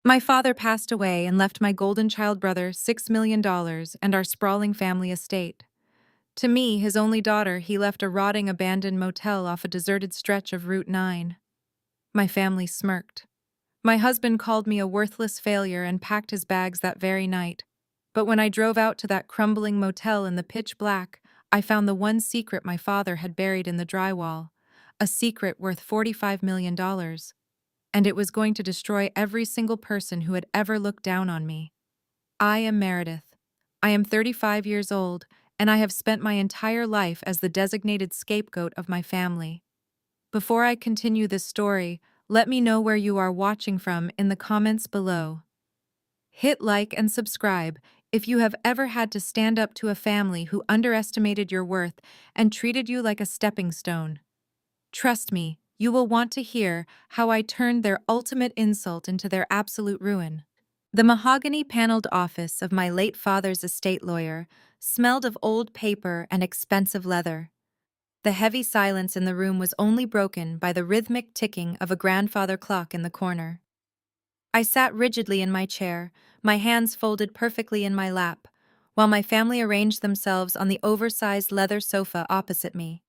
My father passed away and left my golden child brother $6 million and our sprawling family estate. To me, his only daughter, he left a rotting abandoned motel off a deserted stretch of Route 9. My family smirked. My husband called me a worthless failure and packed his bags that very night. But when I drove out to that crumbling motel in the pitch black, I found the one secret my father had buried in the drywall. A secret worth $45 million. And it was going to destroy every single person who had ever looked down on me. I am Meredith. I am 35 years old, and I have spent my entire life as the designated scapegoat of my family. Before I continue this story, let me know where you are watching from in the comments below. Hit like and subscribe if you have ever had to stand up to a family who underestimated your worth and treated you like a stepping stone. Trust me, you will want to hear how I turned their ultimate insult into their absolute ruin. The mahogany-paneled office of my late father's estate lawyer smelled of old paper and expensive leather. The heavy silence in the room was only broken by the rhythmic ticking of a grandfather clock in the corner. I sat rigidly in my chair, my hands folded perfectly in my lap, while my family arranged themselves on the oversized leather sofa opposite me.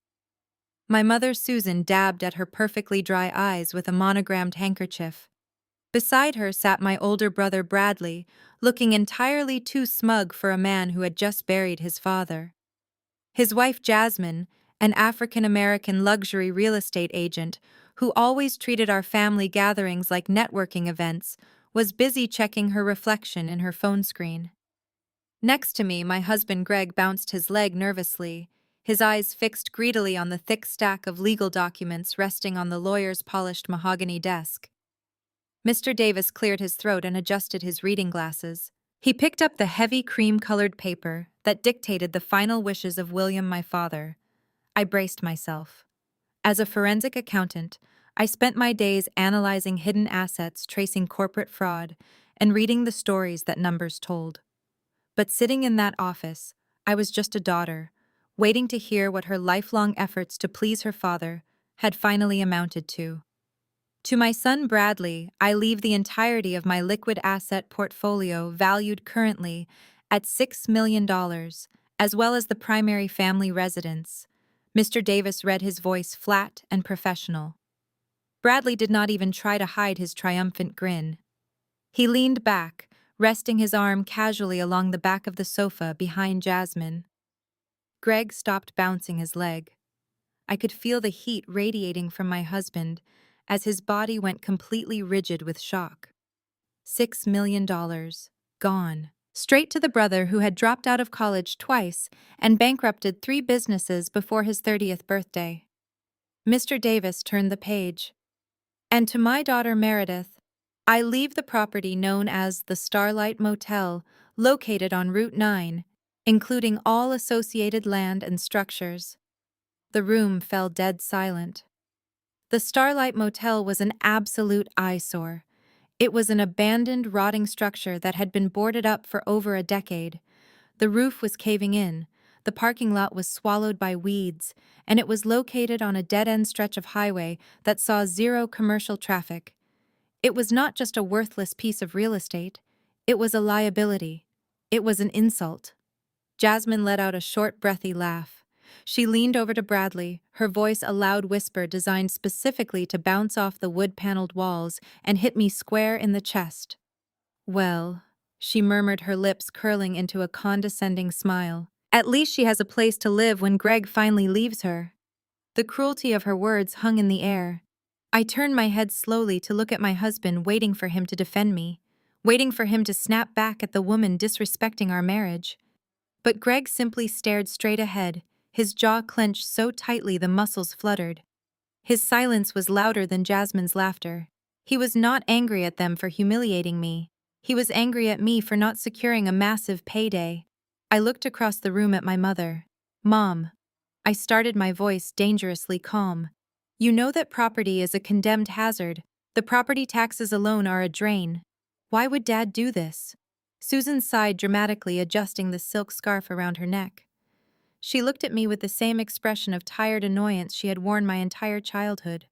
My mother Susan dabbed at her perfectly dry eyes with a monogrammed handkerchief. Beside her sat my older brother Bradley, looking entirely too smug for a man who had just buried his father. His wife Jasmine, an African-American luxury real estate agent who always treated our family gatherings like networking events, was busy checking her reflection in her phone screen. Next to me, my husband Greg bounced his leg nervously, his eyes fixed greedily on the thick stack of legal documents resting on the lawyer's polished mahogany desk. Mr. Davis cleared his throat and adjusted his reading glasses. He picked up the heavy cream-colored paper that dictated the final wishes of William, my father. I braced myself. As a forensic accountant, I spent my days analyzing hidden assets, tracing corporate fraud, and reading the stories that numbers told. But sitting in that office, I was just a daughter, waiting to hear what her lifelong efforts to please her father had finally amounted to. To my son Bradley, I leave the entirety of my liquid asset portfolio valued currently at $6 million, as well as the primary family residence. Mr. Davis read his voice flat and professional. Bradley did not even try to hide his triumphant grin. He leaned back, resting his arm casually along the back of the sofa behind Jasmine. Greg stopped bouncing his leg. I could feel the heat radiating from my husband as his body went completely rigid with shock. $6 million. Gone. Straight to the brother who had dropped out of college twice and bankrupted 3 businesses before his 30th birthday. Mr. Davis turned the page. And to my daughter Meredith, I leave the property known as the Starlight Motel, located on Route 9, including all associated land and structures. The room fell dead silent. The Starlight Motel was an absolute eyesore. It was an abandoned, rotting structure that had been boarded up for over a decade. The roof was caving in, the parking lot was swallowed by weeds, and it was located on a dead-end stretch of highway that saw zero commercial traffic. It was not just a worthless piece of real estate. It was a liability. It was an insult. Jasmine let out a short, breathy laugh. She leaned over to Bradley, her voice a loud whisper designed specifically to bounce off the wood-paneled walls and hit me square in the chest. "Well," she murmured, her lips curling into a condescending smile, "at least she has a place to live when Greg finally leaves her." The cruelty of her words hung in the air. I turned my head slowly to look at my husband, waiting for him to defend me, waiting for him to snap back at the woman disrespecting our marriage. But Greg simply stared straight ahead, his jaw clenched so tightly the muscles fluttered. His silence was louder than Jasmine's laughter. He was not angry at them for humiliating me. He was angry at me for not securing a massive payday. I looked across the room at my mother. "Mom," I started, my voice dangerously calm. "You know that property is a condemned hazard. The property taxes alone are a drain. Why would Dad do this?" Susan sighed dramatically, adjusting the silk scarf around her neck. She looked at me with the same expression of tired annoyance she had worn my entire childhood.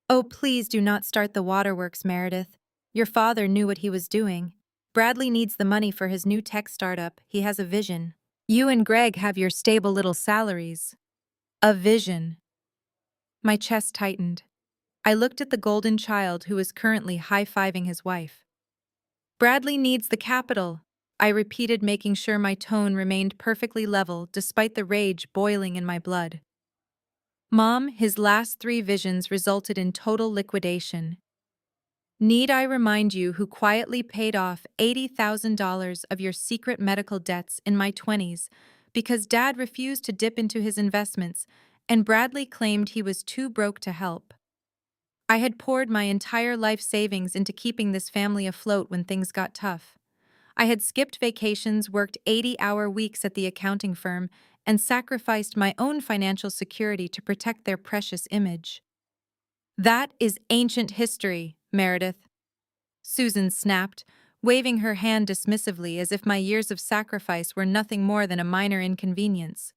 "Oh, please do not start the waterworks, Meredith. Your father knew what he was doing. Bradley needs the money for his new tech startup. He has a vision. You and Greg have your stable little salaries. A vision. My chest tightened. I looked at the golden child who was currently high-fiving his wife. Bradley needs the capital, I repeated, making sure my tone remained perfectly level despite the rage boiling in my blood. Mom, his last 3 visions resulted in total liquidation. Need I remind you who quietly paid off $80,000 of your secret medical debts in my 20s because Dad refused to dip into his investments and Bradley claimed he was too broke to help? I had poured my entire life savings into keeping this family afloat when things got tough. I had skipped vacations, worked 80-hour weeks at the accounting firm, and sacrificed my own financial security to protect their precious image. That is ancient history, Meredith, Susan snapped, waving her hand dismissively as if my years of sacrifice were nothing more than a minor inconvenience.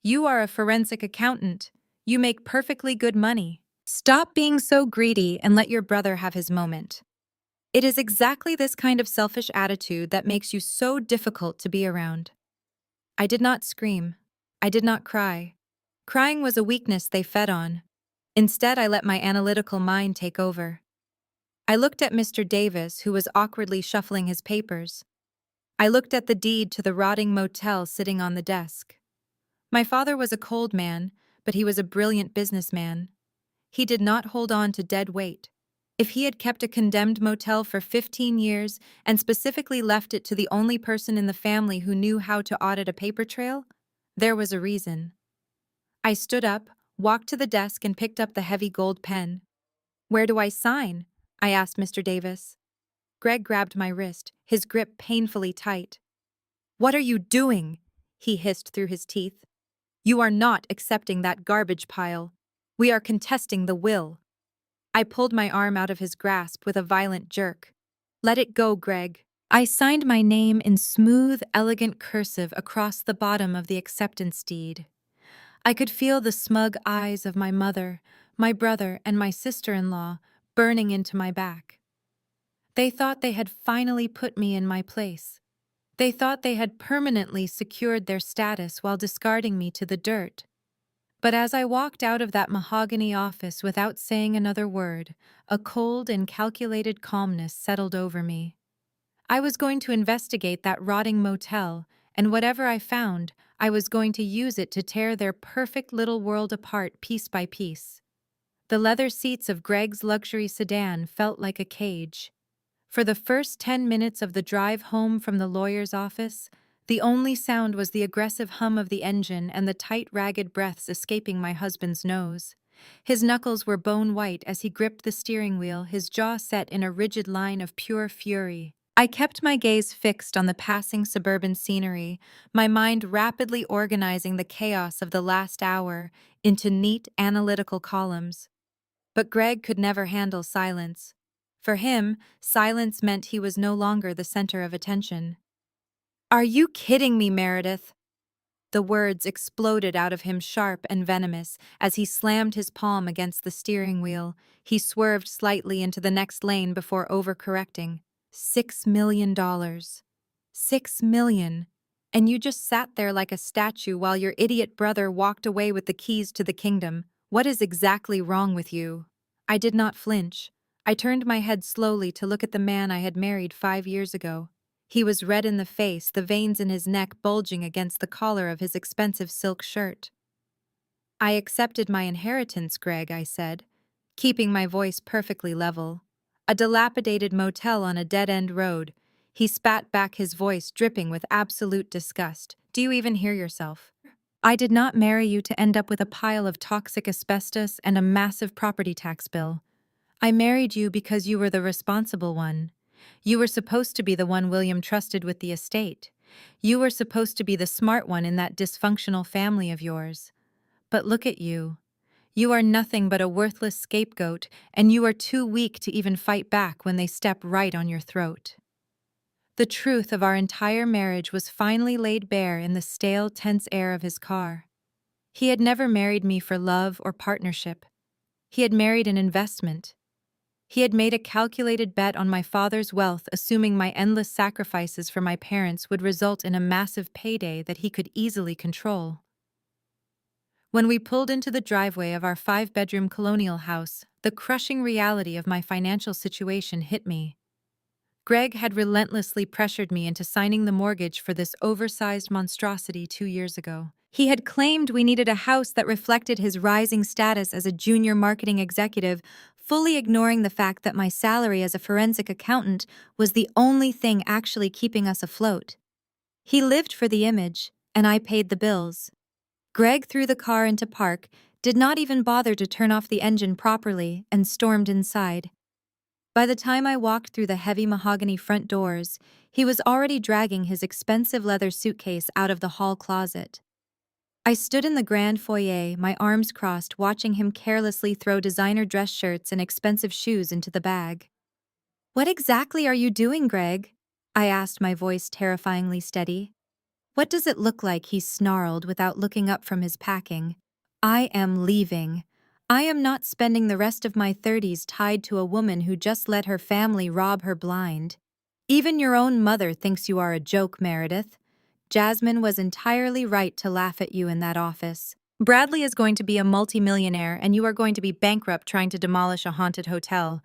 You are a forensic accountant. You make perfectly good money. Stop being so greedy and let your brother have his moment. It is exactly this kind of selfish attitude that makes you so difficult to be around. I did not scream. I did not cry. Crying was a weakness they fed on. Instead, I let my analytical mind take over. I looked at Mr. Davis, who was awkwardly shuffling his papers. I looked at the deed to the rotting motel sitting on the desk. My father was a cold man, but he was a brilliant businessman. He did not hold on to dead weight. If he had kept a condemned motel for 15 years and specifically left it to the only person in the family who knew how to audit a paper trail, there was a reason. I stood up, walked to the desk, and picked up the heavy gold pen. Where do I sign? I asked Mr. Davis. Greg grabbed my wrist, his grip painfully tight. What are you doing? He hissed through his teeth. You are not accepting that garbage pile. We are contesting the will. I pulled my arm out of his grasp with a violent jerk. Let it go, Greg. I signed my name in smooth, elegant cursive across the bottom of the acceptance deed. I could feel the smug eyes of my mother, my brother, and my sister-in-law burning into my back. They thought they had finally put me in my place. They thought they had permanently secured their status while discarding me to the dirt. But as I walked out of that mahogany office without saying another word, a cold and calculated calmness settled over me. I was going to investigate that rotting motel, and whatever I found, I was going to use it to tear their perfect little world apart piece by piece. The leather seats of Greg's luxury sedan felt like a cage. For the first 10 minutes of the drive home from the lawyer's office, the only sound was the aggressive hum of the engine and the tight, ragged breaths escaping my husband's nose. His knuckles were bone white as he gripped the steering wheel, his jaw set in a rigid line of pure fury. I kept my gaze fixed on the passing suburban scenery, my mind rapidly organizing the chaos of the last hour into neat, analytical columns. But Greg could never handle silence. For him, silence meant he was no longer the center of attention. Are you kidding me, Meredith? The words exploded out of him sharp and venomous as he slammed his palm against the steering wheel. He swerved slightly into the next lane before overcorrecting. $6 million. $6 million. And you just sat there like a statue while your idiot brother walked away with the keys to the kingdom. What is exactly wrong with you? I did not flinch. I turned my head slowly to look at the man I had married 5 years ago. He was red in the face, the veins in his neck bulging against the collar of his expensive silk shirt. I accepted my inheritance, Greg, I said, keeping my voice perfectly level. A dilapidated motel on a dead-end road. He spat back, his voice dripping with absolute disgust. Do you even hear yourself? I did not marry you to end up with a pile of toxic asbestos and a massive property tax bill. I married you because you were the responsible one. You were supposed to be the one William trusted with the estate. You were supposed to be the smart one in that dysfunctional family of yours. But look at you. You are nothing but a worthless scapegoat, and you are too weak to even fight back when they step right on your throat. The truth of our entire marriage was finally laid bare in the stale, tense air of his car. He had never married me for love or partnership. He had married an investment. He had made a calculated bet on my father's wealth, assuming my endless sacrifices for my parents would result in a massive payday that he could easily control. When we pulled into the driveway of our 5-bedroom colonial house, the crushing reality of my financial situation hit me. Greg had relentlessly pressured me into signing the mortgage for this oversized monstrosity 2 years ago. He had claimed we needed a house that reflected his rising status as a junior marketing executive, fully ignoring the fact that my salary as a forensic accountant was the only thing actually keeping us afloat. He lived for the image, and I paid the bills. Greg threw the car into park, did not even bother to turn off the engine properly, and stormed inside. By the time I walked through the heavy mahogany front doors, he was already dragging his expensive leather suitcase out of the hall closet. I stood in the grand foyer, my arms crossed, watching him carelessly throw designer dress shirts and expensive shoes into the bag. "What exactly are you doing, Greg?" I asked, my voice terrifyingly steady. "What does it look like?" he snarled without looking up from his packing. "I am leaving. I am not spending the rest of my 30s tied to a woman who just let her family rob her blind. Even your own mother thinks you are a joke, Meredith. Jasmine was entirely right to laugh at you in that office. Bradley is going to be a multimillionaire, and you are going to be bankrupt trying to demolish a haunted hotel.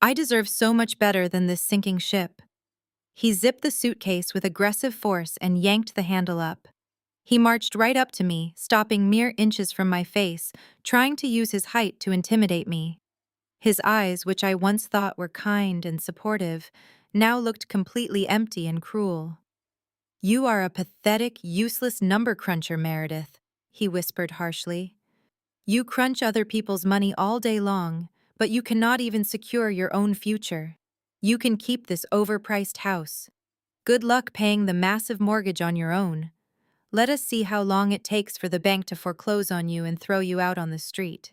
I deserve so much better than this sinking ship." He zipped the suitcase with aggressive force and yanked the handle up. He marched right up to me, stopping mere inches from my face, trying to use his height to intimidate me. His eyes, which I once thought were kind and supportive, now looked completely empty and cruel. "You are a pathetic, useless number cruncher, Meredith," he whispered harshly. "You crunch other people's money all day long, but you cannot even secure your own future. You can keep this overpriced house. Good luck paying the massive mortgage on your own. Let us see how long it takes for the bank to foreclose on you and throw you out on the street."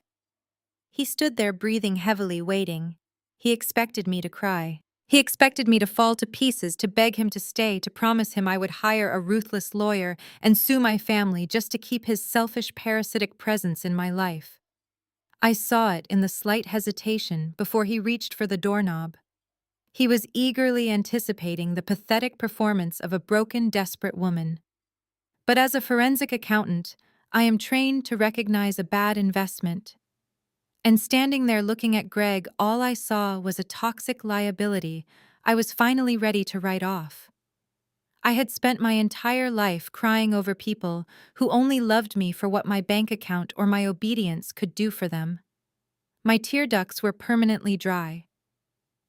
He stood there breathing heavily, waiting. He expected me to cry. He expected me to fall to pieces, to beg him to stay, to promise him I would hire a ruthless lawyer and sue my family just to keep his selfish, parasitic presence in my life. I saw it in the slight hesitation before he reached for the doorknob. He was eagerly anticipating the pathetic performance of a broken, desperate woman. But as a forensic accountant, I am trained to recognize a bad investment. And standing there looking at Greg, all I saw was a toxic liability I was finally ready to write off. I had spent my entire life crying over people who only loved me for what my bank account or my obedience could do for them. My tear ducts were permanently dry.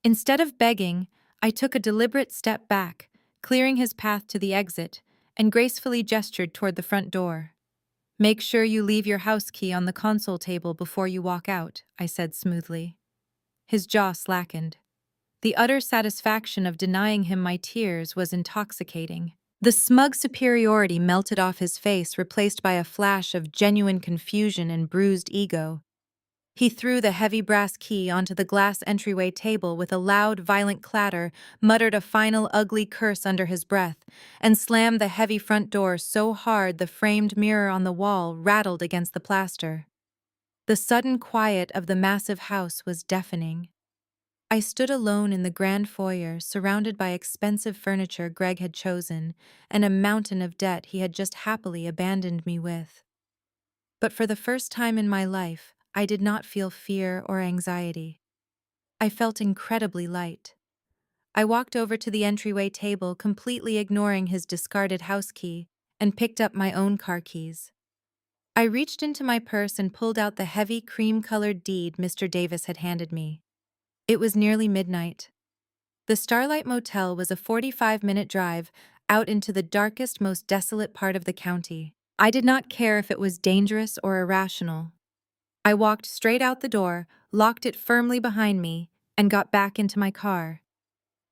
Instead of begging, I took a deliberate step back, clearing his path to the exit, and gracefully gestured toward the front door. "Make sure you leave your house key on the console table before you walk out," I said smoothly. His jaw slackened. The utter satisfaction of denying him my tears was intoxicating. The smug superiority melted off his face, replaced by a flash of genuine confusion and bruised ego. He threw the heavy brass key onto the glass entryway table with a loud, violent clatter, muttered a final ugly curse under his breath, and slammed the heavy front door so hard the framed mirror on the wall rattled against the plaster. The sudden quiet of the massive house was deafening. I stood alone in the grand foyer, surrounded by expensive furniture Greg had chosen, and a mountain of debt he had just happily abandoned me with. But for the first time in my life, I did not feel fear or anxiety. I felt incredibly light. I walked over to the entryway table, completely ignoring his discarded house key, and picked up my own car keys. I reached into my purse and pulled out the heavy cream-colored deed Mr. Davis had handed me. It was nearly midnight. The Starlight Motel was a 45-minute drive out into the darkest, most desolate part of the county. I did not care if it was dangerous or irrational. I walked straight out the door, locked it firmly behind me, and got back into my car.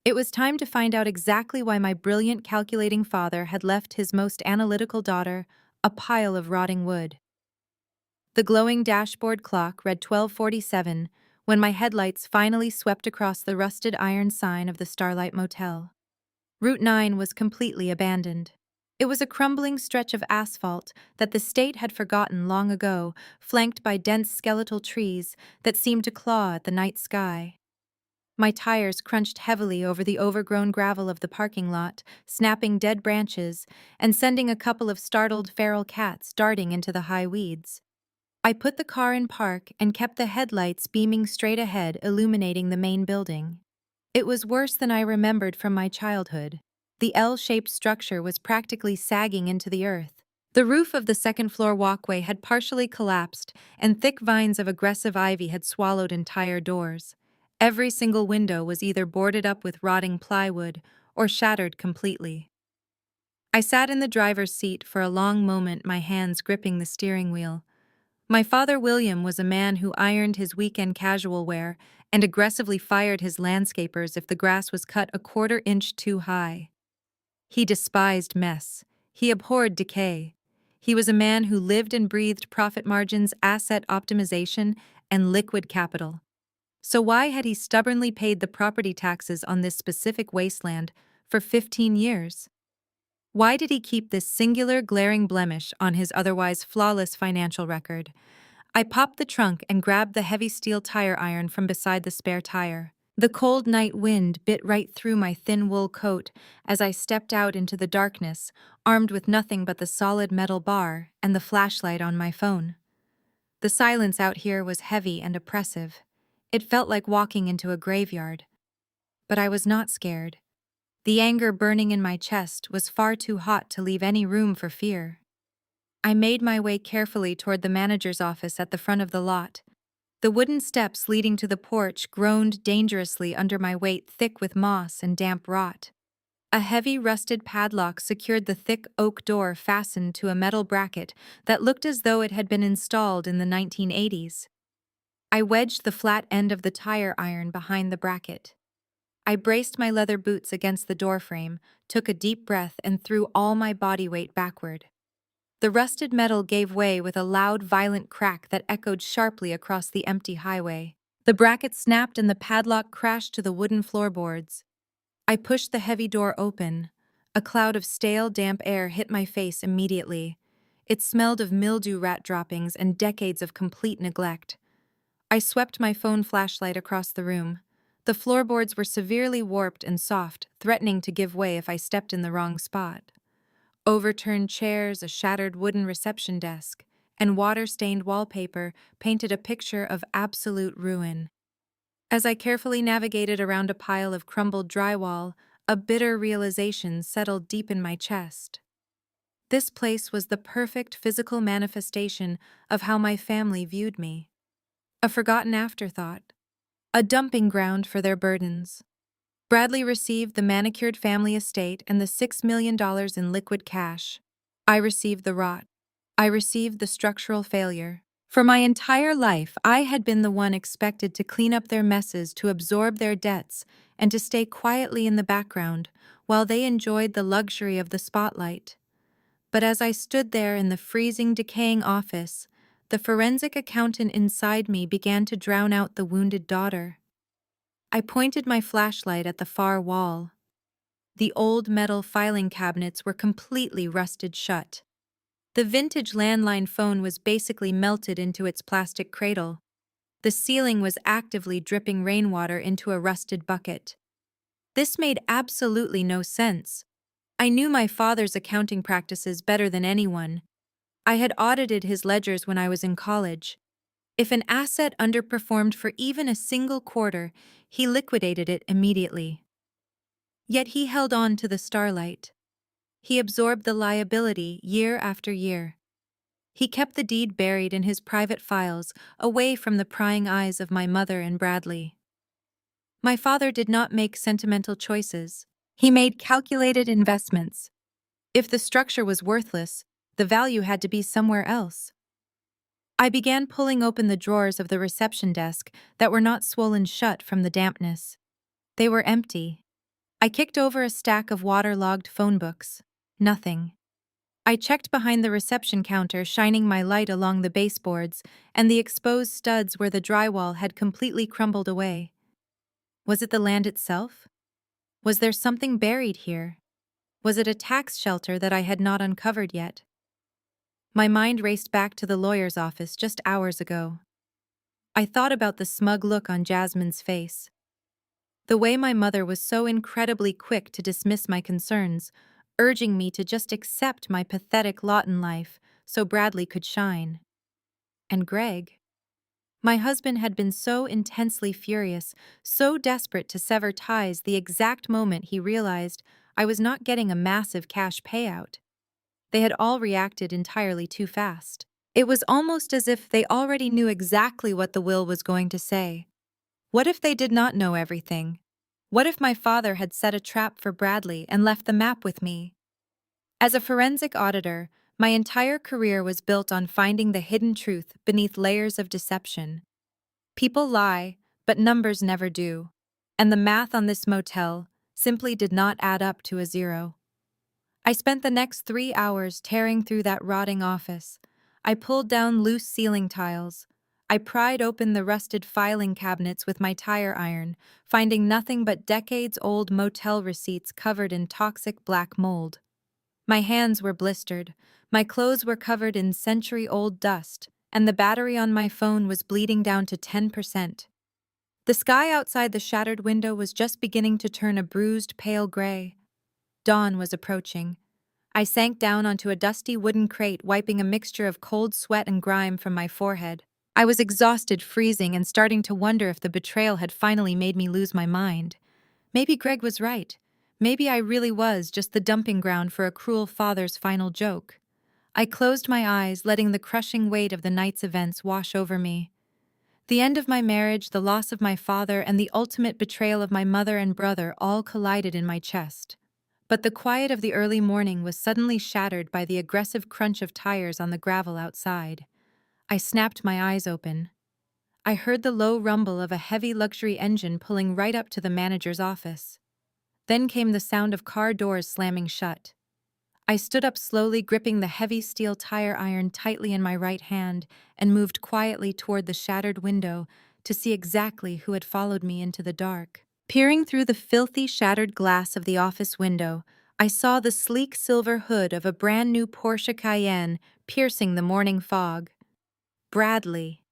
It was time to find out exactly why my brilliant calculating father had left his most analytical daughter a pile of rotting wood. The glowing dashboard clock read 12:47 when my headlights finally swept across the rusted iron sign of the Starlight Motel. Route 9 was completely abandoned. It was a crumbling stretch of asphalt that the state had forgotten long ago, flanked by dense skeletal trees that seemed to claw at the night sky. My tires crunched heavily over the overgrown gravel of the parking lot, snapping dead branches and sending a couple of startled feral cats darting into the high weeds. I put the car in park and kept the headlights beaming straight ahead, illuminating the main building. It was worse than I remembered from my childhood. The L-shaped structure was practically sagging into the earth. The roof of the second-floor walkway had partially collapsed, and thick vines of aggressive ivy had swallowed entire doors. Every single window was either boarded up with rotting plywood or shattered completely. I sat in the driver's seat for a long moment, my hands gripping the steering wheel. My father William was a man who ironed his weekend casual wear and aggressively fired his landscapers if the grass was cut a quarter inch too high. He despised mess. He abhorred decay. He was a man who lived and breathed profit margins, asset optimization, and liquid capital. So why had he stubbornly paid the property taxes on this specific wasteland for 15 years? Why did he keep this singular glaring blemish on his otherwise flawless financial record? I popped the trunk and grabbed the heavy steel tire iron from beside the spare tire. The cold night wind bit right through my thin wool coat as I stepped out into the darkness, armed with nothing but the solid metal bar and the flashlight on my phone. The silence out here was heavy and oppressive. It felt like walking into a graveyard. But I was not scared. The anger burning in my chest was far too hot to leave any room for fear. I made my way carefully toward the manager's office at the front of the lot. The wooden steps leading to the porch groaned dangerously under my weight, thick with moss and damp rot. A heavy rusted padlock secured the thick oak door fastened to a metal bracket that looked as though it had been installed in the 1980s. I wedged the flat end of the tire iron behind the bracket. I braced my leather boots against the doorframe, took a deep breath, and threw all my body weight backward. The rusted metal gave way with a loud, violent crack that echoed sharply across the empty highway. The bracket snapped and the padlock crashed to the wooden floorboards. I pushed the heavy door open. A cloud of stale, damp air hit my face immediately. It smelled of mildew, rat droppings, and decades of complete neglect. I swept my phone flashlight across the room. The floorboards were severely warped and soft, threatening to give way if I stepped in the wrong spot. Overturned chairs, a shattered wooden reception desk, and water-stained wallpaper painted a picture of absolute ruin. As I carefully navigated around a pile of crumbled drywall, a bitter realization settled deep in my chest. This place was the perfect physical manifestation of how my family viewed me. A forgotten afterthought. A dumping ground for their burdens. Bradley received the manicured family estate and the $6 million in liquid cash. I received the rot. I received the structural failure. For my entire life, I had been the one expected to clean up their messes, to absorb their debts, and to stay quietly in the background while they enjoyed the luxury of the spotlight. But as I stood there in the freezing, decaying office, the forensic accountant inside me began to drown out the wounded daughter. I pointed my flashlight at the far wall. The old metal filing cabinets were completely rusted shut. The vintage landline phone was basically melted into its plastic cradle. The ceiling was actively dripping rainwater into a rusted bucket. This made absolutely no sense. I knew my father's accounting practices better than anyone. I had audited his ledgers when I was in college. If an asset underperformed for even a single quarter, he liquidated it immediately. Yet he held on to the starlight. He absorbed the liability year after year. He kept the deed buried in his private files, away from the prying eyes of my mother and Bradley. My father did not make sentimental choices. He made calculated investments. If the structure was worthless, the value had to be somewhere else. I began pulling open the drawers of the reception desk that were not swollen shut from the dampness. They were empty. I kicked over a stack of waterlogged phone books. Nothing. I checked behind the reception counter, shining my light along the baseboards and the exposed studs where the drywall had completely crumbled away. Was it the land itself? Was there something buried here? Was it a tax shelter that I had not uncovered yet? My mind raced back to the lawyer's office just hours ago. I thought about the smug look on Jasmine's face. The way my mother was so incredibly quick to dismiss my concerns, urging me to just accept my pathetic lot in life so Bradley could shine. And Greg? My husband had been so intensely furious, so desperate to sever ties the exact moment he realized I was not getting a massive cash payout. They had all reacted entirely too fast. It was almost as if they already knew exactly what the will was going to say. What if they did not know everything? What if my father had set a trap for Bradley and left the map with me? As a forensic auditor, my entire career was built on finding the hidden truth beneath layers of deception. People lie, but numbers never do. And the math on this motel simply did not add up to a zero. I spent the next 3 hours tearing through that rotting office. I pulled down loose ceiling tiles. I pried open the rusted filing cabinets with my tire iron, finding nothing but decades-old motel receipts covered in toxic black mold. My hands were blistered, my clothes were covered in century-old dust, and the battery on my phone was bleeding down to 10%. The sky outside the shattered window was just beginning to turn a bruised, pale gray. Dawn was approaching. I sank down onto a dusty wooden crate, wiping a mixture of cold sweat and grime from my forehead. I was exhausted, freezing, and starting to wonder if the betrayal had finally made me lose my mind. Maybe Greg was right. Maybe I really was just the dumping ground for a cruel father's final joke. I closed my eyes, letting the crushing weight of the night's events wash over me. The end of my marriage, the loss of my father, and the ultimate betrayal of my mother and brother all collided in my chest. But the quiet of the early morning was suddenly shattered by the aggressive crunch of tires on the gravel outside. I snapped my eyes open. I heard the low rumble of a heavy luxury engine pulling right up to the manager's office. Then came the sound of car doors slamming shut. I stood up slowly, gripping the heavy steel tire iron tightly in my right hand, and moved quietly toward the shattered window to see exactly who had followed me into the dark. Peering through the filthy, shattered glass of the office window, I saw the sleek silver hood of a brand-new Porsche Cayenne piercing the morning fog. Bradley.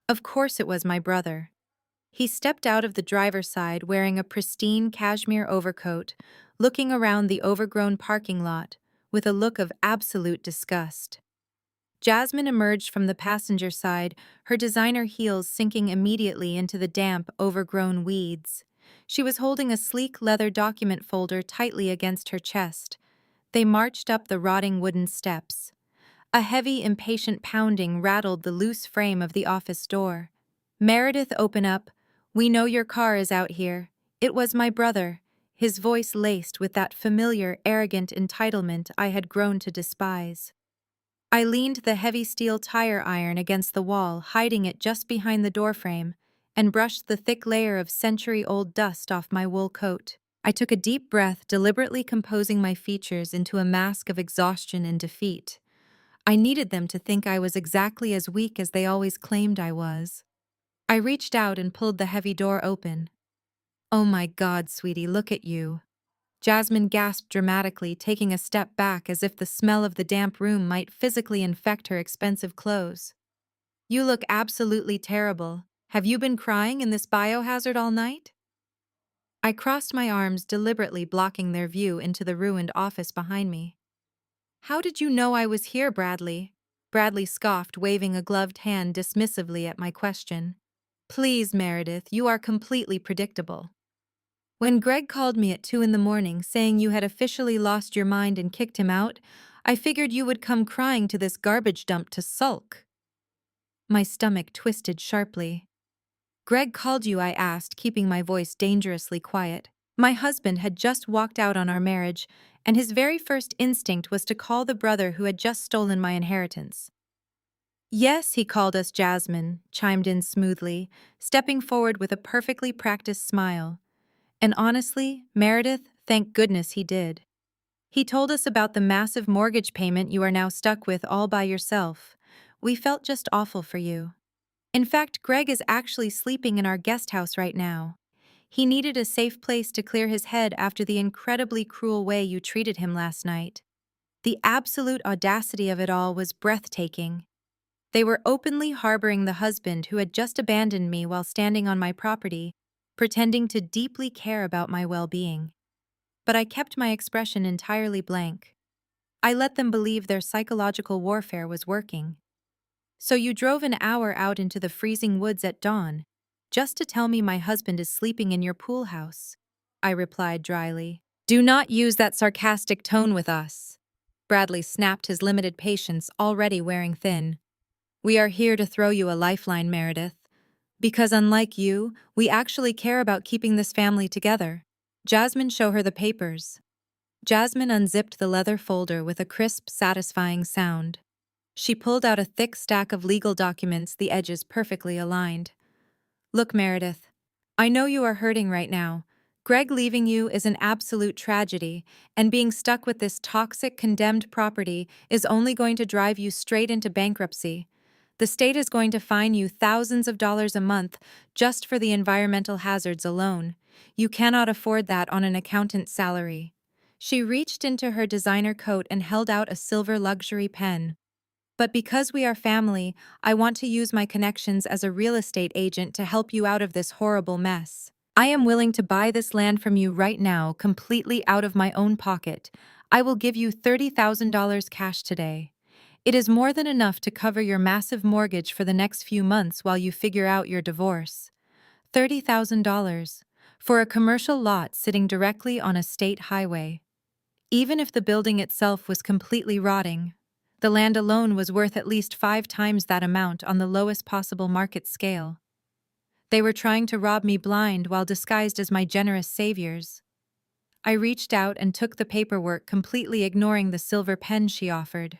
Of course it was my brother. He stepped out of the driver's side wearing a pristine cashmere overcoat, looking around the overgrown parking lot with a look of absolute disgust. Jasmine emerged from the passenger side, her designer heels sinking immediately into the damp, overgrown weeds. She was holding a sleek leather document folder tightly against her chest. They marched up the rotting wooden steps. A heavy, impatient pounding rattled the loose frame of the office door. "Meredith, open up. We know your car is out here." It was my brother, his voice laced with that familiar, arrogant entitlement I had grown to despise. I leaned the heavy steel tire iron against the wall, hiding it just behind the doorframe, and brushed the thick layer of century-old dust off my wool coat. I took a deep breath, deliberately composing my features into a mask of exhaustion and defeat. I needed them to think I was exactly as weak as they always claimed I was. I reached out and pulled the heavy door open. "Oh my God, sweetie, look at you." Jasmine gasped dramatically, taking a step back as if the smell of the damp room might physically infect her expensive clothes. "You look absolutely terrible. Have you been crying in this biohazard all night?" I crossed my arms, deliberately blocking their view into the ruined office behind me. "How did you know I was here, Bradley?" Bradley scoffed, waving a gloved hand dismissively at my question. "Please, Meredith, you are completely predictable. When Greg called me at 2 in the morning saying you had officially lost your mind and kicked him out, I figured you would come crying to this garbage dump to sulk." My stomach twisted sharply. "Greg called you?" I asked, keeping my voice dangerously quiet. My husband had just walked out on our marriage, and his very first instinct was to call the brother who had just stolen my inheritance. "Yes, he called us," Jasmine chimed in smoothly, stepping forward with a perfectly practiced smile. "And honestly, Meredith, thank goodness he did. He told us about the massive mortgage payment you are now stuck with all by yourself. We felt just awful for you. In fact, Greg is actually sleeping in our guest house right now. He needed a safe place to clear his head after the incredibly cruel way you treated him last night." The absolute audacity of it all was breathtaking. They were openly harboring the husband who had just abandoned me while standing on my property, pretending to deeply care about my well-being. But I kept my expression entirely blank. I let them believe their psychological warfare was working. So you drove an hour out into the freezing woods at dawn, just to tell me my husband is sleeping in your pool house, I replied dryly. Do not use that sarcastic tone with us. Bradley snapped, his limited patience already wearing thin. We are here to throw you a lifeline, Meredith. Because unlike you, we actually care about keeping this family together. Jasmine, show her the papers. Jasmine unzipped the leather folder with a crisp, satisfying sound. She pulled out a thick stack of legal documents, the edges perfectly aligned. Look, Meredith, I know you are hurting right now. Greg leaving you is an absolute tragedy, and being stuck with this toxic, condemned property is only going to drive you straight into bankruptcy. The state is going to fine you thousands of dollars a month just for the environmental hazards alone. You cannot afford that on an accountant's salary. She reached into her designer coat and held out a silver luxury pen. But because we are family, I want to use my connections as a real estate agent to help you out of this horrible mess. I am willing to buy this land from you right now, completely out of my own pocket. I will give you $30,000 cash today. It is more than enough to cover your massive mortgage for the next few months while you figure out your divorce. $30,000 for a commercial lot sitting directly on a state highway. Even if the building itself was completely rotting, the land alone was worth at least 5 times that amount on the lowest possible market scale. They were trying to rob me blind while disguised as my generous saviors. I reached out and took the paperwork, completely ignoring the silver pen she offered.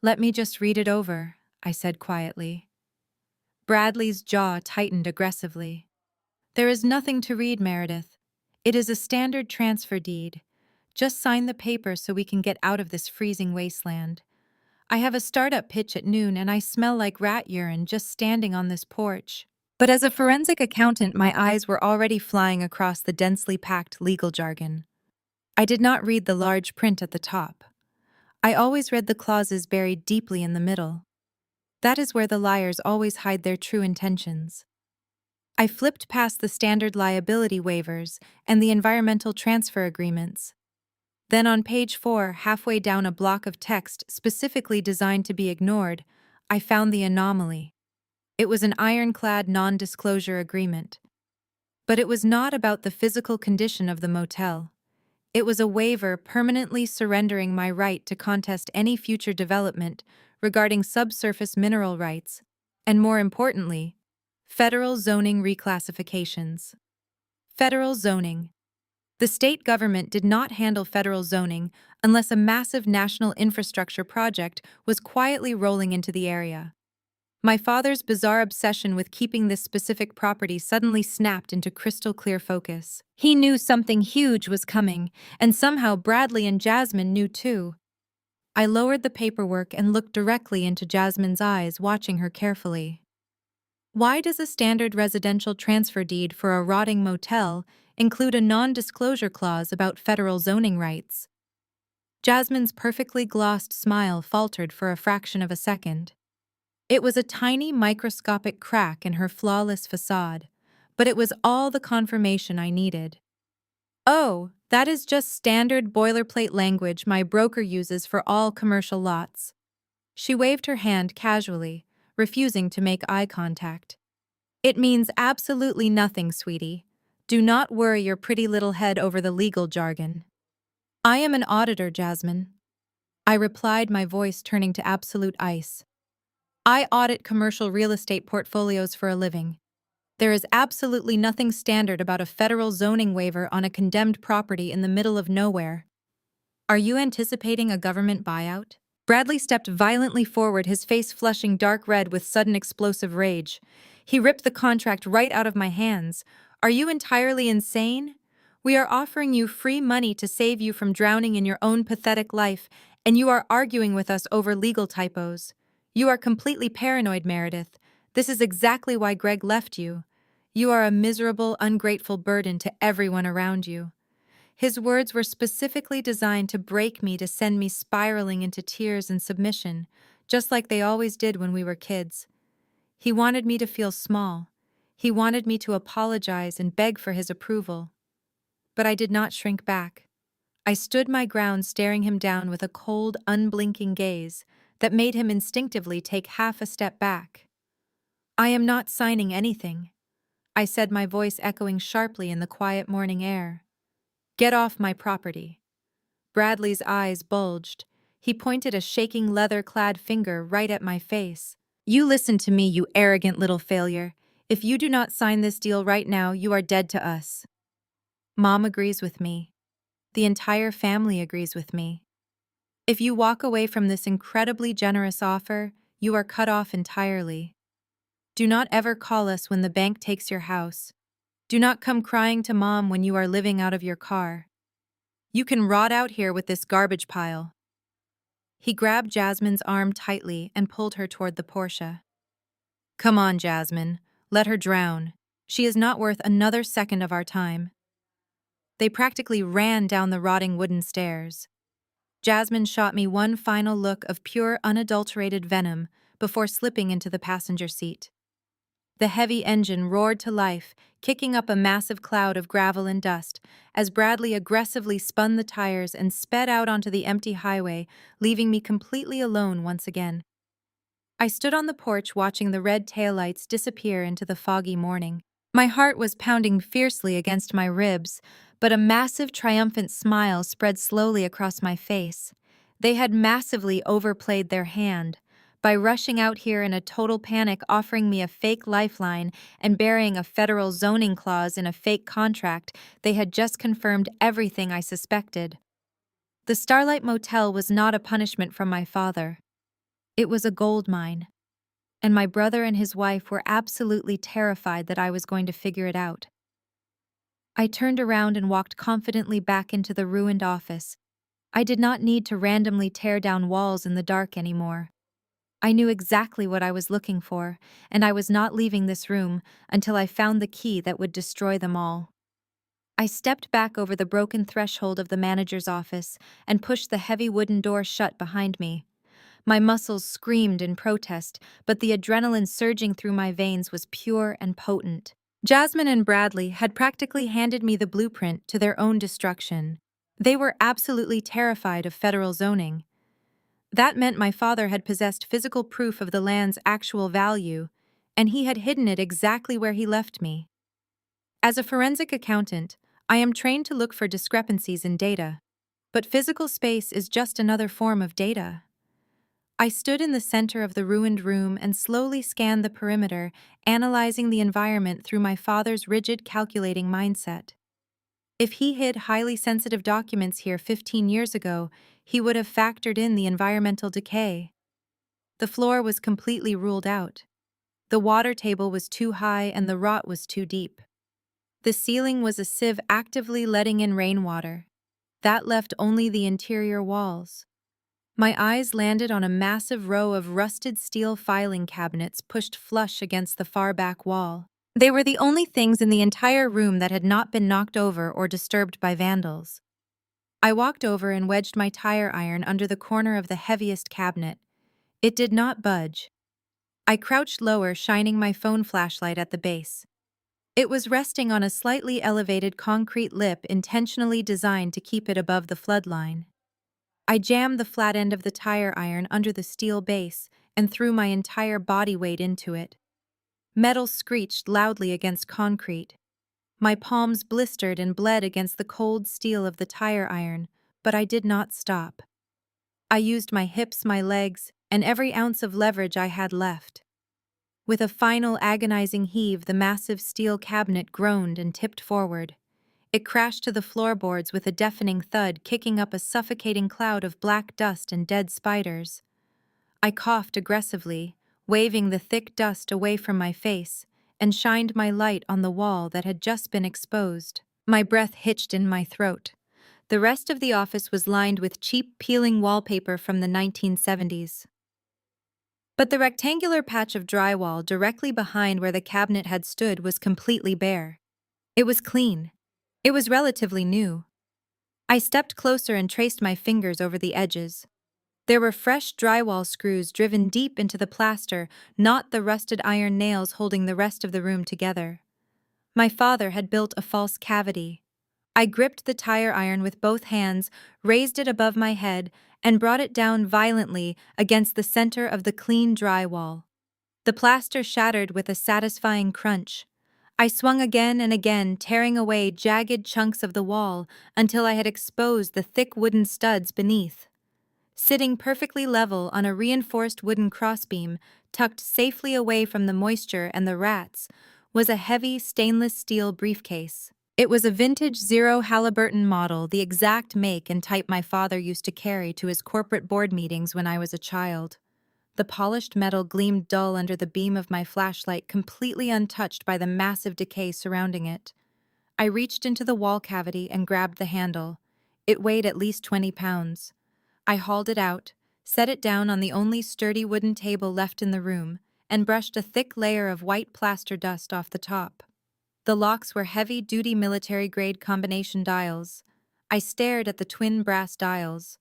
Let me just read it over, I said quietly. Bradley's jaw tightened aggressively. There is nothing to read, Meredith. It is a standard transfer deed. Just sign the paper so we can get out of this freezing wasteland. I have a startup pitch at noon and I smell like rat urine just standing on this porch. But as a forensic accountant, my eyes were already flying across the densely packed legal jargon. I did not read the large print at the top. I always read the clauses buried deeply in the middle. That is where the liars always hide their true intentions. I flipped past the standard liability waivers and the environmental transfer agreements. Then on page 4, halfway down a block of text specifically designed to be ignored, I found the anomaly. It was an ironclad non-disclosure agreement. But it was not about the physical condition of the motel. It was a waiver permanently surrendering my right to contest any future development regarding subsurface mineral rights, and more importantly, federal zoning reclassifications. Federal zoning. The state government did not handle federal zoning unless a massive national infrastructure project was quietly rolling into the area. My father's bizarre obsession with keeping this specific property suddenly snapped into crystal clear focus. He knew something huge was coming, and somehow Bradley and Jasmine knew too. I lowered the paperwork and looked directly into Jasmine's eyes, watching her carefully. Why does a standard residential transfer deed for a rotting motel include a non-disclosure clause about federal zoning rights? Jasmine's perfectly glossed smile faltered for a fraction of a second. It was a tiny microscopic crack in her flawless facade, but it was all the confirmation I needed. Oh, that is just standard boilerplate language my broker uses for all commercial lots. She waved her hand casually, refusing to make eye contact. It means absolutely nothing, sweetie. Do not worry your pretty little head over the legal jargon. I am an auditor, Jasmine. I replied, my voice turning to absolute ice. I audit commercial real estate portfolios for a living. There is absolutely nothing standard about a federal zoning waiver on a condemned property in the middle of nowhere. Are you anticipating a government buyout? Bradley stepped violently forward, his face flushing dark red with sudden explosive rage. He ripped the contract right out of my hands. Are you entirely insane? We are offering you free money to save you from drowning in your own pathetic life, and you are arguing with us over legal typos. You are completely paranoid, Meredith. This is exactly why Greg left you. You are a miserable, ungrateful burden to everyone around you. His words were specifically designed to break me, to send me spiraling into tears and submission, just like they always did when we were kids. He wanted me to feel small. He wanted me to apologize and beg for his approval. But I did not shrink back. I stood my ground, staring him down with a cold, unblinking gaze that made him instinctively take half a step back. "I am not signing anything," I said, my voice echoing sharply in the quiet morning air. "Get off my property." Bradley's eyes bulged. He pointed a shaking leather-clad finger right at my face. "You listen to me, you arrogant little failure. If you do not sign this deal right now, you are dead to us." Mom agrees with me. The entire family agrees with me. If you walk away from this incredibly generous offer, you are cut off entirely. Do not ever call us when the bank takes your house. Do not come crying to Mom when you are living out of your car. You can rot out here with this garbage pile. He grabbed Jasmine's arm tightly and pulled her toward the Porsche. "Come on, Jasmine. Let her drown. She is not worth another second of our time." They practically ran down the rotting wooden stairs. Jasmine shot me one final look of pure, unadulterated venom before slipping into the passenger seat. The heavy engine roared to life, kicking up a massive cloud of gravel and dust as Bradley aggressively spun the tires and sped out onto the empty highway, leaving me completely alone once again. I stood on the porch watching the red taillights disappear into the foggy morning. My heart was pounding fiercely against my ribs, but a massive, triumphant smile spread slowly across my face. They had massively overplayed their hand. By rushing out here in a total panic, offering me a fake lifeline, and burying a federal zoning clause in a fake contract, they had just confirmed everything I suspected. The Starlight Motel was not a punishment from my father. It was a gold mine. And my brother and his wife were absolutely terrified that I was going to figure it out. I turned around and walked confidently back into the ruined office. I did not need to randomly tear down walls in the dark anymore. I knew exactly what I was looking for, and I was not leaving this room until I found the key that would destroy them all. I stepped back over the broken threshold of the manager's office and pushed the heavy wooden door shut behind me. My muscles screamed in protest, but the adrenaline surging through my veins was pure and potent. Jasmine and Bradley had practically handed me the blueprint to their own destruction. They were absolutely terrified of federal zoning. That meant my father had possessed physical proof of the land's actual value, and he had hidden it exactly where he left me. As a forensic accountant, I am trained to look for discrepancies in data, but physical space is just another form of data. I stood in the center of the ruined room and slowly scanned the perimeter, analyzing the environment through my father's rigid, calculating mindset. If he hid highly sensitive documents here 15 years ago, he would have factored in the environmental decay. The floor was completely ruled out. The water table was too high and the rot was too deep. The ceiling was a sieve actively letting in rainwater. That left only the interior walls. My eyes landed on a massive row of rusted steel filing cabinets pushed flush against the far back wall. They were the only things in the entire room that had not been knocked over or disturbed by vandals. I walked over and wedged my tire iron under the corner of the heaviest cabinet. It did not budge. I crouched lower, shining my phone flashlight at the base. It was resting on a slightly elevated concrete lip intentionally designed to keep it above the floodline. I jammed the flat end of the tire iron under the steel base and threw my entire body weight into it. Metal screeched loudly against concrete. My palms blistered and bled against the cold steel of the tire iron, but I did not stop. I used my hips, my legs, and every ounce of leverage I had left. With a final agonizing heave, the massive steel cabinet groaned and tipped forward. It crashed to the floorboards with a deafening thud, kicking up a suffocating cloud of black dust and dead spiders. I coughed aggressively, waving the thick dust away from my face, and shined my light on the wall that had just been exposed. My breath hitched in my throat. The rest of the office was lined with cheap, peeling wallpaper from the 1970s. But the rectangular patch of drywall directly behind where the cabinet had stood was completely bare. It was clean. It was relatively new. I stepped closer and traced my fingers over the edges. There were fresh drywall screws driven deep into the plaster, not the rusted iron nails holding the rest of the room together. My father had built a false cavity. I gripped the tire iron with both hands, raised it above my head, and brought it down violently against the center of the clean drywall. The plaster shattered with a satisfying crunch. I swung again and again, tearing away jagged chunks of the wall until I had exposed the thick wooden studs beneath. Sitting perfectly level on a reinforced wooden crossbeam, tucked safely away from the moisture and the rats, was a heavy stainless steel briefcase. It was a vintage Zero Halliburton model, the exact make and type my father used to carry to his corporate board meetings when I was a child. The polished metal gleamed dull under the beam of my flashlight, completely untouched by the massive decay surrounding it. I reached into the wall cavity and grabbed the handle. It weighed at least 20 pounds. I hauled it out, set it down on the only sturdy wooden table left in the room, and brushed a thick layer of white plaster dust off the top. The locks were heavy-duty military-grade combination dials. I stared at the twin brass dials.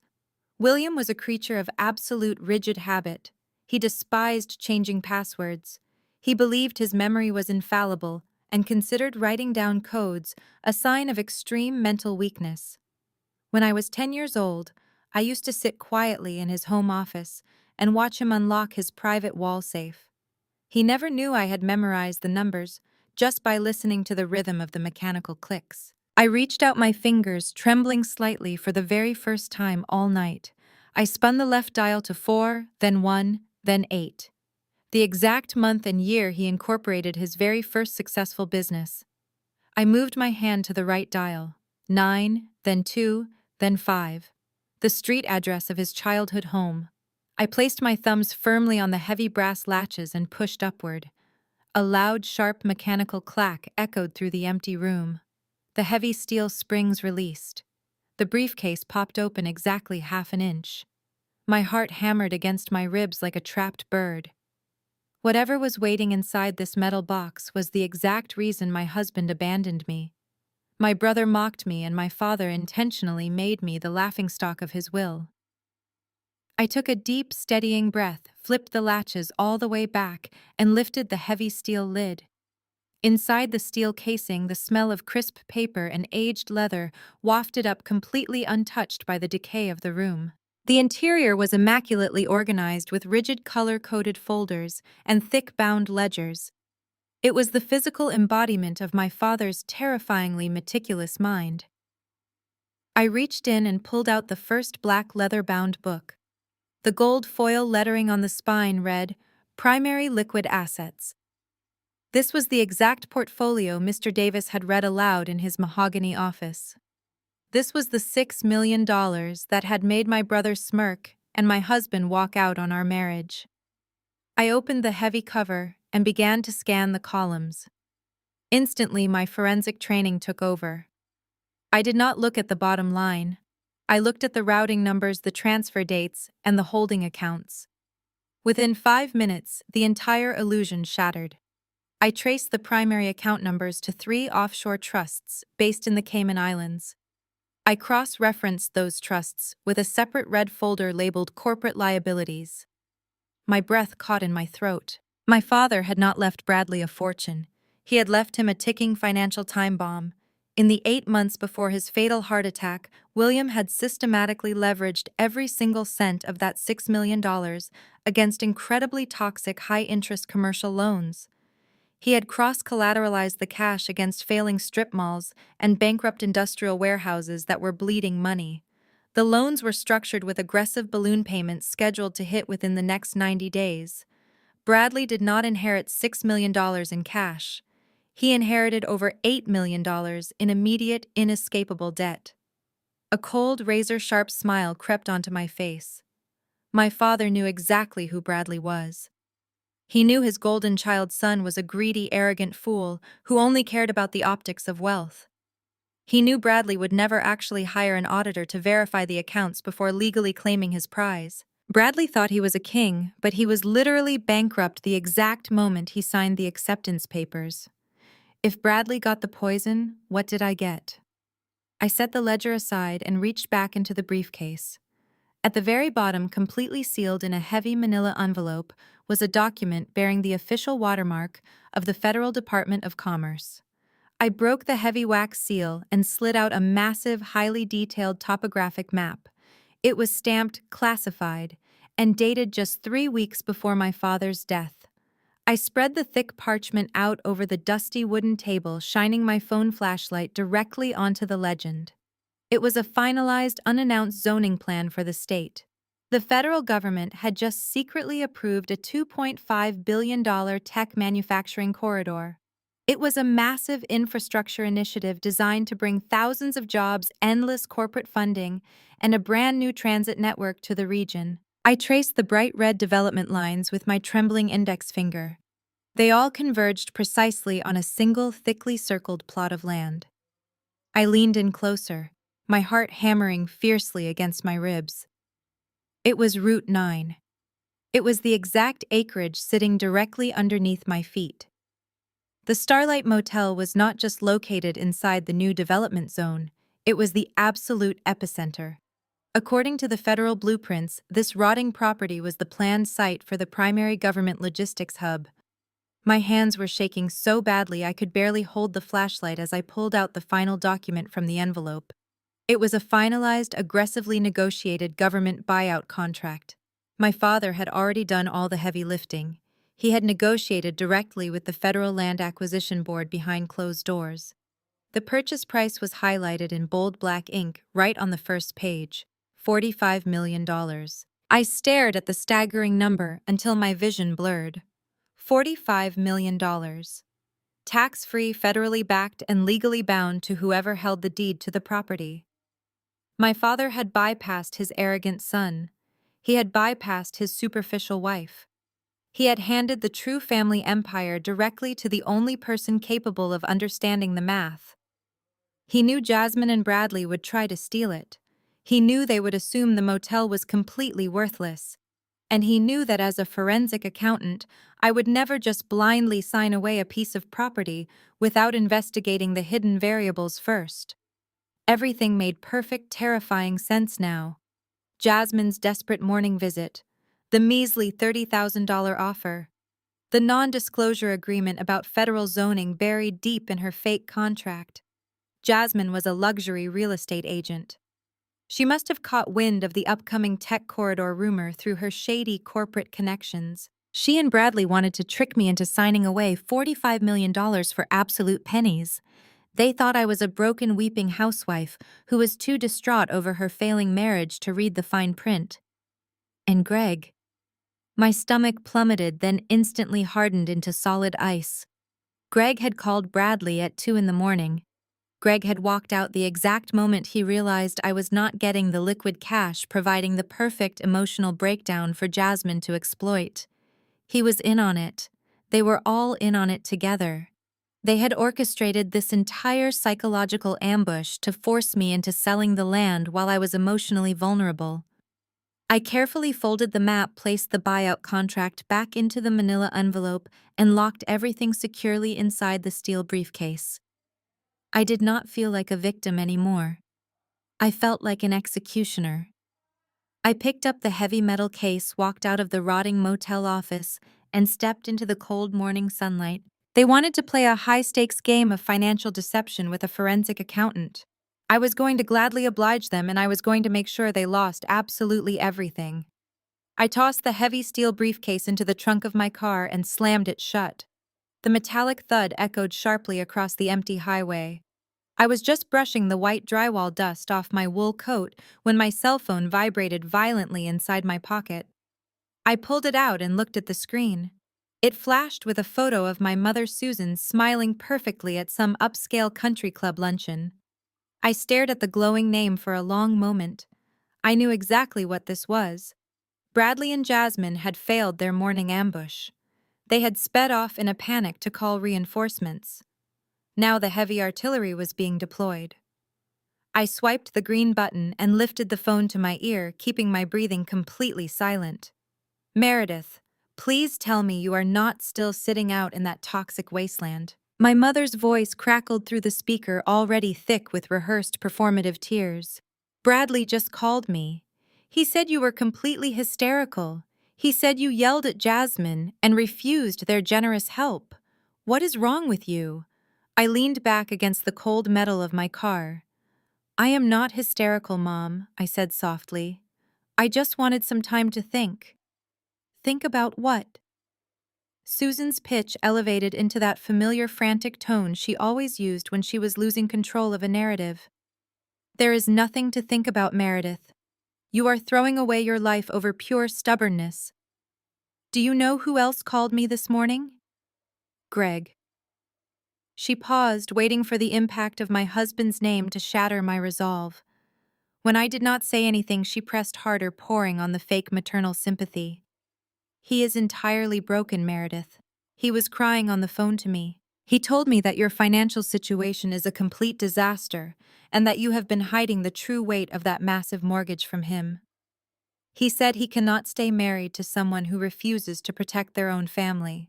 William was a creature of absolute rigid habit. He despised changing passwords. He believed his memory was infallible and considered writing down codes a sign of extreme mental weakness. When I was 10 years old, I used to sit quietly in his home office and watch him unlock his private wall safe. He never knew I had memorized the numbers, just by listening to the rhythm of the mechanical clicks. I reached out my fingers, trembling slightly for the very first time all night. I spun the left dial to 4, then 1, then 8. The exact month and year he incorporated his very first successful business. I moved my hand to the right dial. 9, then 2, then 5. The street address of his childhood home. I placed my thumbs firmly on the heavy brass latches and pushed upward. A loud, sharp mechanical clack echoed through the empty room. The heavy steel springs released. The briefcase popped open exactly half an inch. My heart hammered against my ribs like a trapped bird. Whatever was waiting inside this metal box was the exact reason my husband abandoned me. My brother mocked me, and my father intentionally made me the laughingstock of his will. I took a deep, steadying breath, flipped the latches all the way back, and lifted the heavy steel lid. Inside the steel casing, the smell of crisp paper and aged leather wafted up, completely untouched by the decay of the room. The interior was immaculately organized with rigid color-coded folders and thick-bound ledgers. It was the physical embodiment of my father's terrifyingly meticulous mind. I reached in and pulled out the first black leather-bound book. The gold foil lettering on the spine read, "Primary Liquid Assets." This was the exact portfolio Mr. Davis had read aloud in his mahogany office. This was the $6 million that had made my brother smirk and my husband walk out on our marriage. I opened the heavy cover and began to scan the columns. Instantly, my forensic training took over. I did not look at the bottom line. I looked at the routing numbers, the transfer dates, and the holding accounts. Within 5 minutes, the entire illusion shattered. I traced the primary account numbers to 3 offshore trusts based in the Cayman Islands. I cross-referenced those trusts with a separate red folder labeled Corporate Liabilities. My breath caught in my throat. My father had not left Bradley a fortune. He had left him a ticking financial time bomb. In the 8 months before his fatal heart attack, William had systematically leveraged every single cent of that $6 million against incredibly toxic high-interest commercial loans. He had cross-collateralized the cash against failing strip malls and bankrupt industrial warehouses that were bleeding money. The loans were structured with aggressive balloon payments scheduled to hit within the next 90 days. Bradley did not inherit $6 million in cash. He inherited over $8 million in immediate, inescapable debt. A cold, razor-sharp smile crept onto my face. My father knew exactly who Bradley was. He knew his golden child son was a greedy, arrogant fool who only cared about the optics of wealth. He knew Bradley would never actually hire an auditor to verify the accounts before legally claiming his prize. Bradley thought he was a king, but he was literally bankrupt the exact moment he signed the acceptance papers. If Bradley got the poison, what did I get? I set the ledger aside and reached back into the briefcase. At the very bottom, completely sealed in a heavy manila envelope, was a document bearing the official watermark of the Federal Department of Commerce. I broke the heavy wax seal and slid out a massive, highly detailed topographic map. It was stamped classified and dated just 3 weeks before my father's death. I spread the thick parchment out over the dusty wooden table, shining my phone flashlight directly onto the legend. It was a finalized, unannounced zoning plan for the state. The federal government had just secretly approved a $2.5 billion tech manufacturing corridor. It was a massive infrastructure initiative designed to bring thousands of jobs, endless corporate funding, and a brand new transit network to the region. I traced the bright red development lines with my trembling index finger. They all converged precisely on a single, thickly circled plot of land. I leaned in closer, my heart hammering fiercely against my ribs. It was Route 9. It was the exact acreage sitting directly underneath my feet. The Starlight Motel was not just located inside the new development zone, it was the absolute epicenter. According to the federal blueprints, this rotting property was the planned site for the primary government logistics hub. My hands were shaking so badly I could barely hold the flashlight as I pulled out the final document from the envelope. It was a finalized, aggressively negotiated government buyout contract. My father had already done all the heavy lifting. He had negotiated directly with the Federal Land Acquisition Board behind closed doors. The purchase price was highlighted in bold black ink right on the first page: $45 million. I stared at the staggering number until my vision blurred. $45 million. Tax-free, federally backed, and legally bound to whoever held the deed to the property. My father had bypassed his arrogant son. He had bypassed his superficial wife. He had handed the true family empire directly to the only person capable of understanding the math. He knew Jasmine and Bradley would try to steal it. He knew they would assume the motel was completely worthless. And he knew that as a forensic accountant, I would never just blindly sign away a piece of property without investigating the hidden variables first. Everything made perfect, terrifying sense now. Jasmine's desperate morning visit, the measly $30,000 offer, the non-disclosure agreement about federal zoning buried deep in her fake contract. Jasmine was a luxury real estate agent. She must have caught wind of the upcoming tech corridor rumor through her shady corporate connections. She and Bradley wanted to trick me into signing away $45 million for absolute pennies. They thought I was a broken, weeping housewife who was too distraught over her failing marriage to read the fine print. And Greg. My stomach plummeted, then instantly hardened into solid ice. Greg had called Bradley at 2 a.m. Greg had walked out the exact moment he realized I was not getting the liquid cash, providing the perfect emotional breakdown for Jasmine to exploit. He was in on it. They were all in on it together. They had orchestrated this entire psychological ambush to force me into selling the land while I was emotionally vulnerable. I carefully folded the map, placed the buyout contract back into the manila envelope, and locked everything securely inside the steel briefcase. I did not feel like a victim anymore. I felt like an executioner. I picked up the heavy metal case, walked out of the rotting motel office, and stepped into the cold morning sunlight. They wanted to play a high-stakes game of financial deception with a forensic accountant. I was going to gladly oblige them, and I was going to make sure they lost absolutely everything. I tossed the heavy steel briefcase into the trunk of my car and slammed it shut. The metallic thud echoed sharply across the empty highway. I was just brushing the white drywall dust off my wool coat when my cell phone vibrated violently inside my pocket. I pulled it out and looked at the screen. It flashed with a photo of my mother Susan smiling perfectly at some upscale country club luncheon. I stared at the glowing name for a long moment. I knew exactly what this was. Bradley and Jasmine had failed their morning ambush. They had sped off in a panic to call reinforcements. Now the heavy artillery was being deployed. I swiped the green button and lifted the phone to my ear, keeping my breathing completely silent. Meredith, please tell me you are not still sitting out in that toxic wasteland. My mother's voice crackled through the speaker, already thick with rehearsed performative tears. Bradley just called me. He said you were completely hysterical. He said you yelled at Jasmine and refused their generous help. What is wrong with you? I leaned back against the cold metal of my car. I am not hysterical, Mom, I said softly. I just wanted some time to think. Think about what? Susan's pitch elevated into that familiar frantic tone she always used when she was losing control of a narrative. There is nothing to think about, Meredith. You are throwing away your life over pure stubbornness. Do you know who else called me this morning? Greg. She paused, waiting for the impact of my husband's name to shatter my resolve. When I did not say anything, she pressed harder, pouring on the fake maternal sympathy. He is entirely broken, Meredith. He was crying on the phone to me. He told me that your financial situation is a complete disaster and that you have been hiding the true weight of that massive mortgage from him. He said he cannot stay married to someone who refuses to protect their own family.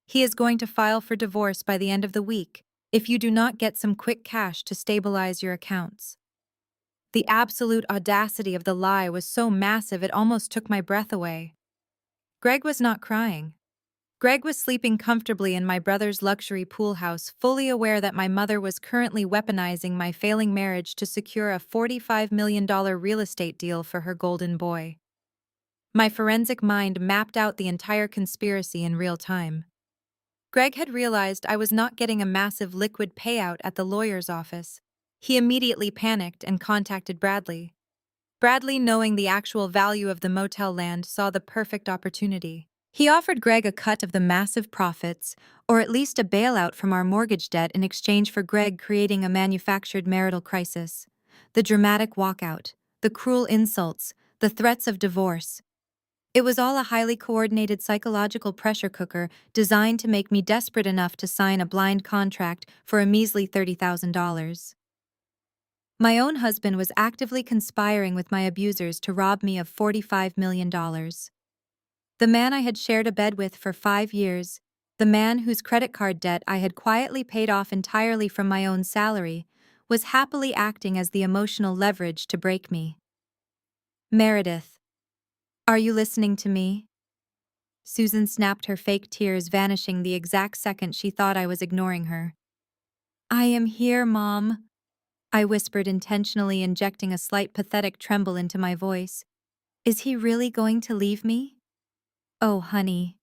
He is going to file for divorce by the end of the week if you do not get some quick cash to stabilize your accounts. The absolute audacity of the lie was so massive it almost took my breath away. Greg was not crying. Greg was sleeping comfortably in my brother's luxury pool house, fully aware that my mother was currently weaponizing my failing marriage to secure a $45 million real estate deal for her golden boy. My forensic mind mapped out the entire conspiracy in real time. Greg had realized I was not getting a massive liquid payout at the lawyer's office. He immediately panicked and contacted Bradley. Bradley, knowing the actual value of the motel land, saw the perfect opportunity. He offered Greg a cut of the massive profits, or at least a bailout from our mortgage debt in exchange for Greg creating a manufactured marital crisis. The dramatic walkout, the cruel insults, the threats of divorce. It was all a highly coordinated psychological pressure cooker designed to make me desperate enough to sign a blind contract for a measly $30,000. My own husband was actively conspiring with my abusers to rob me of $45 million. The man I had shared a bed with for 5 years, the man whose credit card debt I had quietly paid off entirely from my own salary, was happily acting as the emotional leverage to break me. Meredith, are you listening to me? Susan snapped, her fake tears vanishing the exact second she thought I was ignoring her. I am here, Mom, I whispered, intentionally injecting a slight pathetic tremble into my voice. Is he really going to leave me? Oh, honey.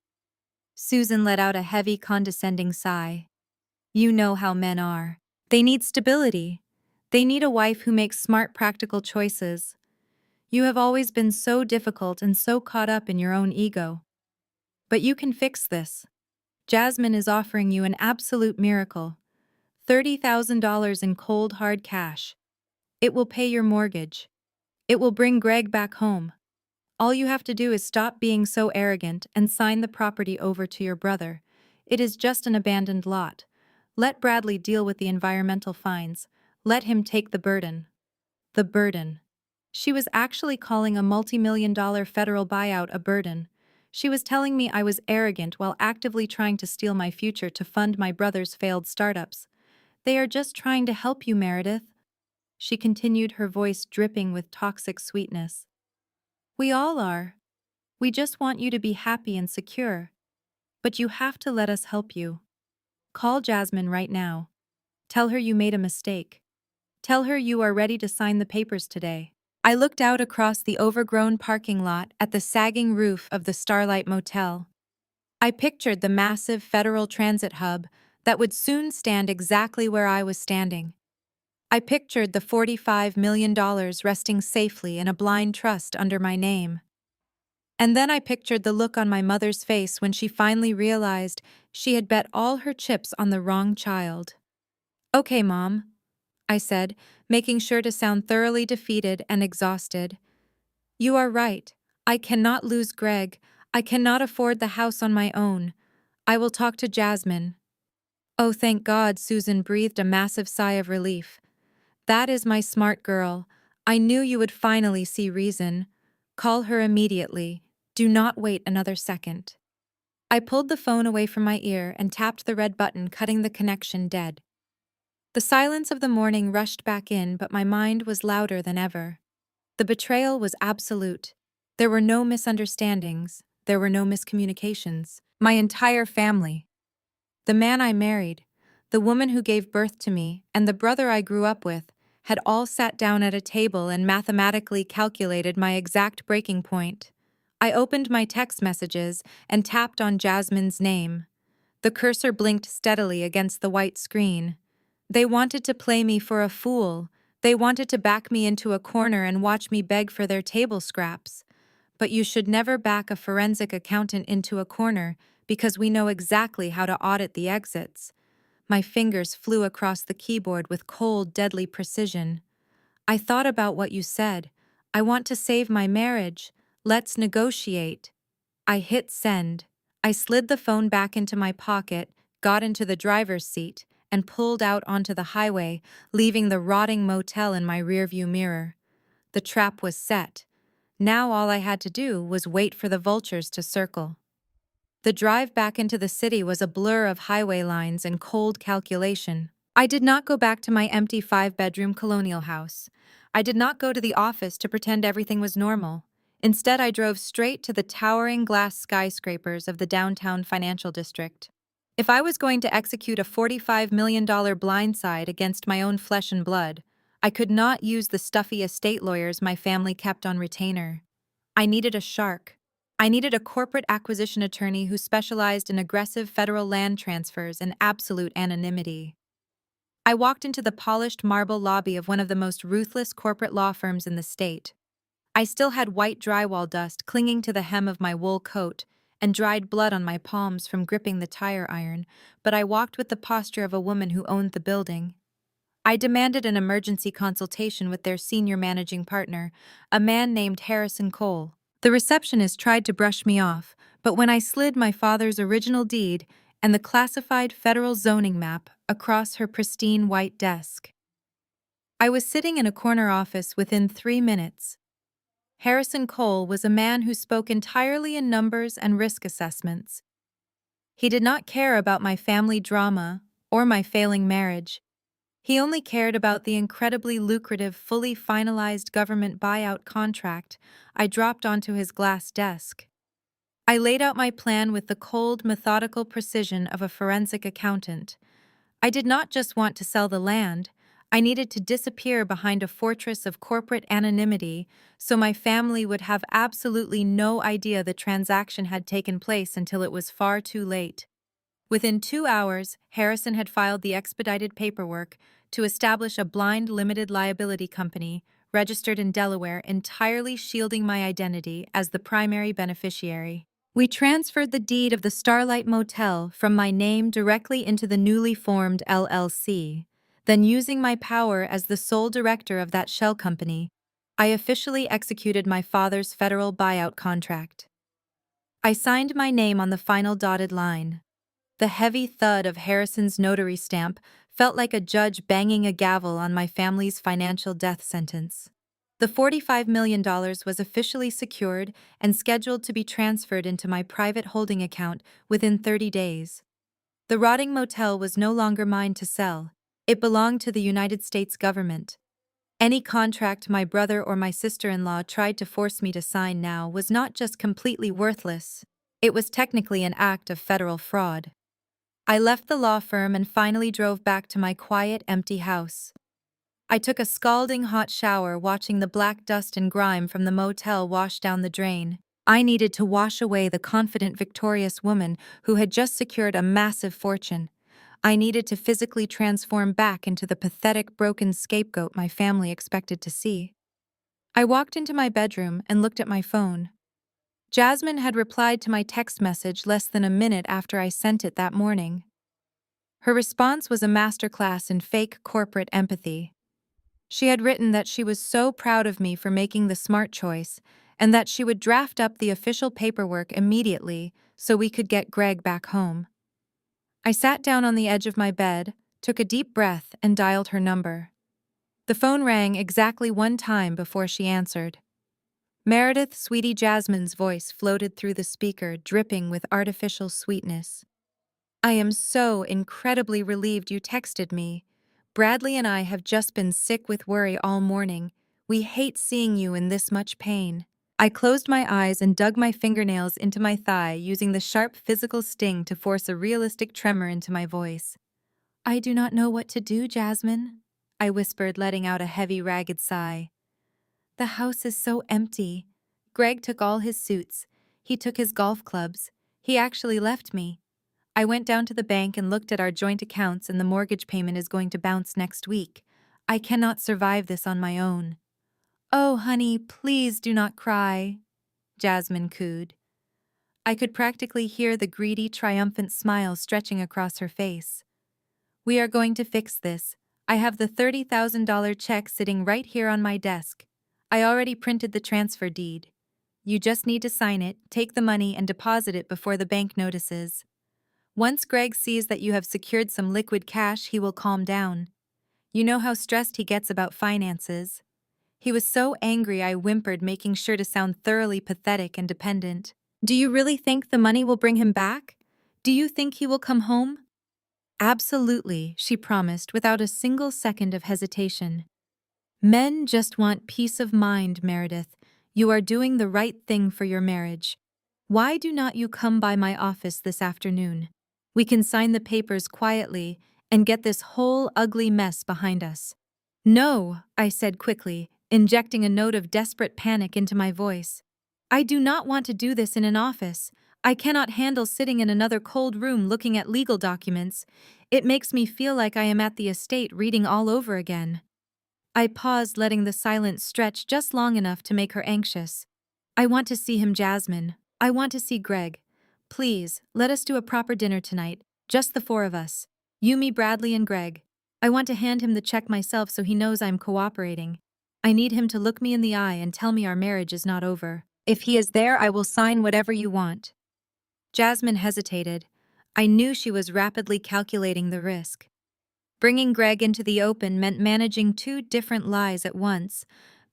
Susan let out a heavy, condescending sigh. You know how men are. They need stability. They need a wife who makes smart, practical choices. You have always been so difficult and so caught up in your own ego. But you can fix this. Jasmine is offering you an absolute miracle. $30,000 in cold, hard cash. It will pay your mortgage. It will bring Greg back home. All you have to do is stop being so arrogant and sign the property over to your brother. It is just an abandoned lot. Let Bradley deal with the environmental fines. Let him take the burden. The burden. She was actually calling a multi-million-dollar federal buyout a burden. She was telling me I was arrogant while actively trying to steal my future to fund my brother's failed startups. They are just trying to help you, Meredith. She continued, her voice dripping with toxic sweetness. We all are. We just want you to be happy and secure. But you have to let us help you. Call Jasmine right now. Tell her you made a mistake. Tell her you are ready to sign the papers today. I looked out across the overgrown parking lot at the sagging roof of the Starlight Motel. I pictured the massive federal transit hub that would soon stand exactly where I was standing. I pictured the $45 million resting safely in a blind trust under my name. And then I pictured the look on my mother's face when she finally realized she had bet all her chips on the wrong child. Okay, Mom, I said, making sure to sound thoroughly defeated and exhausted. You are right. I cannot lose Greg. I cannot afford the house on my own. I will talk to Jasmine. Oh, thank God, Susan breathed a massive sigh of relief. That is my smart girl. I knew you would finally see reason. Call her immediately. Do not wait another second. I pulled the phone away from my ear and tapped the red button, cutting the connection dead. The silence of the morning rushed back in, but my mind was louder than ever. The betrayal was absolute. There were no misunderstandings, there were no miscommunications. My entire family, the man I married, the woman who gave birth to me, and the brother I grew up with, had all sat down at a table and mathematically calculated my exact breaking point. I opened my text messages and tapped on Jasmine's name. The cursor blinked steadily against the white screen. They wanted to play me for a fool. They wanted to back me into a corner and watch me beg for their table scraps. But you should never back a forensic accountant into a corner because we know exactly how to audit the exits. My fingers flew across the keyboard with cold, deadly precision. I thought about what you said. I want to save my marriage. Let's negotiate. I hit send. I slid the phone back into my pocket, got into the driver's seat, and pulled out onto the highway, leaving the rotting motel in my rearview mirror. The trap was set. Now all I had to do was wait for the vultures to circle. The drive back into the city was a blur of highway lines and cold calculation. I did not go back to my empty 5-bedroom colonial house. I did not go to the office to pretend everything was normal. Instead, I drove straight to the towering glass skyscrapers of the downtown financial district. If I was going to execute a $45 million blindside against my own flesh and blood, I could not use the stuffy estate lawyers my family kept on retainer. I needed a shark. I needed a corporate acquisition attorney who specialized in aggressive federal land transfers and absolute anonymity. I walked into the polished marble lobby of one of the most ruthless corporate law firms in the state. I still had white drywall dust clinging to the hem of my wool coat and dried blood on my palms from gripping the tire iron, but I walked with the posture of a woman who owned the building. I demanded an emergency consultation with their senior managing partner, a man named Harrison Cole. The receptionist tried to brush me off, but when I slid my father's original deed and the classified federal zoning map across her pristine white desk, I was sitting in a corner office within 3 minutes. Harrison Cole was a man who spoke entirely in numbers and risk assessments. He did not care about my family drama or my failing marriage. He only cared about the incredibly lucrative, fully finalized government buyout contract I dropped onto his glass desk. I laid out my plan with the cold, methodical precision of a forensic accountant. I did not just want to sell the land. I needed to disappear behind a fortress of corporate anonymity so my family would have absolutely no idea the transaction had taken place until it was far too late. Within 2 hours, Harrison had filed the expedited paperwork to establish a blind limited liability company registered in Delaware, entirely shielding my identity as the primary beneficiary. We transferred the deed of the Starlight Motel from my name directly into the newly formed LLC. Then, using my power as the sole director of that shell company, I officially executed my father's federal buyout contract. I signed my name on the final dotted line. The heavy thud of Harrison's notary stamp felt like a judge banging a gavel on my family's financial death sentence. The $45 million was officially secured and scheduled to be transferred into my private holding account within 30 days. The rotting motel was no longer mine to sell. It belonged to the United States government. Any contract my brother or my sister-in-law tried to force me to sign now was not just completely worthless. It was technically an act of federal fraud. I left the law firm and finally drove back to my quiet, empty house. I took a scalding hot shower watching the black dust and grime from the motel wash down the drain. I needed to wash away the confident, victorious woman who had just secured a massive fortune. I needed to physically transform back into the pathetic, broken scapegoat my family expected to see. I walked into my bedroom and looked at my phone. Jasmine had replied to my text message less than a minute after I sent it that morning. Her response was a masterclass in fake corporate empathy. She had written that she was so proud of me for making the smart choice and that she would draft up the official paperwork immediately so we could get Greg back home. I sat down on the edge of my bed, took a deep breath, and dialed her number. The phone rang exactly 1 time before she answered. Meredith, sweetie Jasmine's voice floated through the speaker, dripping with artificial sweetness. I am so incredibly relieved you texted me. Bradley and I have just been sick with worry all morning. We hate seeing you in this much pain. I closed my eyes and dug my fingernails into my thigh, using the sharp physical sting to force a realistic tremor into my voice. I do not know what to do, Jasmine, I whispered, letting out a heavy, ragged sigh. The house is so empty. Greg took all his suits. He took his golf clubs. He actually left me. I went down to the bank and looked at our joint accounts, and the mortgage payment is going to bounce next week. I cannot survive this on my own. Oh, honey, please do not cry, Jasmine cooed. I could practically hear the greedy, triumphant smile stretching across her face. We are going to fix this. I have the $30,000 check sitting right here on my desk. I already printed the transfer deed. You just need to sign it, take the money, and deposit it before the bank notices. Once Greg sees that you have secured some liquid cash, he will calm down. You know how stressed he gets about finances. He was so angry I whimpered, making sure to sound thoroughly pathetic and dependent. Do you really think the money will bring him back? Do you think he will come home? Absolutely, she promised without a single second of hesitation. Men just want peace of mind, Meredith. You are doing the right thing for your marriage. Why do not you come by my office this afternoon? We can sign the papers quietly and get this whole ugly mess behind us. No, I said quickly, injecting a note of desperate panic into my voice. I do not want to do this in an office. I cannot handle sitting in another cold room looking at legal documents. It makes me feel like I am at the estate reading all over again. I paused, letting the silence stretch just long enough to make her anxious. I want to see him, Jasmine. I want to see Greg. Please, let us do a proper dinner tonight, just the four of us. You, me, Bradley, and Greg. I want to hand him the check myself so he knows I'm cooperating. I need him to look me in the eye and tell me our marriage is not over. If he is there, I will sign whatever you want. Jasmine hesitated. I knew she was rapidly calculating the risk. Bringing Greg into the open meant managing two different lies at once,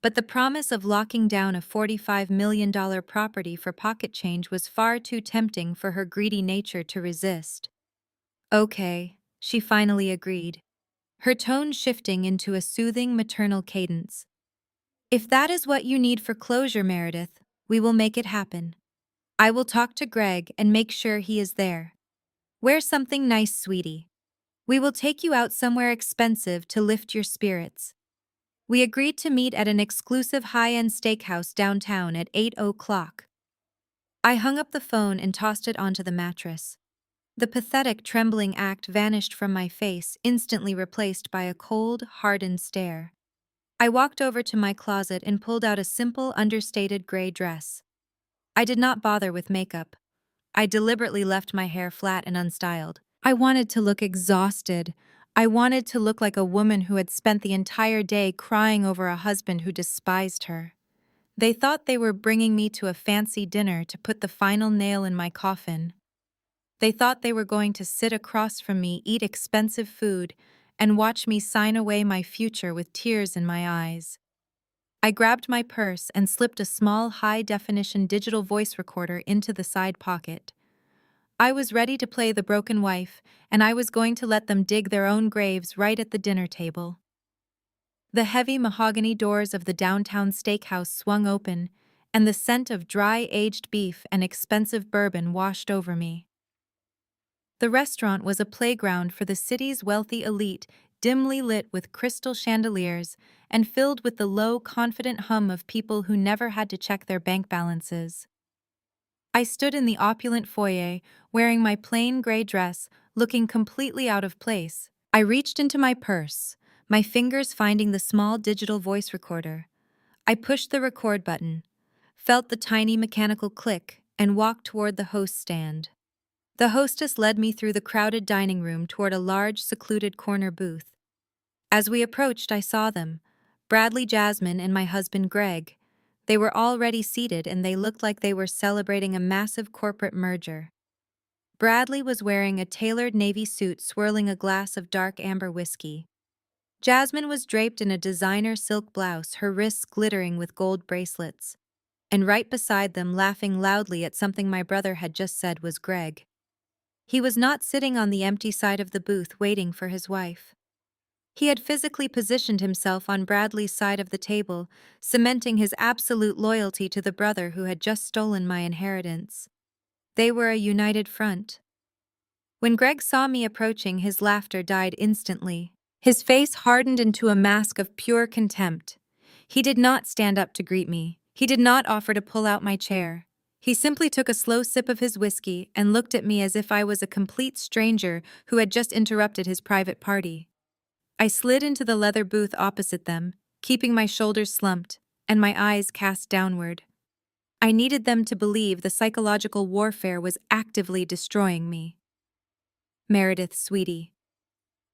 but the promise of locking down a $45 million property for pocket change was far too tempting for her greedy nature to resist. Okay, she finally agreed, her tone shifting into a soothing maternal cadence. If that is what you need for closure, Meredith, we will make it happen. I will talk to Greg and make sure he is there. Wear something nice, sweetie. We will take you out somewhere expensive to lift your spirits. We agreed to meet at an exclusive high-end steakhouse downtown at 8 o'clock. I hung up the phone and tossed it onto the mattress. The pathetic, trembling act vanished from my face, instantly replaced by a cold, hardened stare. I walked over to my closet and pulled out a simple, understated gray dress. I did not bother with makeup. I deliberately left my hair flat and unstyled. I wanted to look exhausted. I wanted to look like a woman who had spent the entire day crying over a husband who despised her. They thought they were bringing me to a fancy dinner to put the final nail in my coffin. They thought they were going to sit across from me, eat expensive food, and watch me sign away my future with tears in my eyes. I grabbed my purse and slipped a small, high-definition digital voice recorder into the side pocket. I was ready to play the broken wife, and I was going to let them dig their own graves right at the dinner table. The heavy mahogany doors of the downtown steakhouse swung open, and the scent of dry, aged beef and expensive bourbon washed over me. The restaurant was a playground for the city's wealthy elite, dimly lit with crystal chandeliers and filled with the low, confident hum of people who never had to check their bank balances. I stood in the opulent foyer, wearing my plain gray dress, looking completely out of place. I reached into my purse, my fingers finding the small digital voice recorder. I pushed the record button, felt the tiny mechanical click, and walked toward the host stand. The hostess led me through the crowded dining room toward a large, secluded corner booth. As we approached, I saw them, Bradley, Jasmine, and my husband Greg. They were already seated, and they looked like they were celebrating a massive corporate merger. Bradley was wearing a tailored navy suit, swirling a glass of dark amber whiskey. Jasmine was draped in a designer silk blouse, her wrists glittering with gold bracelets. And right beside them, laughing loudly at something my brother had just said, was Greg. He was not sitting on the empty side of the booth waiting for his wife. He had physically positioned himself on Bradley's side of the table, cementing his absolute loyalty to the brother who had just stolen my inheritance. They were a united front. When Greg saw me approaching, his laughter died instantly. His face hardened into a mask of pure contempt. He did not stand up to greet me. He did not offer to pull out my chair. He simply took a slow sip of his whiskey and looked at me as if I was a complete stranger who had just interrupted his private party. I slid into the leather booth opposite them, keeping my shoulders slumped and my eyes cast downward. I needed them to believe the psychological warfare was actively destroying me. Meredith, sweetie.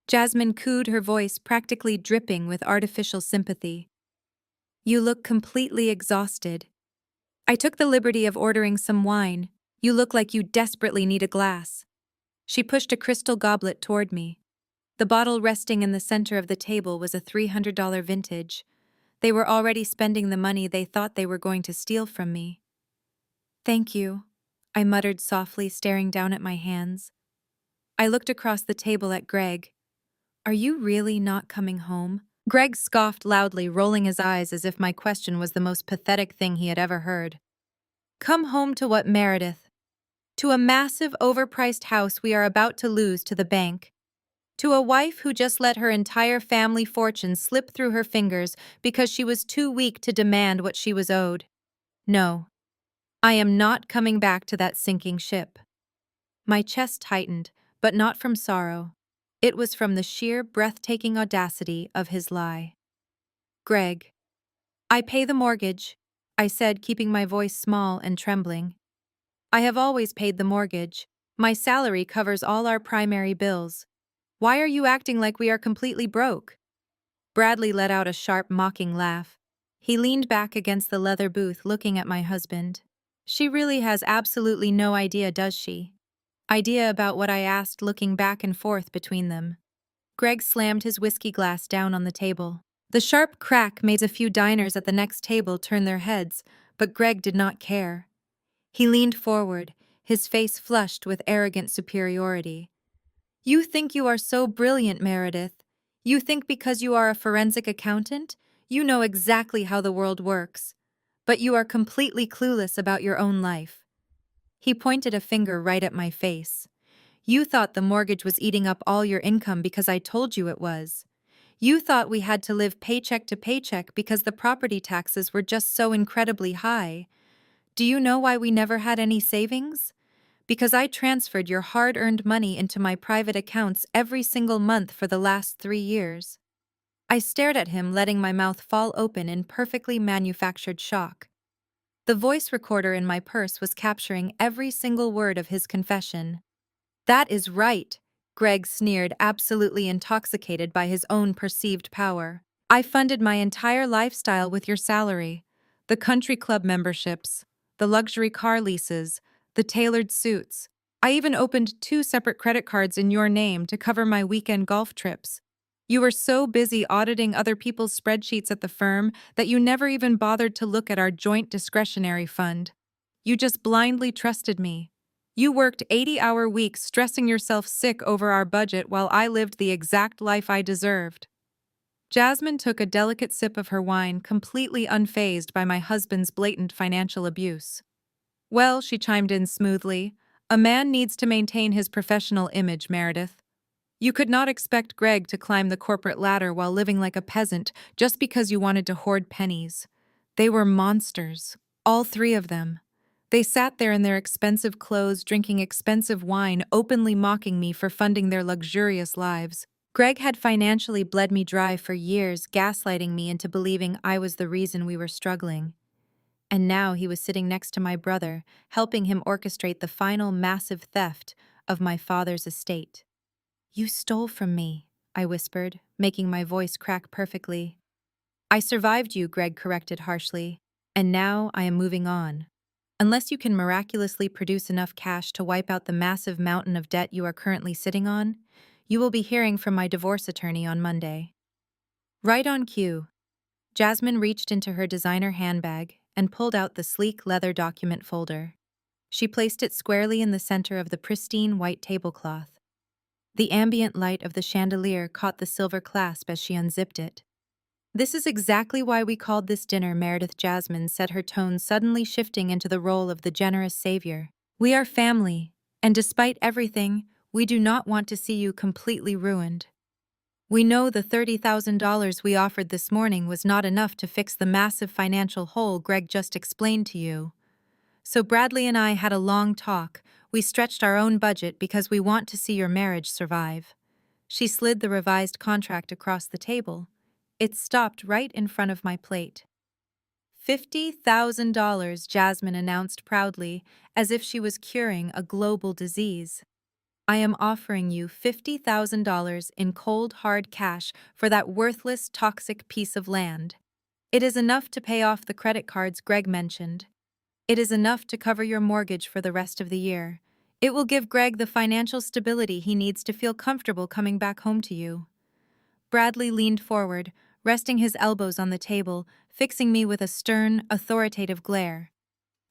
Jasmine cooed, her voice practically dripping with artificial sympathy. You look completely exhausted. I took the liberty of ordering some wine. You look like you desperately need a glass. She pushed a crystal goblet toward me. The bottle resting in the center of the table was a $300 vintage. They were already spending the money they thought they were going to steal from me. Thank you, I muttered softly, staring down at my hands. I looked across the table at Greg. Are you really not coming home? Greg scoffed loudly, rolling his eyes as if my question was the most pathetic thing he had ever heard. Come home to what, Meredith? To a massive, overpriced house we are about to lose to the bank. To a wife who just let her entire family fortune slip through her fingers because she was too weak to demand what she was owed. No, I am not coming back to that sinking ship. My chest tightened, but not from sorrow. It was from the sheer, breathtaking audacity of his lie. Greg. I pay the mortgage, I said, keeping my voice small and trembling. I have always paid the mortgage. My salary covers all our primary bills. Why are you acting like we are completely broke? Bradley let out a sharp, mocking laugh. He leaned back against the leather booth, looking at my husband. She really has absolutely no idea, does she? Idea about what I asked, looking back and forth between them. Greg slammed his whiskey glass down on the table. The sharp crack made a few diners at the next table turn their heads, but Greg did not care. He leaned forward, his face flushed with arrogant superiority. You think you are so brilliant, Meredith. You think because you are a forensic accountant, you know exactly how the world works. But you are completely clueless about your own life. He pointed a finger right at my face. You thought the mortgage was eating up all your income because I told you it was. You thought we had to live paycheck to paycheck because the property taxes were just so incredibly high. Do you know why we never had any savings? Because I transferred your hard-earned money into my private accounts every single month for the last 3 years. I stared at him, letting my mouth fall open in perfectly manufactured shock. The voice recorder in my purse was capturing every single word of his confession. That is right, Greg sneered, absolutely intoxicated by his own perceived power. I funded my entire lifestyle with your salary. The country club memberships, the luxury car leases, the tailored suits. I even opened 2 separate credit cards in your name to cover my weekend golf trips. You were so busy auditing other people's spreadsheets at the firm that you never even bothered to look at our joint discretionary fund. You just blindly trusted me. You worked 80-hour weeks stressing yourself sick over our budget while I lived the exact life I deserved. Jasmine took a delicate sip of her wine, completely unfazed by my husband's blatant financial abuse. Well, she chimed in smoothly, a man needs to maintain his professional image, Meredith. You could not expect Greg to climb the corporate ladder while living like a peasant just because you wanted to hoard pennies. They were monsters, all 3 of them. They sat there in their expensive clothes, drinking expensive wine, openly mocking me for funding their luxurious lives. Greg had financially bled me dry for years, gaslighting me into believing I was the reason we were struggling. And now he was sitting next to my brother, helping him orchestrate the final massive theft of my father's estate. You stole from me, I whispered, making my voice crack perfectly. I survived you, Greg corrected harshly, and now I am moving on. Unless you can miraculously produce enough cash to wipe out the massive mountain of debt you are currently sitting on, you will be hearing from my divorce attorney on Monday. Right on cue, Jasmine reached into her designer handbag and pulled out the sleek leather document folder. She placed it squarely in the center of the pristine white tablecloth. The ambient light of the chandelier caught the silver clasp as she unzipped it. "This is exactly why we called this dinner," Meredith Jasmine said, her tone suddenly shifting into the role of the generous savior. "We are family, and despite everything, we do not want to see you completely ruined. We know the $30,000 we offered this morning was not enough to fix the massive financial hole Greg just explained to you. So Bradley and I had a long talk. We stretched our own budget because we want to see your marriage survive." She slid the revised contract across the table. It stopped right in front of my plate. $50,000, Jasmine announced proudly, as if she was curing a global disease. "I am offering you $50,000 in cold, hard cash for that worthless, toxic piece of land. It is enough to pay off the credit cards Greg mentioned. It is enough to cover your mortgage for the rest of the year. It will give Greg the financial stability he needs to feel comfortable coming back home to you." Bradley leaned forward, resting his elbows on the table, fixing me with a stern, authoritative glare.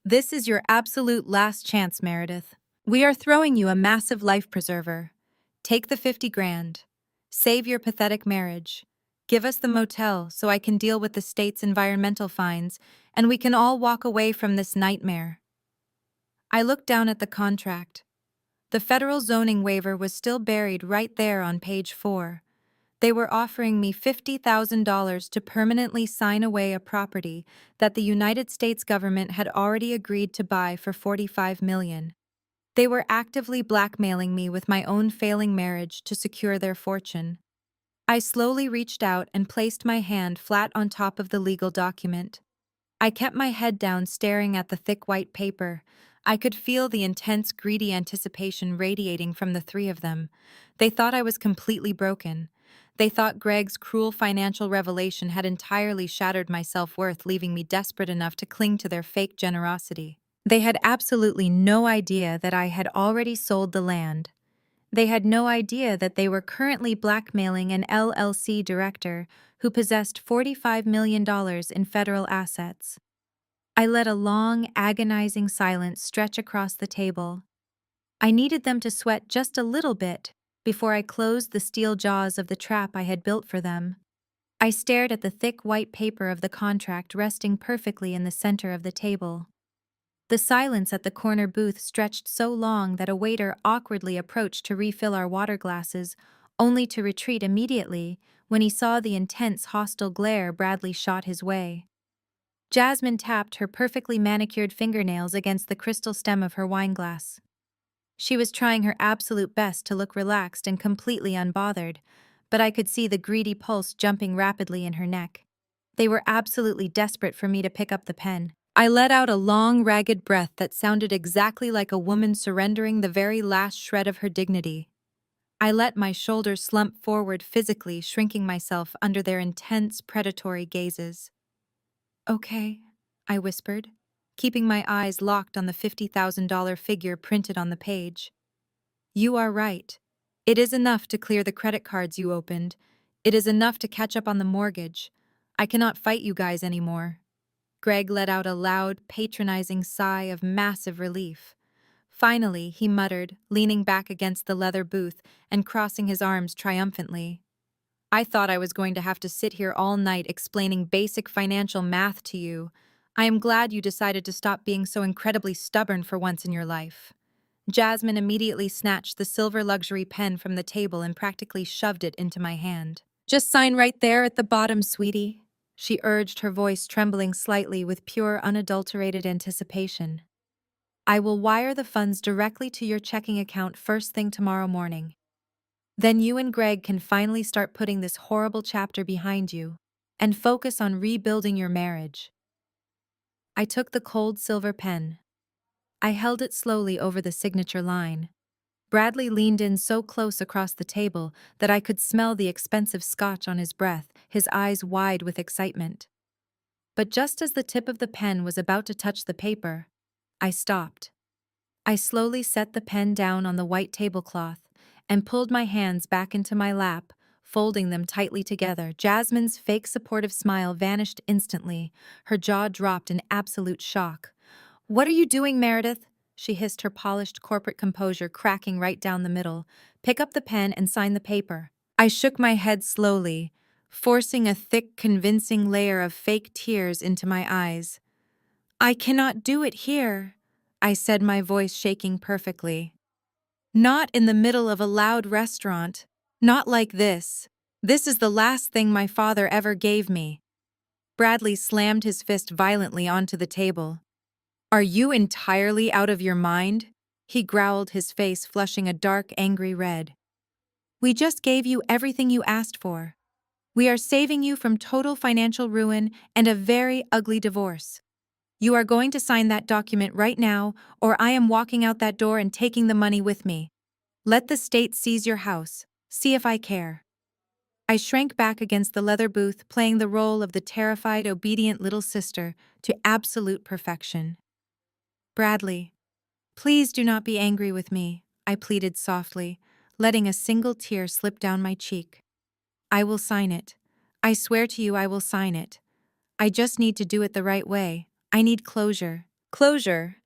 "This is your absolute last chance, Meredith. We are throwing you a massive life preserver. Take the 50 grand. Save your pathetic marriage. Give us the motel so I can deal with the state's environmental fines, and we can all walk away from this nightmare." I looked down at the contract. The federal zoning waiver was still buried right there on page 4. They were offering me $50,000 to permanently sign away a property that the United States government had already agreed to buy for $45 million. They were actively blackmailing me with my own failing marriage to secure their fortune. I slowly reached out and placed my hand flat on top of the legal document. I kept my head down, staring at the thick white paper. I could feel the intense, greedy anticipation radiating from the three of them. They thought I was completely broken. They thought Greg's cruel financial revelation had entirely shattered my self-worth, leaving me desperate enough to cling to their fake generosity. They had absolutely no idea that I had already sold the land. They had no idea that they were currently blackmailing an LLC director who possessed $45 million in federal assets. I let a long, agonizing silence stretch across the table. I needed them to sweat just a little bit before I closed the steel jaws of the trap I had built for them. I stared at the thick white paper of the contract resting perfectly in the center of the table. The silence at the corner booth stretched so long that a waiter awkwardly approached to refill our water glasses, only to retreat immediately when he saw the intense, hostile glare Bradley shot his way. Jasmine tapped her perfectly manicured fingernails against the crystal stem of her wineglass. She was trying her absolute best to look relaxed and completely unbothered, but I could see the greedy pulse jumping rapidly in her neck. They were absolutely desperate for me to pick up the pen. I let out a long, ragged breath that sounded exactly like a woman surrendering the very last shred of her dignity. I let my shoulders slump forward physically, shrinking myself under their intense, predatory gazes. "Okay," I whispered, keeping my eyes locked on the $50,000 figure printed on the page. "You are right. It is enough to clear the credit cards you opened. It is enough to catch up on the mortgage. I cannot fight you guys anymore." Greg let out a loud, patronizing sigh of massive relief. Finally, he muttered, leaning back against the leather booth and crossing his arms triumphantly. "I thought I was going to have to sit here all night explaining basic financial math to you. I am glad you decided to stop being so incredibly stubborn for once in your life." Jasmine immediately snatched the silver luxury pen from the table and practically shoved it into my hand. "Just sign right there at the bottom, sweetie," she urged, her voice trembling slightly with pure, unadulterated anticipation. "I will wire the funds directly to your checking account first thing tomorrow morning. Then you and Greg can finally start putting this horrible chapter behind you and focus on rebuilding your marriage." I took the cold silver pen. I held it slowly over the signature line. Bradley leaned in so close across the table that I could smell the expensive scotch on his breath, his eyes wide with excitement. But just as the tip of the pen was about to touch the paper, I stopped. I slowly set the pen down on the white tablecloth and pulled my hands back into my lap, folding them tightly together. Jasmine's fake supportive smile vanished instantly. Her jaw dropped in absolute shock. "What are you doing, Meredith?" she hissed, her polished corporate composure cracking right down the middle. Pick up the pen and sign the paper. I shook my head slowly, forcing a thick, convincing layer of fake tears into my eyes. I cannot do it here, I said, my voice shaking perfectly. Not in the middle of a loud restaurant. Not like this. This is the last thing my father ever gave me. Bradley slammed his fist violently onto the table. Are you entirely out of your mind? He growled, his face flushing a dark, angry red. We just gave you everything you asked for. We are saving you from total financial ruin and a very ugly divorce. You are going to sign that document right now, or I am walking out that door and taking the money with me. Let the state seize your house. See if I care. I shrank back against the leather booth, playing the role of the terrified, obedient little sister to absolute perfection. Bradley, please do not be angry with me, I pleaded softly, letting a single tear slip down my cheek. I will sign it. I swear to you I will sign it. I just need to do it the right way. I need closure. Closure?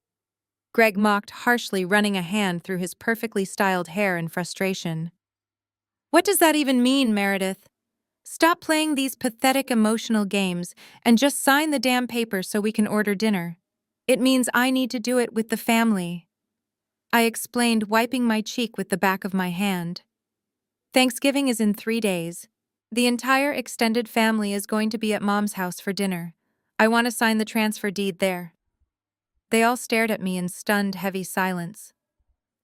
Greg mocked harshly, running a hand through his perfectly styled hair in frustration. What does that even mean, Meredith? Stop playing these pathetic emotional games and just sign the damn paper so we can order dinner. It means I need to do it with the family. I explained, wiping my cheek with the back of my hand. Thanksgiving is in 3 days. The entire extended family is going to be at Mom's house for dinner. I want to sign the transfer deed there. They all stared at me in stunned, heavy silence.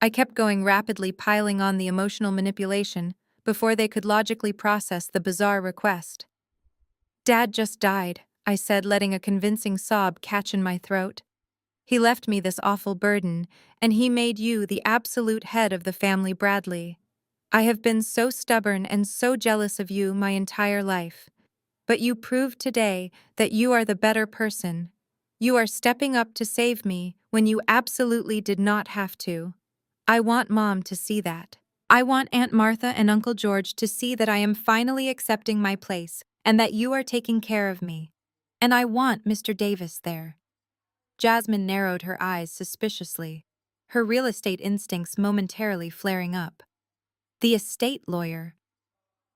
I kept going, rapidly piling on the emotional manipulation before they could logically process the bizarre request. Dad just died, I said, letting a convincing sob catch in my throat. He left me this awful burden, and he made you the absolute head of the family, Bradley. I have been so stubborn and so jealous of you my entire life. But you proved today that you are the better person. You are stepping up to save me when you absolutely did not have to. I want Mom to see that. I want Aunt Martha and Uncle George to see that I am finally accepting my place and that you are taking care of me. And I want Mr. Davis there. Jasmine narrowed her eyes suspiciously, her real estate instincts momentarily flaring up. The estate lawyer.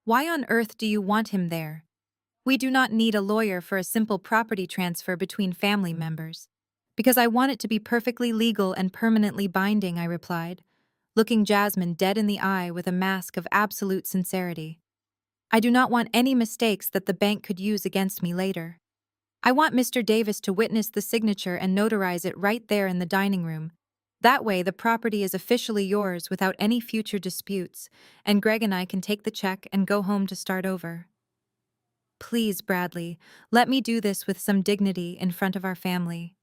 Why on earth do you want him there? We do not need a lawyer for a simple property transfer between family members. Because I want it to be perfectly legal and permanently binding, I replied, looking Jasmine dead in the eye with a mask of absolute sincerity. I do not want any mistakes that the bank could use against me later. I want Mr. Davis to witness the signature and notarize it right there in the dining room. That way, the property is officially yours without any future disputes, and Greg and I can take the check and go home to start over. Please, Bradley, let me do this with some dignity in front of our family.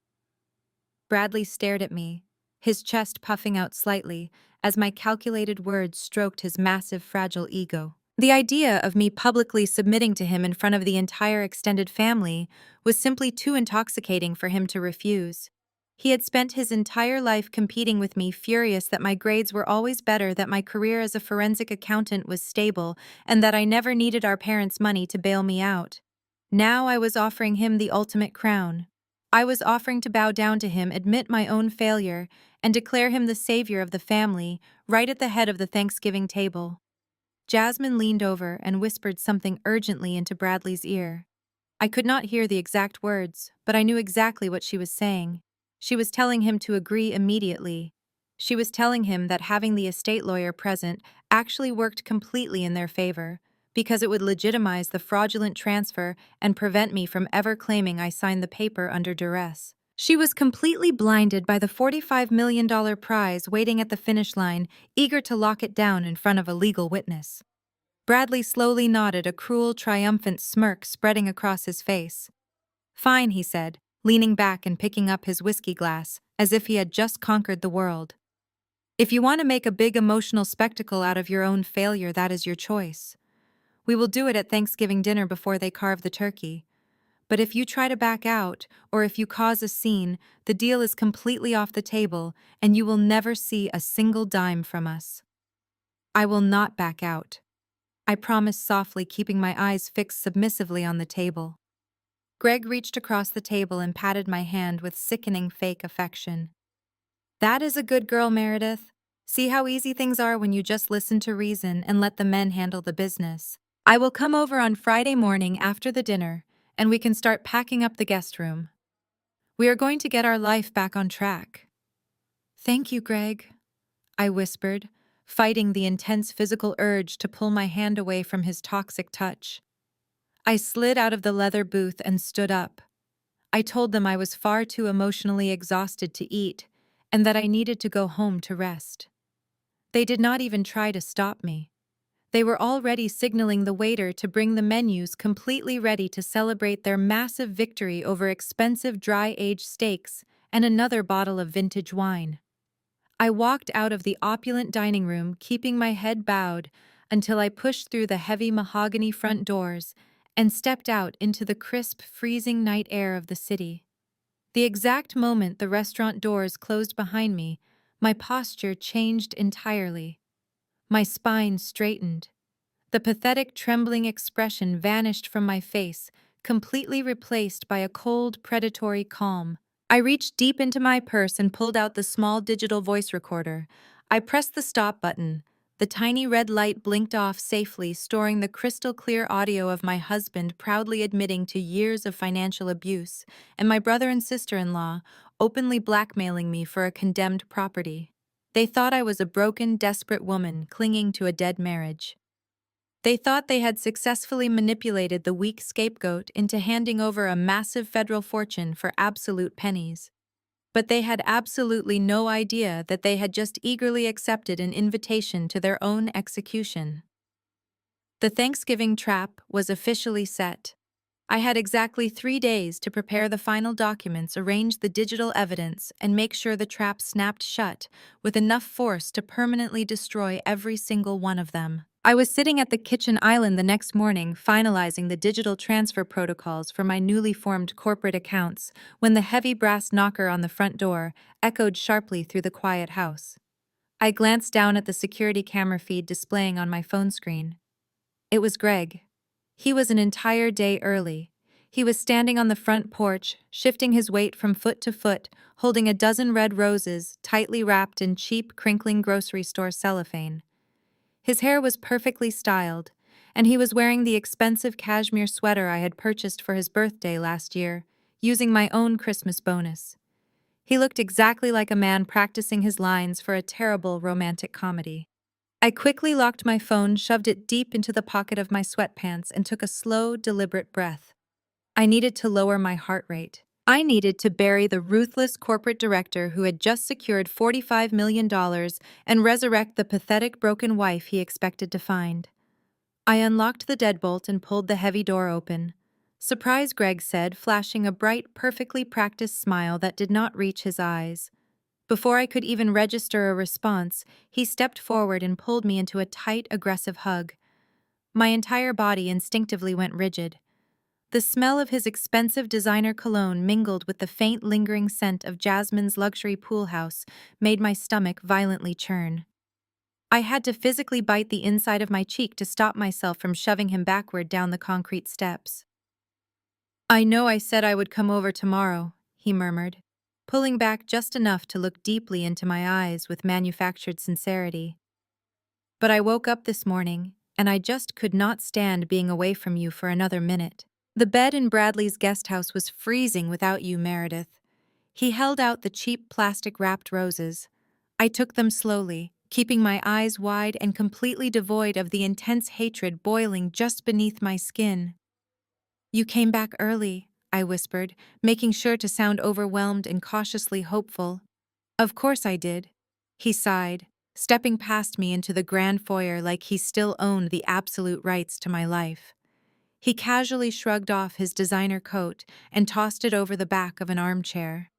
Bradley stared at me, his chest puffing out slightly as my calculated words stroked his massive, fragile ego. The idea of me publicly submitting to him in front of the entire extended family was simply too intoxicating for him to refuse. He had spent his entire life competing with me, furious that my grades were always better, that my career as a forensic accountant was stable, and that I never needed our parents' money to bail me out. Now I was offering him the ultimate crown. I was offering to bow down to him, admit my own failure, and declare him the savior of the family, right at the head of the Thanksgiving table. Jasmine leaned over and whispered something urgently into Bradley's ear. I could not hear the exact words, but I knew exactly what she was saying. She was telling him to agree immediately. She was telling him that having the estate lawyer present actually worked completely in their favor, because it would legitimize the fraudulent transfer and prevent me from ever claiming I signed the paper under duress. She was completely blinded by the $45 million prize waiting at the finish line, eager to lock it down in front of a legal witness. Bradley slowly nodded, a cruel, triumphant smirk spreading across his face. Fine, he said, leaning back and picking up his whiskey glass, as if he had just conquered the world. If you want to make a big emotional spectacle out of your own failure, that is your choice. We will do it at Thanksgiving dinner before they carve the turkey. But if you try to back out, or if you cause a scene, the deal is completely off the table, and you will never see a single dime from us. I will not back out, I promised softly, keeping my eyes fixed submissively on the table. Greg reached across the table and patted my hand with sickening fake affection. That is a good girl, Meredith. See how easy things are when you just listen to reason and let the men handle the business. I will come over on Friday morning after the dinner, and we can start packing up the guest room. We are going to get our life back on track. Thank you, Greg, I whispered, fighting the intense physical urge to pull my hand away from his toxic touch. I slid out of the leather booth and stood up. I told them I was far too emotionally exhausted to eat, and that I needed to go home to rest. They did not even try to stop me. They were already signaling the waiter to bring the menus completely ready to celebrate their massive victory over expensive dry-aged steaks and another bottle of vintage wine. I walked out of the opulent dining room, keeping my head bowed, until I pushed through the heavy mahogany front doors and stepped out into the crisp, freezing night air of the city. The exact moment the restaurant doors closed behind me, my posture changed entirely. My spine straightened. The pathetic, trembling expression vanished from my face, completely replaced by a cold, predatory calm. I reached deep into my purse and pulled out the small digital voice recorder. I pressed the stop button. The tiny red light blinked off safely, storing the crystal-clear audio of my husband proudly admitting to years of financial abuse, and my brother and sister-in-law openly blackmailing me for a condemned property. They thought I was a broken, desperate woman clinging to a dead marriage. They thought they had successfully manipulated the weak scapegoat into handing over a massive federal fortune for absolute pennies. But they had absolutely no idea that they had just eagerly accepted an invitation to their own execution. The Thanksgiving trap was officially set. I had exactly 3 days to prepare the final documents, arrange the digital evidence, and make sure the trap snapped shut with enough force to permanently destroy every single one of them. I was sitting at the kitchen island the next morning, finalizing the digital transfer protocols for my newly formed corporate accounts, when the heavy brass knocker on the front door echoed sharply through the quiet house. I glanced down at the security camera feed displaying on my phone screen. It was Greg. He was an entire day early. He was standing on the front porch, shifting his weight from foot to foot, holding a dozen red roses tightly wrapped in cheap, crinkling grocery store cellophane. His hair was perfectly styled, and he was wearing the expensive cashmere sweater I had purchased for his birthday last year, using my own Christmas bonus. He looked exactly like a man practicing his lines for a terrible romantic comedy. I quickly locked my phone, shoved it deep into the pocket of my sweatpants, and took a slow, deliberate breath. I needed to lower my heart rate. I needed to bury the ruthless corporate director who had just secured $45 million and resurrect the pathetic broken wife he expected to find. I unlocked the deadbolt and pulled the heavy door open. "Surprise," Greg said, flashing a bright, perfectly practiced smile that did not reach his eyes. Before I could even register a response, he stepped forward and pulled me into a tight, aggressive hug. My entire body instinctively went rigid. The smell of his expensive designer cologne mingled with the faint, lingering scent of Jasmine's luxury pool house made my stomach violently churn. I had to physically bite the inside of my cheek to stop myself from shoving him backward down the concrete steps. "I know I said I would come over tomorrow," he murmured, pulling back just enough to look deeply into my eyes with manufactured sincerity. "But I woke up this morning, and I just could not stand being away from you for another minute. The bed in Bradley's guest house was freezing without you, Meredith." He held out the cheap plastic-wrapped roses. I took them slowly, keeping my eyes wide and completely devoid of the intense hatred boiling just beneath my skin. "You came back early," I whispered, making sure to sound overwhelmed and cautiously hopeful. "Of course I did," he sighed, stepping past me into the grand foyer like he still owned the absolute rights to my life. He casually shrugged off his designer coat and tossed it over the back of an armchair.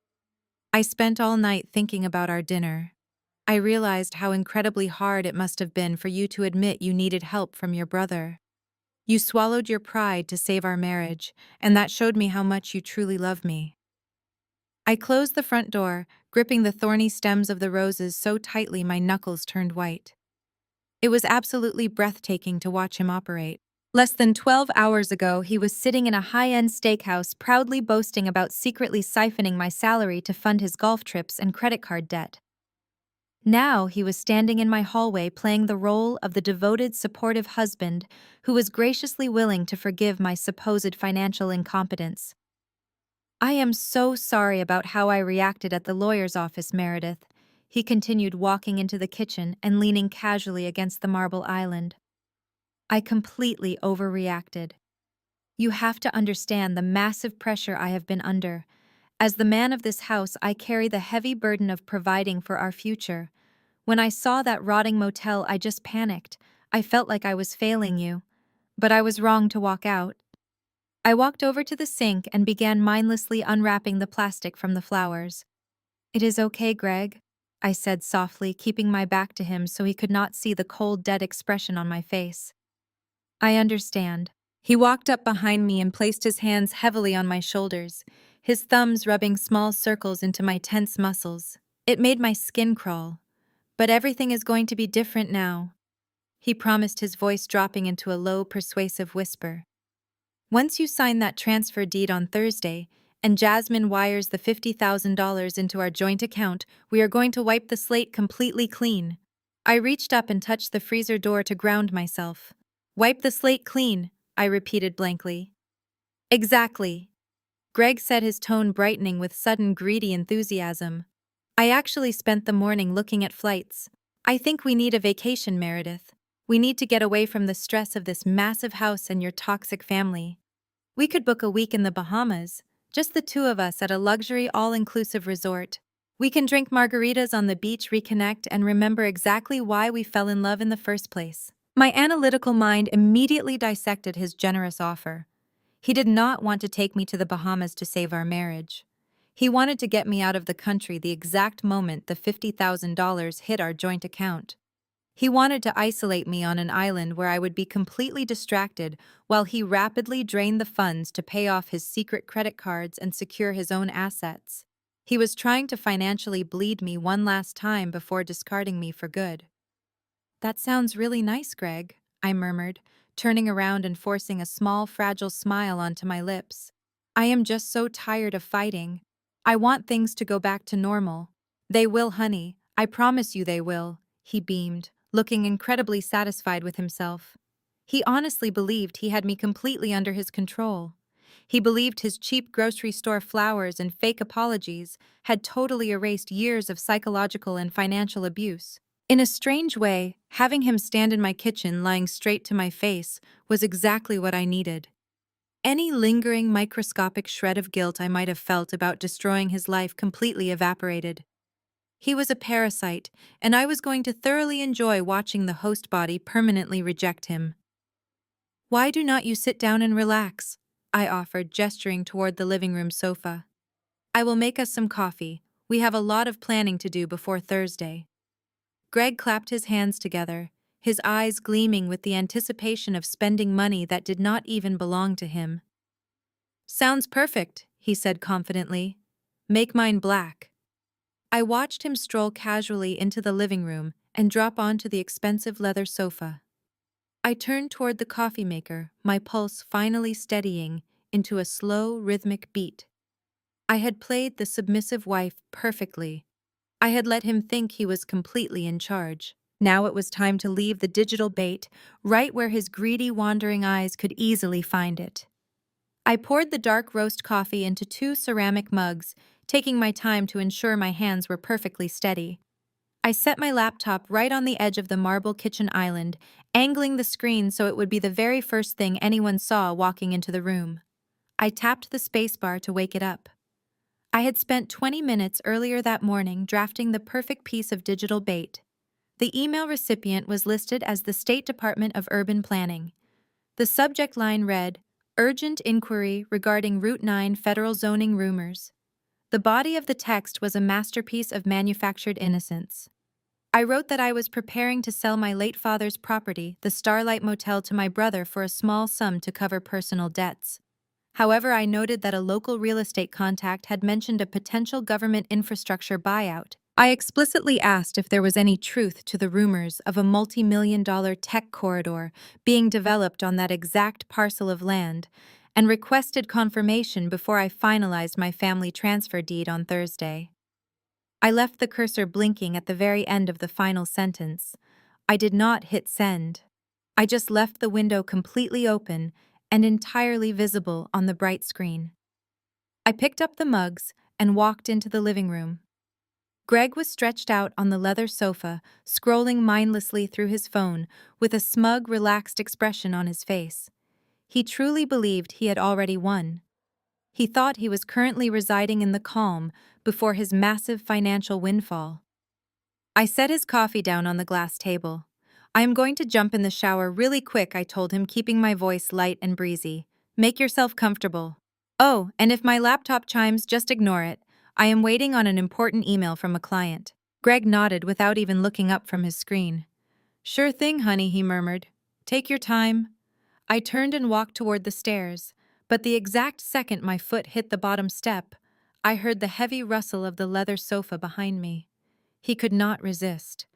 "I spent all night thinking about our dinner. I realized how incredibly hard it must have been for you to admit you needed help from your brother. You swallowed your pride to save our marriage, and that showed me how much you truly love me." I closed the front door, gripping the thorny stems of the roses so tightly my knuckles turned white. It was absolutely breathtaking to watch him operate. Less than 12 hours ago, he was sitting in a high-end steakhouse proudly boasting about secretly siphoning my salary to fund his golf trips and credit card debt. Now he was standing in my hallway playing the role of the devoted, supportive husband who was graciously willing to forgive my supposed financial incompetence. I am so sorry about how I reacted at the lawyer's office, Meredith. He continued, walking into the kitchen and leaning casually against the marble island. I completely overreacted. You have to understand the massive pressure I have been under. As the man of this house, I carry the heavy burden of providing for our future. When I saw that rotting motel, I just panicked. I felt like I was failing you. But I was wrong to walk out. I walked over to the sink and began mindlessly unwrapping the plastic from the flowers. "It is okay, Greg," I said softly, keeping my back to him so he could not see the cold, dead expression on my face. "I understand." He walked up behind me and placed his hands heavily on my shoulders, his thumbs rubbing small circles into my tense muscles. It made my skin crawl. "But everything is going to be different now," he promised, his voice dropping into a low, persuasive whisper. "Once you sign that transfer deed on Thursday, and Jasmine wires the $50,000 into our joint account, we are going to wipe the slate completely clean." I reached up and touched the freezer door to ground myself. "Wipe the slate clean," I repeated blankly. "Exactly," Greg said, his tone brightening with sudden greedy enthusiasm. "I actually spent the morning looking at flights. I think we need a vacation, Meredith. We need to get away from the stress of this massive house and your toxic family. We could book a week in the Bahamas, just the two of us at a luxury all-inclusive resort. We can drink margaritas on the beach, reconnect, and remember exactly why we fell in love in the first place." My analytical mind immediately dissected his generous offer. He did not want to take me to the Bahamas to save our marriage. He wanted to get me out of the country the exact moment the $50,000 hit our joint account. He wanted to isolate me on an island where I would be completely distracted while he rapidly drained the funds to pay off his secret credit cards and secure his own assets. He was trying to financially bleed me one last time before discarding me for good. "That sounds really nice, Greg," I murmured, turning around and forcing a small, fragile smile onto my lips. "I am just so tired of fighting. I want things to go back to normal." "They will, honey. I promise you they will," he beamed, looking incredibly satisfied with himself. He honestly believed he had me completely under his control. He believed his cheap grocery store flowers and fake apologies had totally erased years of psychological and financial abuse. In a strange way, having him stand in my kitchen lying straight to my face was exactly what I needed. Any lingering microscopic shred of guilt I might have felt about destroying his life completely evaporated. He was a parasite, and I was going to thoroughly enjoy watching the host body permanently reject him. "Why do not you sit down and relax?" I offered, gesturing toward the living room sofa. "I will make us some coffee. We have a lot of planning to do before Thursday." Greg clapped his hands together, his eyes gleaming with the anticipation of spending money that did not even belong to him. "Sounds perfect," he said confidently. "Make mine black." I watched him stroll casually into the living room and drop onto the expensive leather sofa. I turned toward the coffee maker, my pulse finally steadying into a slow, rhythmic beat. I had played the submissive wife perfectly. I had let him think he was completely in charge. Now it was time to leave the digital bait right where his greedy, wandering eyes could easily find it. I poured the dark roast coffee into 2 ceramic mugs, taking my time to ensure my hands were perfectly steady. I set my laptop right on the edge of the marble kitchen island, angling the screen so it would be the very first thing anyone saw walking into the room. I tapped the spacebar to wake it up. I had spent 20 minutes earlier that morning drafting the perfect piece of digital bait. The email recipient was listed as the State Department of Urban Planning. The subject line read, "Urgent inquiry regarding Route 9 federal zoning rumors." The body of the text was a masterpiece of manufactured innocence. I wrote that I was preparing to sell my late father's property, the Starlight Motel, to my brother for a small sum to cover personal debts. However, I noted that a local real estate contact had mentioned a potential government infrastructure buyout. I explicitly asked if there was any truth to the rumors of a multi-million-dollar tech corridor being developed on that exact parcel of land, and requested confirmation before I finalized my family transfer deed on Thursday. I left the cursor blinking at the very end of the final sentence. I did not hit send. I just left the window completely open and entirely visible on the bright screen. I picked up the mugs and walked into the living room. Greg was stretched out on the leather sofa, scrolling mindlessly through his phone with a smug, relaxed expression on his face. He truly believed he had already won. He thought he was currently residing in the calm before his massive financial windfall. I set his coffee down on the glass table. I am going to jump in the shower really quick, I told him, keeping my voice light and breezy. Make yourself comfortable. Oh, and if my laptop chimes, just ignore it. I am waiting on an important email from a client. Greg nodded without even looking up from his screen. Sure thing, honey, he murmured. Take your time. I turned and walked toward the stairs, but the exact second my foot hit the bottom step, I heard the heavy rustle of the leather sofa behind me. He could not resist.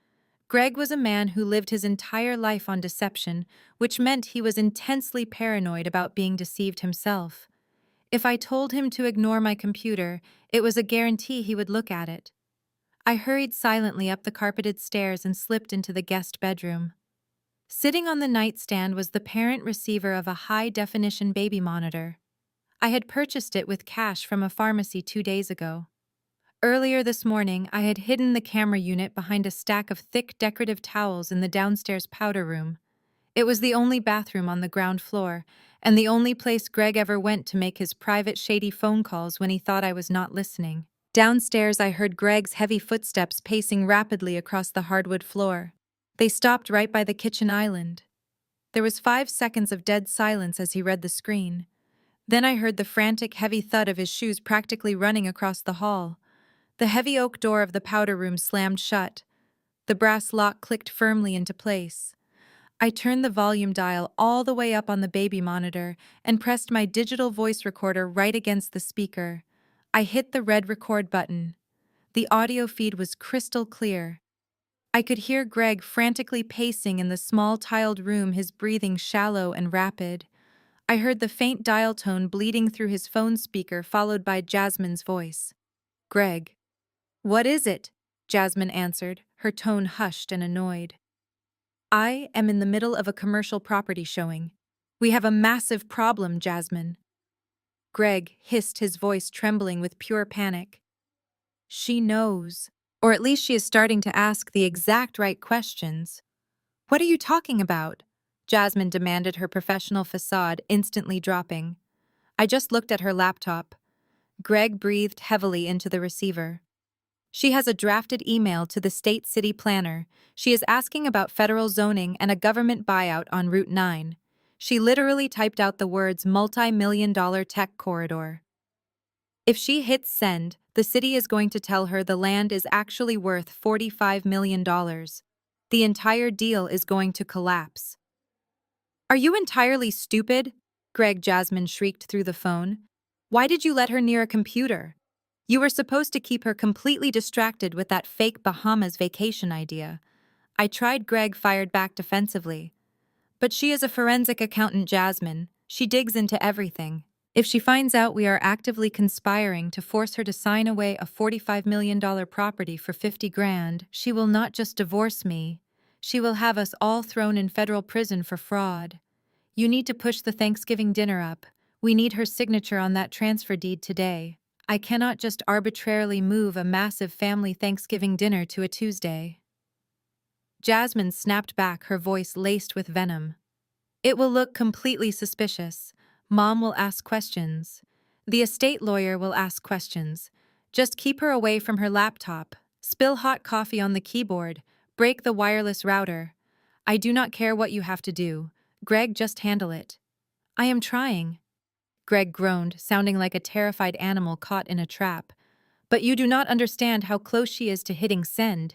Greg was a man who lived his entire life on deception, which meant he was intensely paranoid about being deceived himself. If I told him to ignore my computer, it was a guarantee he would look at it. I hurried silently up the carpeted stairs and slipped into the guest bedroom. Sitting on the nightstand was the parent receiver of a high-definition baby monitor. I had purchased it with cash from a pharmacy 2 days ago. Earlier this morning, I had hidden the camera unit behind a stack of thick decorative towels in the downstairs powder room. It was the only bathroom on the ground floor, and the only place Greg ever went to make his private shady phone calls when he thought I was not listening. Downstairs, I heard Greg's heavy footsteps pacing rapidly across the hardwood floor. They stopped right by the kitchen island. There was 5 seconds of dead silence as he read the screen. Then I heard the frantic, heavy thud of his shoes practically running across the hall. The heavy oak door of the powder room slammed shut. The brass lock clicked firmly into place. I turned the volume dial all the way up on the baby monitor and pressed my digital voice recorder right against the speaker. I hit the red record button. The audio feed was crystal clear. I could hear Greg frantically pacing in the small tiled room, his breathing shallow and rapid. I heard the faint dial tone bleeding through his phone speaker, followed by Jasmine's voice. Greg. What is it? Jasmine answered, her tone hushed and annoyed. I am in the middle of a commercial property showing. We have a massive problem, Jasmine. Greg hissed, his voice trembling with pure panic. She knows. Or at least she is starting to ask the exact right questions. What are you talking about? Jasmine demanded, her professional facade instantly dropping. I just looked at her laptop. Greg breathed heavily into the receiver. She has a drafted email to the state city planner. She is asking about federal zoning and a government buyout on Route 9. She literally typed out the words multi-million-dollar tech corridor. If she hits send, the city is going to tell her the land is actually worth $45 million. The entire deal is going to collapse. Are you entirely stupid? Jasmine shrieked through the phone. Why did you let her near a computer? You were supposed to keep her completely distracted with that fake Bahamas vacation idea. I tried. Greg fired back defensively. But she is a forensic accountant, Jasmine. She digs into everything. If she finds out we are actively conspiring to force her to sign away a $45 million property for 50 grand, she will not just divorce me. She will have us all thrown in federal prison for fraud. You need to push the Thanksgiving dinner up. We need her signature on that transfer deed today. I cannot just arbitrarily move a massive family Thanksgiving dinner to a Tuesday. Jasmine snapped back, her voice laced with venom. It will look completely suspicious. Mom will ask questions. The estate lawyer will ask questions. Just keep her away from her laptop. Spill hot coffee on the keyboard. Break the wireless router. I do not care what you have to do. Greg, just handle it. I am trying. Greg groaned, sounding like a terrified animal caught in a trap. But you do not understand how close she is to hitting send.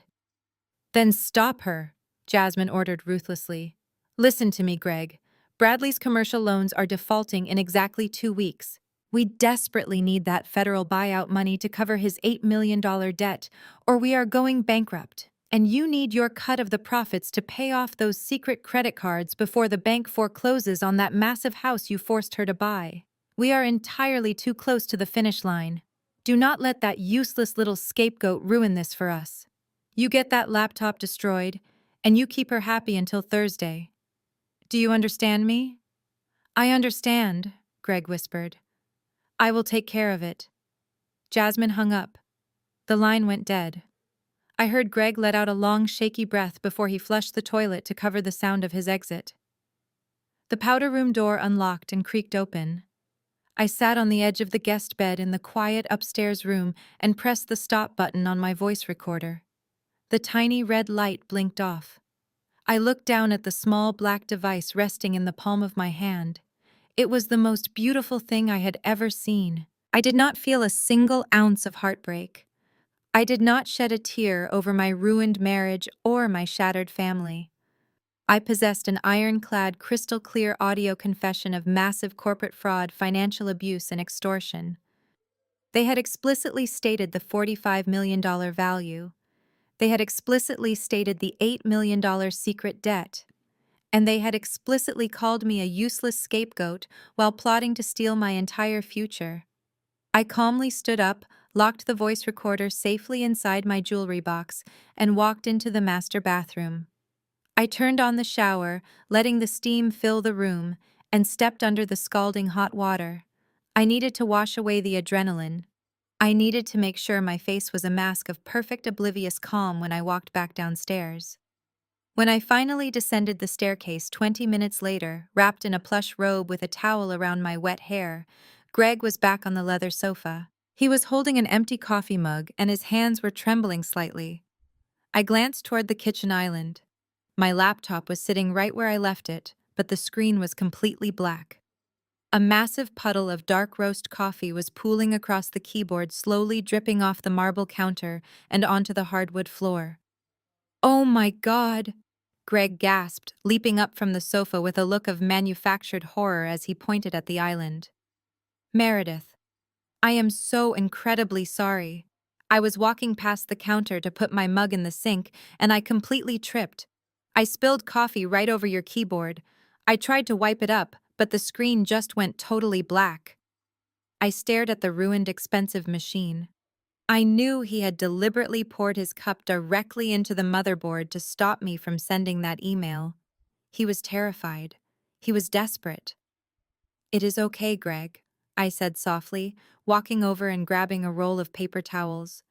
Then stop her, Jasmine ordered ruthlessly. Listen to me, Greg. Bradley's commercial loans are defaulting in exactly 2 weeks. We desperately need that federal buyout money to cover his $8 million debt, or we are going bankrupt. And you need your cut of the profits to pay off those secret credit cards before the bank forecloses on that massive house you forced her to buy. We are entirely too close to the finish line. Do not let that useless little scapegoat ruin this for us. You get that laptop destroyed, and you keep her happy until Thursday. Do you understand me? I understand, Greg whispered. I will take care of it. Jasmine hung up. The line went dead. I heard Greg let out a long, shaky breath before he flushed the toilet to cover the sound of his exit. The powder room door unlocked and creaked open. I sat on the edge of the guest bed in the quiet upstairs room and pressed the stop button on my voice recorder. The tiny red light blinked off. I looked down at the small black device resting in the palm of my hand. It was the most beautiful thing I had ever seen. I did not feel a single ounce of heartbreak. I did not shed a tear over my ruined marriage or my shattered family. I possessed an ironclad, crystal-clear audio confession of massive corporate fraud, financial abuse, and extortion. They had explicitly stated the $45 million value. They had explicitly stated the $8 million secret debt. And they had explicitly called me a useless scapegoat while plotting to steal my entire future. I calmly stood up, locked the voice recorder safely inside my jewelry box, and walked into the master bathroom. I turned on the shower, letting the steam fill the room, and stepped under the scalding hot water. I needed to wash away the adrenaline. I needed to make sure my face was a mask of perfect oblivious calm when I walked back downstairs. When I finally descended the staircase 20 minutes later, wrapped in a plush robe with a towel around my wet hair, Greg was back on the leather sofa. He was holding an empty coffee mug and his hands were trembling slightly. I glanced toward the kitchen island. My laptop was sitting right where I left it, but the screen was completely black. A massive puddle of dark roast coffee was pooling across the keyboard, slowly dripping off the marble counter and onto the hardwood floor. "Oh my God!" Greg gasped, leaping up from the sofa with a look of manufactured horror as he pointed at the island. "Meredith, I am so incredibly sorry. I was walking past the counter to put my mug in the sink, and I completely tripped. I spilled coffee right over your keyboard. I tried to wipe it up, but the screen just went totally black." I stared at the ruined, expensive machine. I knew he had deliberately poured his cup directly into the motherboard to stop me from sending that email. He was terrified. He was desperate. "It is okay, Greg," I said softly, walking over and grabbing a roll of paper towels.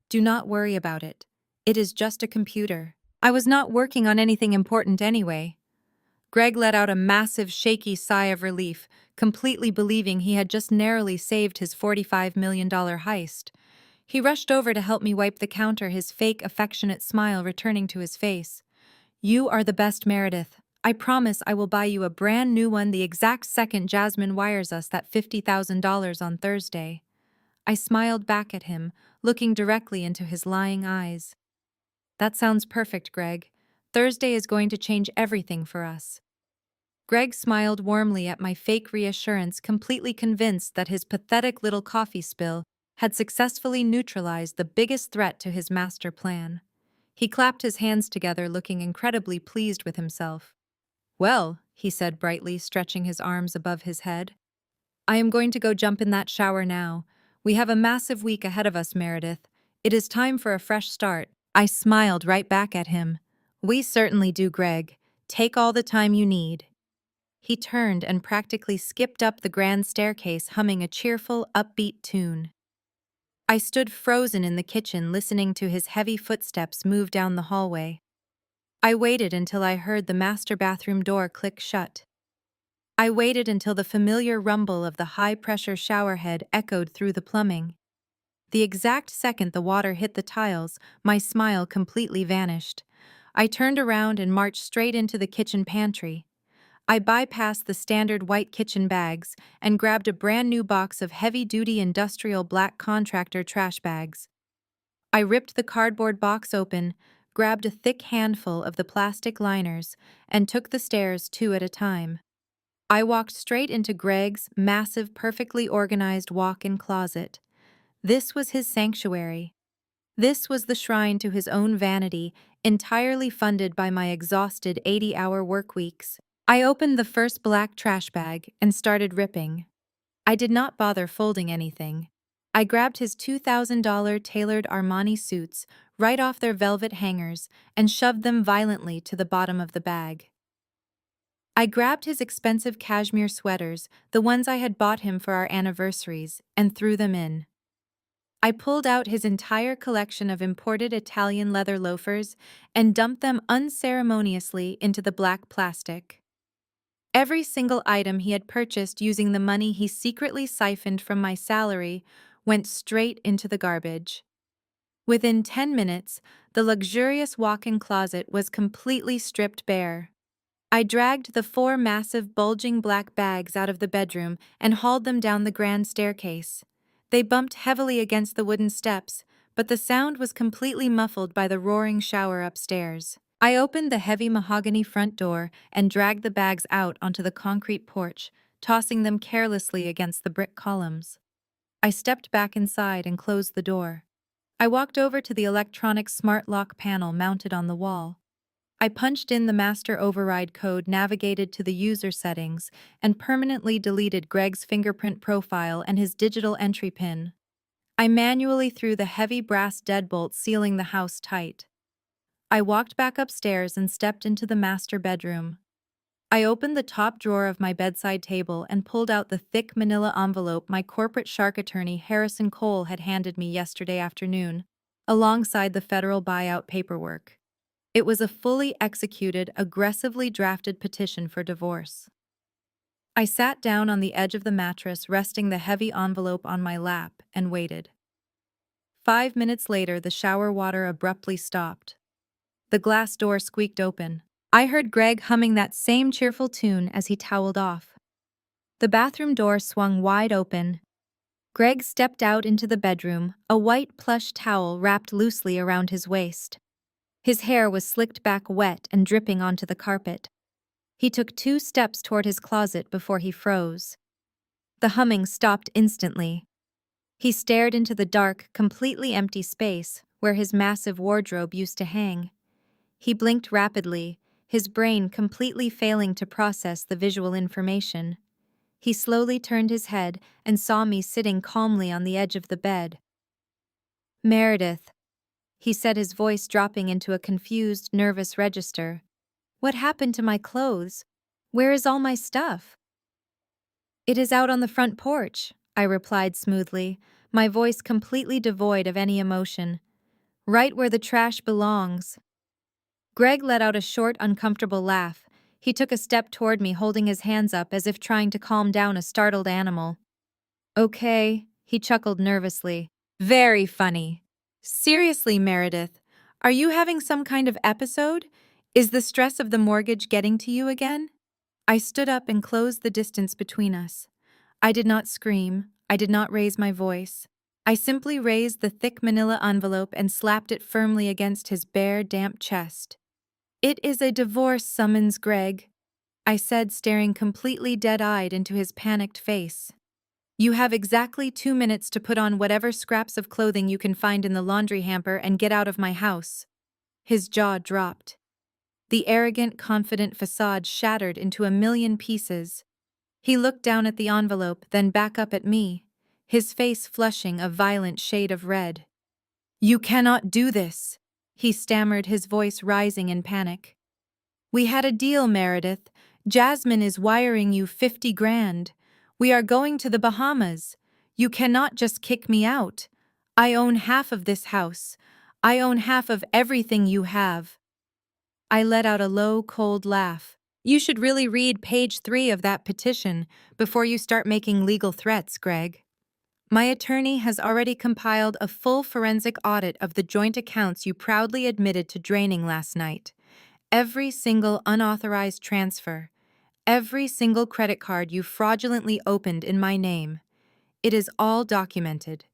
"Do not worry about it. It is just a computer. I was not working on anything important anyway." Greg let out a massive, shaky sigh of relief, completely believing he had just narrowly saved his $45 million heist. He rushed over to help me wipe the counter, his fake, affectionate smile returning to his face. "You are the best, Meredith. I promise I will buy you a brand new one the exact second Jasmine wires us that $50,000 on Thursday." I smiled back at him, looking directly into his lying eyes. "That sounds perfect, Greg. Thursday is going to change everything for us." Greg smiled warmly at my fake reassurance, completely convinced that his pathetic little coffee spill had successfully neutralized the biggest threat to his master plan. He clapped his hands together, looking incredibly pleased with himself. "Well," he said brightly, stretching his arms above his head, "I am going to go jump in that shower now. We have a massive week ahead of us, Meredith. It is time for a fresh start." I smiled right back at him. "We certainly do, Greg. Take all the time you need." He turned and practically skipped up the grand staircase, humming a cheerful, upbeat tune. I stood frozen in the kitchen, listening to his heavy footsteps move down the hallway. I waited until I heard the master bathroom door click shut. I waited until the familiar rumble of the high-pressure shower head echoed through the plumbing. The exact second the water hit the tiles, my smile completely vanished. I turned around and marched straight into the kitchen pantry. I bypassed the standard white kitchen bags and grabbed a brand new box of heavy-duty industrial black contractor trash bags. I ripped the cardboard box open, grabbed a thick handful of the plastic liners, and took the stairs 2 at a time. I walked straight into Greg's massive, perfectly organized walk-in closet. This was his sanctuary. This was the shrine to his own vanity, entirely funded by my exhausted 80-hour work weeks. I opened the first black trash bag and started ripping. I did not bother folding anything. I grabbed his $2,000 tailored Armani suits right off their velvet hangers and shoved them violently to the bottom of the bag. I grabbed his expensive cashmere sweaters, the ones I had bought him for our anniversaries, and threw them in. I pulled out his entire collection of imported Italian leather loafers and dumped them unceremoniously into the black plastic. Every single item he had purchased using the money he secretly siphoned from my salary went straight into the garbage. Within 10 minutes, the luxurious walk-in closet was completely stripped bare. I dragged the 4 massive bulging black bags out of the bedroom and hauled them down the grand staircase. They bumped heavily against the wooden steps, but the sound was completely muffled by the roaring shower upstairs. I opened the heavy mahogany front door and dragged the bags out onto the concrete porch, tossing them carelessly against the brick columns. I stepped back inside and closed the door. I walked over to the electronic smart lock panel mounted on the wall. I punched in the master override code, navigated to the user settings, and permanently deleted Greg's fingerprint profile and his digital entry pin. I manually threw the heavy brass deadbolt sealing the house tight. I walked back upstairs and stepped into the master bedroom. I opened the top drawer of my bedside table and pulled out the thick manila envelope my corporate shark attorney Harrison Cole had handed me yesterday afternoon, alongside the federal buyout paperwork. It was a fully executed, aggressively drafted petition for divorce. I sat down on the edge of the mattress, resting the heavy envelope on my lap, and waited. 5 minutes later, the shower water abruptly stopped. The glass door squeaked open. I heard Greg humming that same cheerful tune as he toweled off. The bathroom door swung wide open. Greg stepped out into the bedroom, a white plush towel wrapped loosely around his waist. His hair was slicked back wet and dripping onto the carpet. He took 2 steps toward his closet before he froze. The humming stopped instantly. He stared into the dark, completely empty space where his massive wardrobe used to hang. He blinked rapidly, his brain completely failing to process the visual information. He slowly turned his head and saw me sitting calmly on the edge of the bed. "Meredith," he said, his voice dropping into a confused, nervous register. "What happened to my clothes? Where is all my stuff?" "It is out on the front porch," I replied smoothly, my voice completely devoid of any emotion. "Right where the trash belongs." Greg let out a short, uncomfortable laugh. He took a step toward me, holding his hands up as if trying to calm down a startled animal. "Okay," he chuckled nervously. "Very funny. Seriously, Meredith, are you having some kind of episode? Is the stress of the mortgage getting to you again?" I stood up and closed the distance between us. I did not scream. I did not raise my voice. I simply raised the thick manila envelope and slapped it firmly against his bare, damp chest. "It is a divorce summons, Greg," I said, staring completely dead-eyed into his panicked face. "You have exactly 2 minutes to put on whatever scraps of clothing you can find in the laundry hamper and get out of my house." His jaw dropped. The arrogant, confident facade shattered into a million pieces. He looked down at the envelope, then back up at me, his face flushing a violent shade of red. "You cannot do this," he stammered, his voice rising in panic. "We had a deal, Meredith. Jasmine is wiring you 50 grand. We are going to the Bahamas. You cannot just kick me out. I own half of this house. I own half of everything you have." I let out a low, cold laugh. "You should really read page 3 of that petition before you start making legal threats, Greg. My attorney has already compiled a full forensic audit of the joint accounts you proudly admitted to draining last night. Every single unauthorized transfer, every single credit card you fraudulently opened in my name. It is all documented.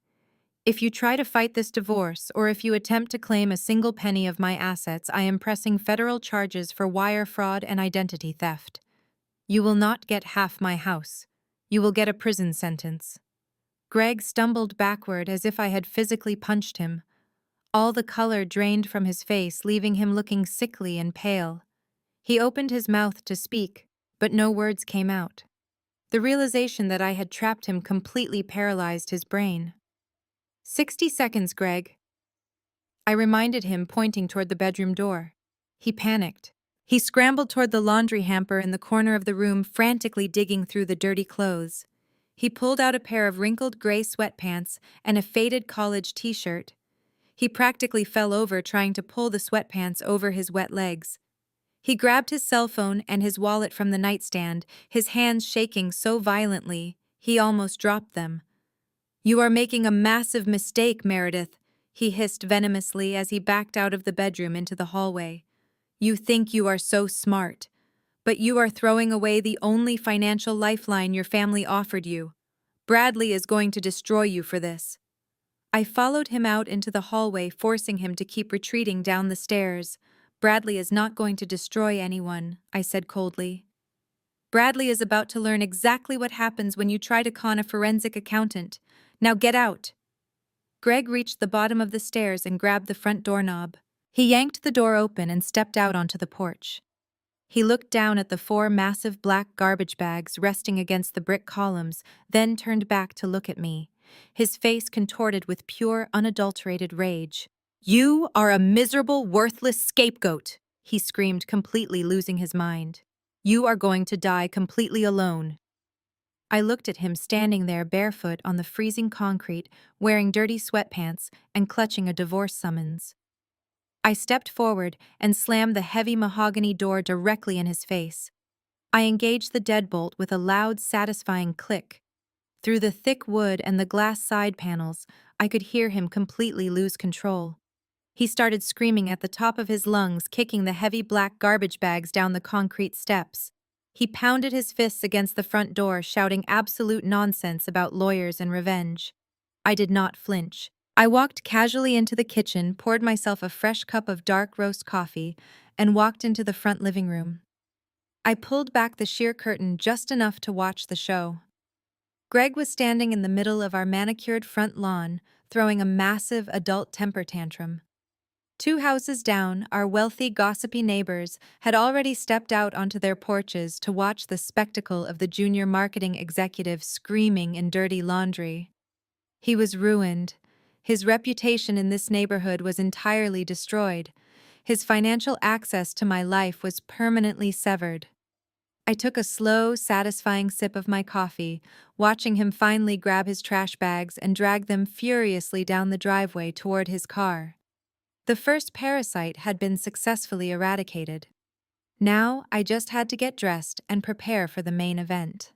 If you try to fight this divorce, or if you attempt to claim a single penny of my assets, I am pressing federal charges for wire fraud and identity theft. You will not get half my house. You will get a prison sentence." Greg stumbled backward as if I had physically punched him. All the color drained from his face, leaving him looking sickly and pale. He opened his mouth to speak, but no words came out. The realization that I had trapped him completely paralyzed his brain. 60 seconds, Greg. I reminded him, pointing toward the bedroom door. He panicked. He scrambled toward the laundry hamper in the corner of the room, frantically digging through the dirty clothes. He pulled out a pair of wrinkled gray sweatpants and a faded college t-shirt. He practically fell over trying to pull the sweatpants over his wet legs. He grabbed his cell phone and his wallet from the nightstand, his hands shaking so violently he almost dropped them. "You are making a massive mistake, Meredith," he hissed venomously as he backed out of the bedroom into the hallway. "You think you are so smart, but you are throwing away the only financial lifeline your family offered you. Bradley is going to destroy you for this." I followed him out into the hallway, forcing him to keep retreating down the stairs. "Bradley is not going to destroy anyone," I said coldly. "Bradley is about to learn exactly what happens when you try to con a forensic accountant. Now get out." Greg reached the bottom of the stairs and grabbed the front doorknob. He yanked the door open and stepped out onto the porch. He looked down at the 4 massive black garbage bags resting against the brick columns, then turned back to look at me, his face contorted with pure, unadulterated rage. "You are a miserable, worthless scapegoat," he screamed, completely losing his mind. "You are going to die completely alone." I looked at him standing there barefoot on the freezing concrete, wearing dirty sweatpants and clutching a divorce summons. I stepped forward and slammed the heavy mahogany door directly in his face. I engaged the deadbolt with a loud, satisfying click. Through the thick wood and the glass side panels, I could hear him completely lose control. He started screaming at the top of his lungs, kicking the heavy black garbage bags down the concrete steps. He pounded his fists against the front door, shouting absolute nonsense about lawyers and revenge. I did not flinch. I walked casually into the kitchen, poured myself a fresh cup of dark roast coffee, and walked into the front living room. I pulled back the sheer curtain just enough to watch the show. Greg was standing in the middle of our manicured front lawn, throwing a massive adult temper tantrum. 2 houses down, our wealthy, gossipy neighbors had already stepped out onto their porches to watch the spectacle of the junior marketing executive screaming in dirty laundry. He was ruined. His reputation in this neighborhood was entirely destroyed. His financial access to my life was permanently severed. I took a slow, satisfying sip of my coffee, watching him finally grab his trash bags and drag them furiously down the driveway toward his car. The first parasite had been successfully eradicated. Now I just had to get dressed and prepare for the main event.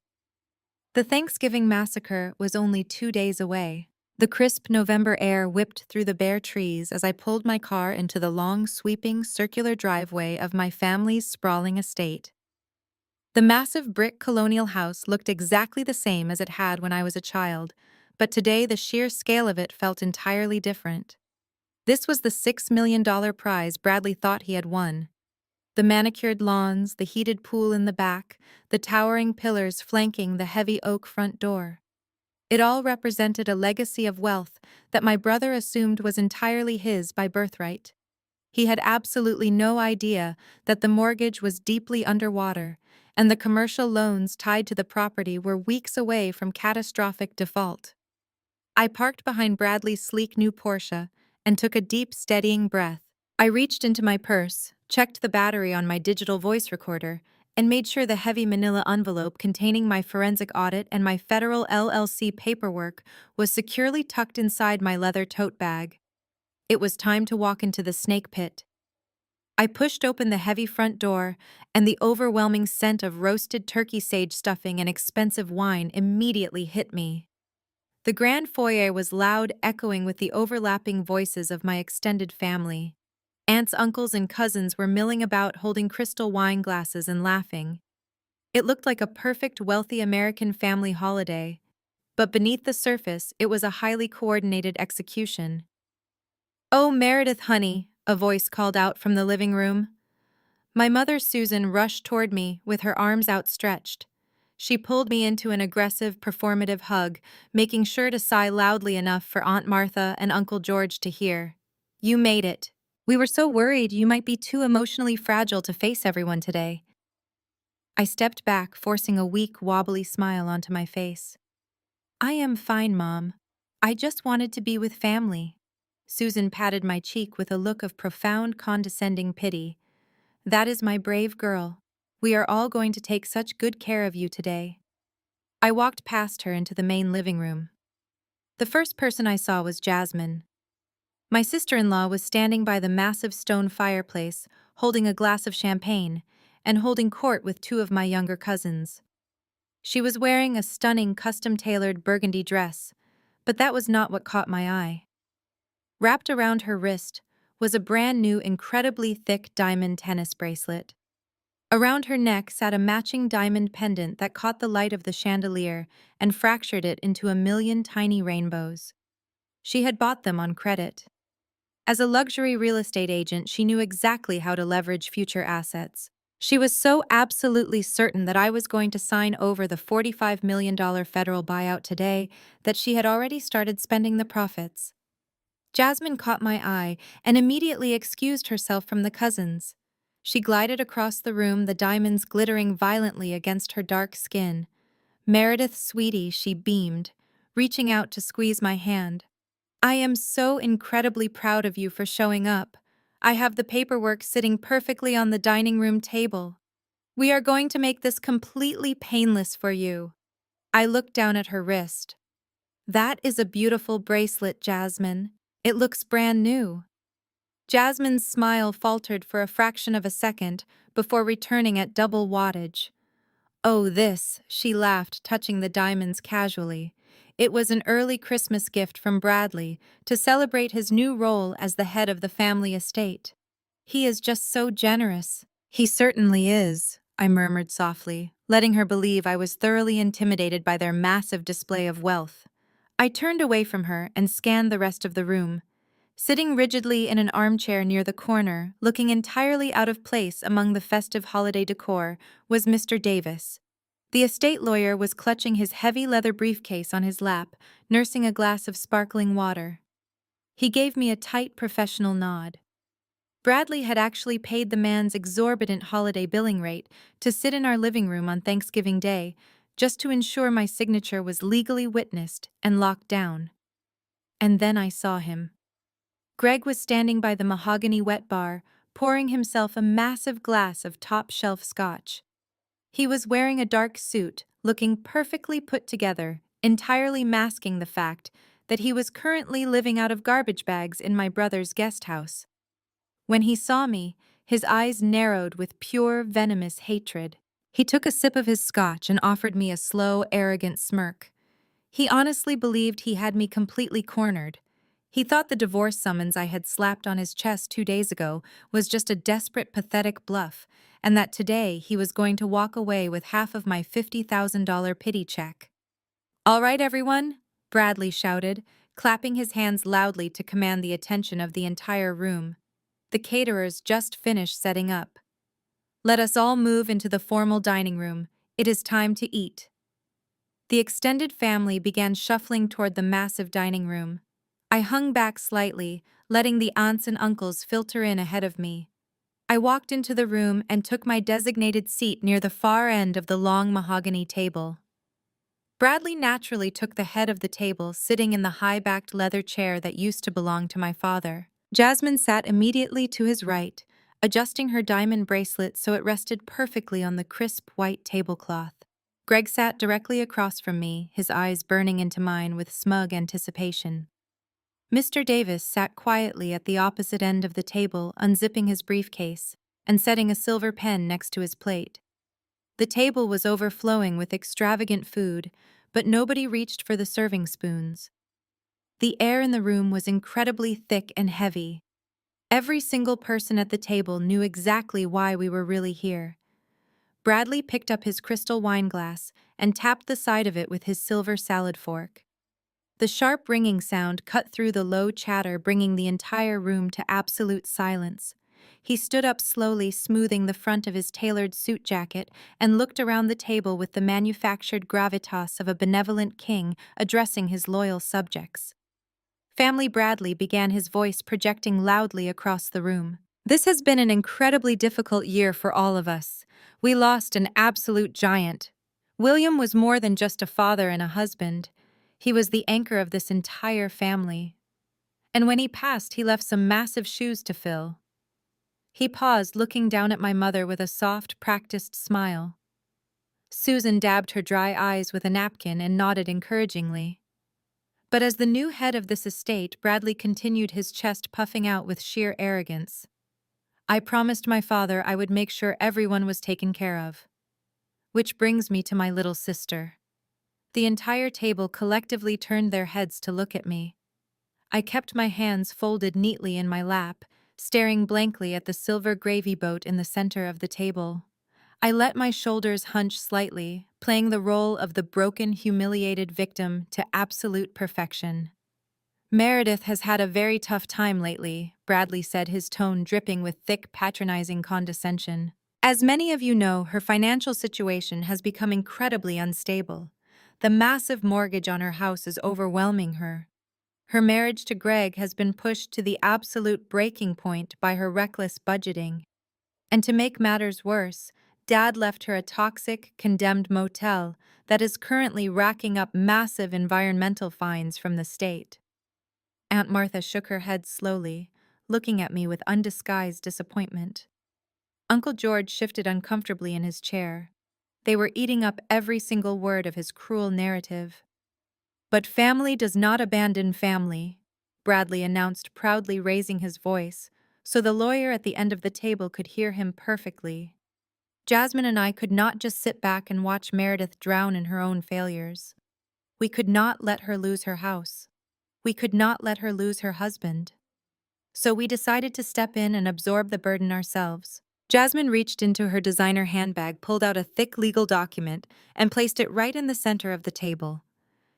The Thanksgiving massacre was only 2 days away. The crisp November air whipped through the bare trees as I pulled my car into the long, sweeping, circular driveway of my family's sprawling estate. The massive brick colonial house looked exactly the same as it had when I was a child, but today the sheer scale of it felt entirely different. This was the $6 million prize Bradley thought he had won. The manicured lawns, the heated pool in the back, the towering pillars flanking the heavy oak front door. It all represented a legacy of wealth that my brother assumed was entirely his by birthright. He had absolutely no idea that the mortgage was deeply underwater, and the commercial loans tied to the property were weeks away from catastrophic default. I parked behind Bradley's sleek new Porsche and took a deep, steadying breath. I reached into my purse, checked the battery on my digital voice recorder, and made sure the heavy manila envelope containing my forensic audit and my federal LLC paperwork was securely tucked inside my leather tote bag. It was time to walk into the snake pit. I pushed open the heavy front door, and the overwhelming scent of roasted turkey sage stuffing and expensive wine immediately hit me. The grand foyer was loud, echoing with the overlapping voices of my extended family. Aunts, uncles, and cousins were milling about holding crystal wine glasses and laughing. It looked like a perfect, wealthy American family holiday, but beneath the surface, it was a highly coordinated execution. "Oh, Meredith, honey," a voice called out from the living room. My mother, Susan, rushed toward me with her arms outstretched. She pulled me into an aggressive, performative hug, making sure to sigh loudly enough for Aunt Martha and Uncle George to hear. "You made it. We were so worried you might be too emotionally fragile to face everyone today." I stepped back, forcing a weak, wobbly smile onto my face. "I am fine, Mom. I just wanted to be with family. Susan patted my cheek with a look of profound condescending pity. That is my brave girl. We are all going to take such good care of you today. I walked past her into the main living room. The first person I saw was Jasmine. My sister-in-law was standing by the massive stone fireplace, holding a glass of champagne, and holding court with two of my younger cousins. She was wearing a stunning custom-tailored burgundy dress, but that was not what caught my eye. Wrapped around her wrist was a brand-new, incredibly thick diamond tennis bracelet. Around her neck sat a matching diamond pendant that caught the light of the chandelier and fractured it into a million tiny rainbows. She had bought them on credit. As a luxury real estate agent, she knew exactly how to leverage future assets. She was so absolutely certain that I was going to sign over the $45 million federal buyout today that she had already started spending the profits. Jasmine caught my eye and immediately excused herself from the cousins. She glided across the room, the diamonds glittering violently against her dark skin. "Meredith, sweetie," she beamed, reaching out to squeeze my hand. "I am so incredibly proud of you for showing up. I have the paperwork sitting perfectly on the dining room table. We are going to make this completely painless for you." I looked down at her wrist. "That is a beautiful bracelet, Jasmine. It looks brand new." Jasmine's smile faltered for a fraction of a second before returning at double wattage. "Oh, this," she laughed, touching the diamonds casually. "It was an early Christmas gift from Bradley to celebrate his new role as the head of the family estate. He is just so generous." "He certainly is," I murmured softly, letting her believe I was thoroughly intimidated by their massive display of wealth. I turned away from her and scanned the rest of the room. Sitting rigidly in an armchair near the corner, looking entirely out of place among the festive holiday decor, was Mr. Davis. The estate lawyer was clutching his heavy leather briefcase on his lap, nursing a glass of sparkling water. He gave me a tight professional nod. Bradley had actually paid the man's exorbitant holiday billing rate to sit in our living room on Thanksgiving Day, just to ensure my signature was legally witnessed and locked down. And then I saw him. Greg was standing by the mahogany wet bar, pouring himself a massive glass of top-shelf scotch. He was wearing a dark suit, looking perfectly put together, entirely masking the fact that he was currently living out of garbage bags in my brother's guest house. When he saw me, his eyes narrowed with pure, venomous hatred. He took a sip of his scotch and offered me a slow, arrogant smirk. He honestly believed he had me completely cornered. He thought the divorce summons I had slapped on his chest 2 days ago was just a desperate, pathetic bluff, and that today he was going to walk away with half of my $50,000 pity check. "All right, everyone," Bradley shouted, clapping his hands loudly to command the attention of the entire room. "The caterers just finished setting up. Let us all move into the formal dining room. It is time to eat." The extended family began shuffling toward the massive dining room. I hung back slightly, letting the aunts and uncles filter in ahead of me. I walked into the room and took my designated seat near the far end of the long mahogany table. Bradley naturally took the head of the table, sitting in the high-backed leather chair that used to belong to my father. Jasmine sat immediately to his right, adjusting her diamond bracelet so it rested perfectly on the crisp white tablecloth. Greg sat directly across from me, his eyes burning into mine with smug anticipation. Mr. Davis sat quietly at the opposite end of the table, unzipping his briefcase and setting a silver pen next to his plate. The table was overflowing with extravagant food, but nobody reached for the serving spoons. The air in the room was incredibly thick and heavy. Every single person at the table knew exactly why we were really here. Bradley picked up his crystal wine glass and tapped the side of it with his silver salad fork. The sharp ringing sound cut through the low chatter, bringing the entire room to absolute silence. He stood up slowly, smoothing the front of his tailored suit jacket, and looked around the table with the manufactured gravitas of a benevolent king addressing his loyal subjects. Family Bradley began, his voice projecting loudly across the room. "This has been an incredibly difficult year for all of us. We lost an absolute giant. William was more than just a father and a husband. He was the anchor of this entire family. And when he passed, he left some massive shoes to fill. He paused, looking down at my mother with a soft, practiced smile. Susan dabbed her dry eyes with a napkin and nodded encouragingly. But as the new head of this estate, Bradley continued, his chest puffing out with sheer arrogance. I promised my father I would make sure everyone was taken care of. Which brings me to my little sister. The entire table collectively turned their heads to look at me. I kept my hands folded neatly in my lap, staring blankly at the silver gravy boat in the center of the table. I let my shoulders hunch slightly, playing the role of the broken, humiliated victim to absolute perfection. Meredith has had a very tough time lately, Bradley said, his tone dripping with thick, patronizing condescension. As many of you know, her financial situation has become incredibly unstable. The massive mortgage on her house is overwhelming her. Her marriage to Greg has been pushed to the absolute breaking point by her reckless budgeting. And to make matters worse, Dad left her a toxic, condemned motel that is currently racking up massive environmental fines from the state. Aunt Martha shook her head slowly, looking at me with undisguised disappointment. Uncle George shifted uncomfortably in his chair. They were eating up every single word of his cruel narrative. But family does not abandon family, Bradley announced, proudly raising his voice, so the lawyer at the end of the table could hear him perfectly. Jasmine and I could not just sit back and watch Meredith drown in her own failures. We could not let her lose her house. We could not let her lose her husband. So we decided to step in and absorb the burden ourselves. Jasmine reached into her designer handbag, pulled out a thick legal document, and placed it right in the center of the table.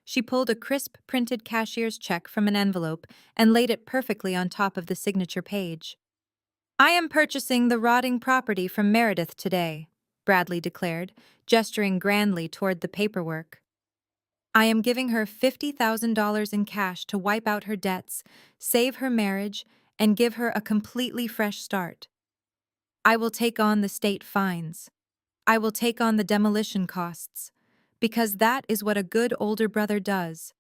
She pulled a crisp, printed cashier's check from an envelope and laid it perfectly on top of the signature page. I am purchasing the rotting property from Meredith today, Bradley declared, gesturing grandly toward the paperwork. I am giving her $50,000 in cash to wipe out her debts, save her marriage, and give her a completely fresh start. I will take on the state fines. I will take on the demolition costs. Because that is what a good older brother does.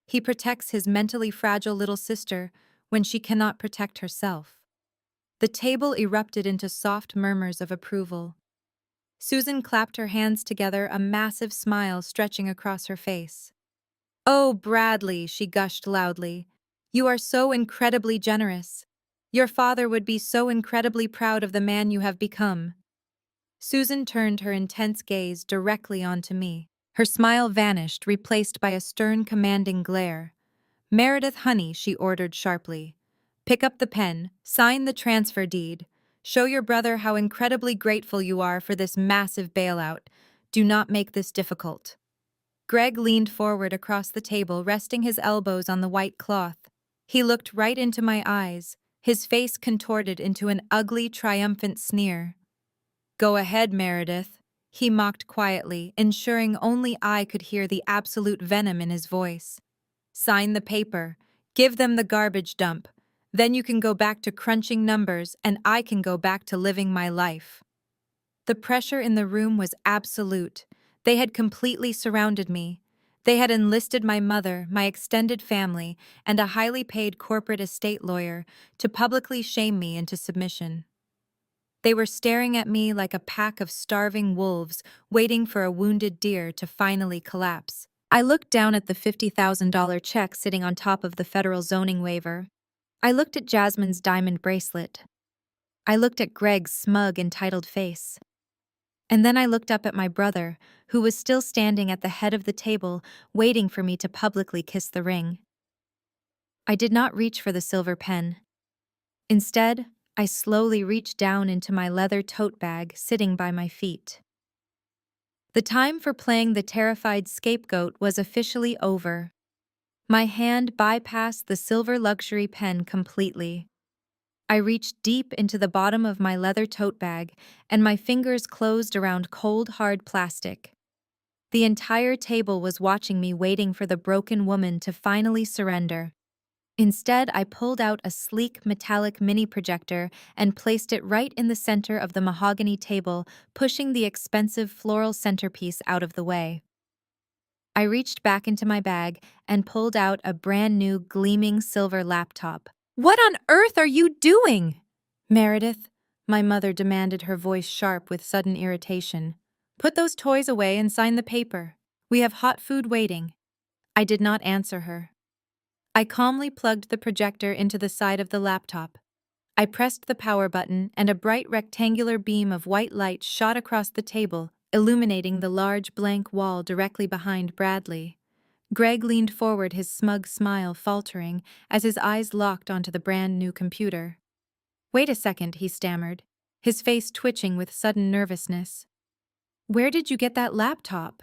He protects his mentally fragile little sister when she cannot protect herself. The table erupted into soft murmurs of approval. Susan clapped her hands together, a massive smile stretching across her face. Oh, Bradley, she gushed loudly. You are so incredibly generous. Your father would be so incredibly proud of the man you have become. Susan turned her intense gaze directly onto me. Her smile vanished, replaced by a stern, commanding glare. Meredith, honey, she ordered sharply. Pick up the pen, sign the transfer deed. Show your brother how incredibly grateful you are for this massive bailout. Do not make this difficult. Greg leaned forward across the table, resting his elbows on the white cloth. He looked right into my eyes, his face contorted into an ugly, triumphant sneer. Go ahead, Meredith, he mocked quietly, ensuring only I could hear the absolute venom in his voice. Sign the paper. Give them the garbage dump. Then you can go back to crunching numbers and I can go back to living my life. The pressure in the room was absolute. They had completely surrounded me. They had enlisted my mother, my extended family, and a highly paid corporate estate lawyer to publicly shame me into submission. They were staring at me like a pack of starving wolves waiting for a wounded deer to finally collapse. I looked down at the $50,000 check sitting on top of the federal zoning waiver. I looked at Jasmine's diamond bracelet. I looked at Greg's smug, entitled face. And then I looked up at my brother, who was still standing at the head of the table, waiting for me to publicly kiss the ring. I did not reach for the silver pen. Instead, I slowly reached down into my leather tote bag sitting by my feet. The time for playing the terrified scapegoat was officially over. My hand bypassed the silver luxury pen completely. I reached deep into the bottom of my leather tote bag, and my fingers closed around cold, hard plastic. The entire table was watching me, waiting for the broken woman to finally surrender. Instead, I pulled out a sleek metallic mini projector and placed it right in the center of the mahogany table, pushing the expensive floral centerpiece out of the way. I reached back into my bag and pulled out a brand new gleaming silver laptop. What on earth are you doing? Meredith, my mother demanded, her voice sharp with sudden irritation. Put those toys away and sign the paper. We have hot food waiting. I did not answer her. I calmly plugged the projector into the side of the laptop. I pressed the power button, and a bright rectangular beam of white light shot across the table, illuminating the large blank wall directly behind Bradley. Greg leaned forward, his smug smile faltering as his eyes locked onto the brand new computer. Wait a second, he stammered, his face twitching with sudden nervousness. Where did you get that laptop?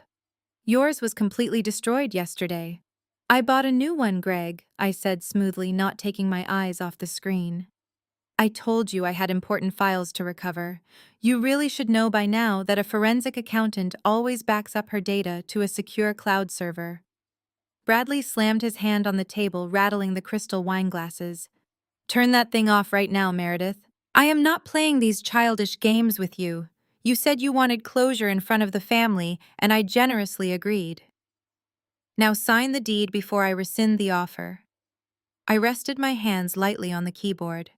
Yours was completely destroyed yesterday. I bought a new one, Greg, I said smoothly, not taking my eyes off the screen. I told you I had important files to recover. You really should know by now that a forensic accountant always backs up her data to a secure cloud server. Bradley slammed his hand on the table, rattling the crystal wine glasses. Turn that thing off right now, Meredith. I am not playing these childish games with you. You said you wanted closure in front of the family, and I generously agreed. Now sign the deed before I rescind the offer. I rested my hands lightly on the keyboard.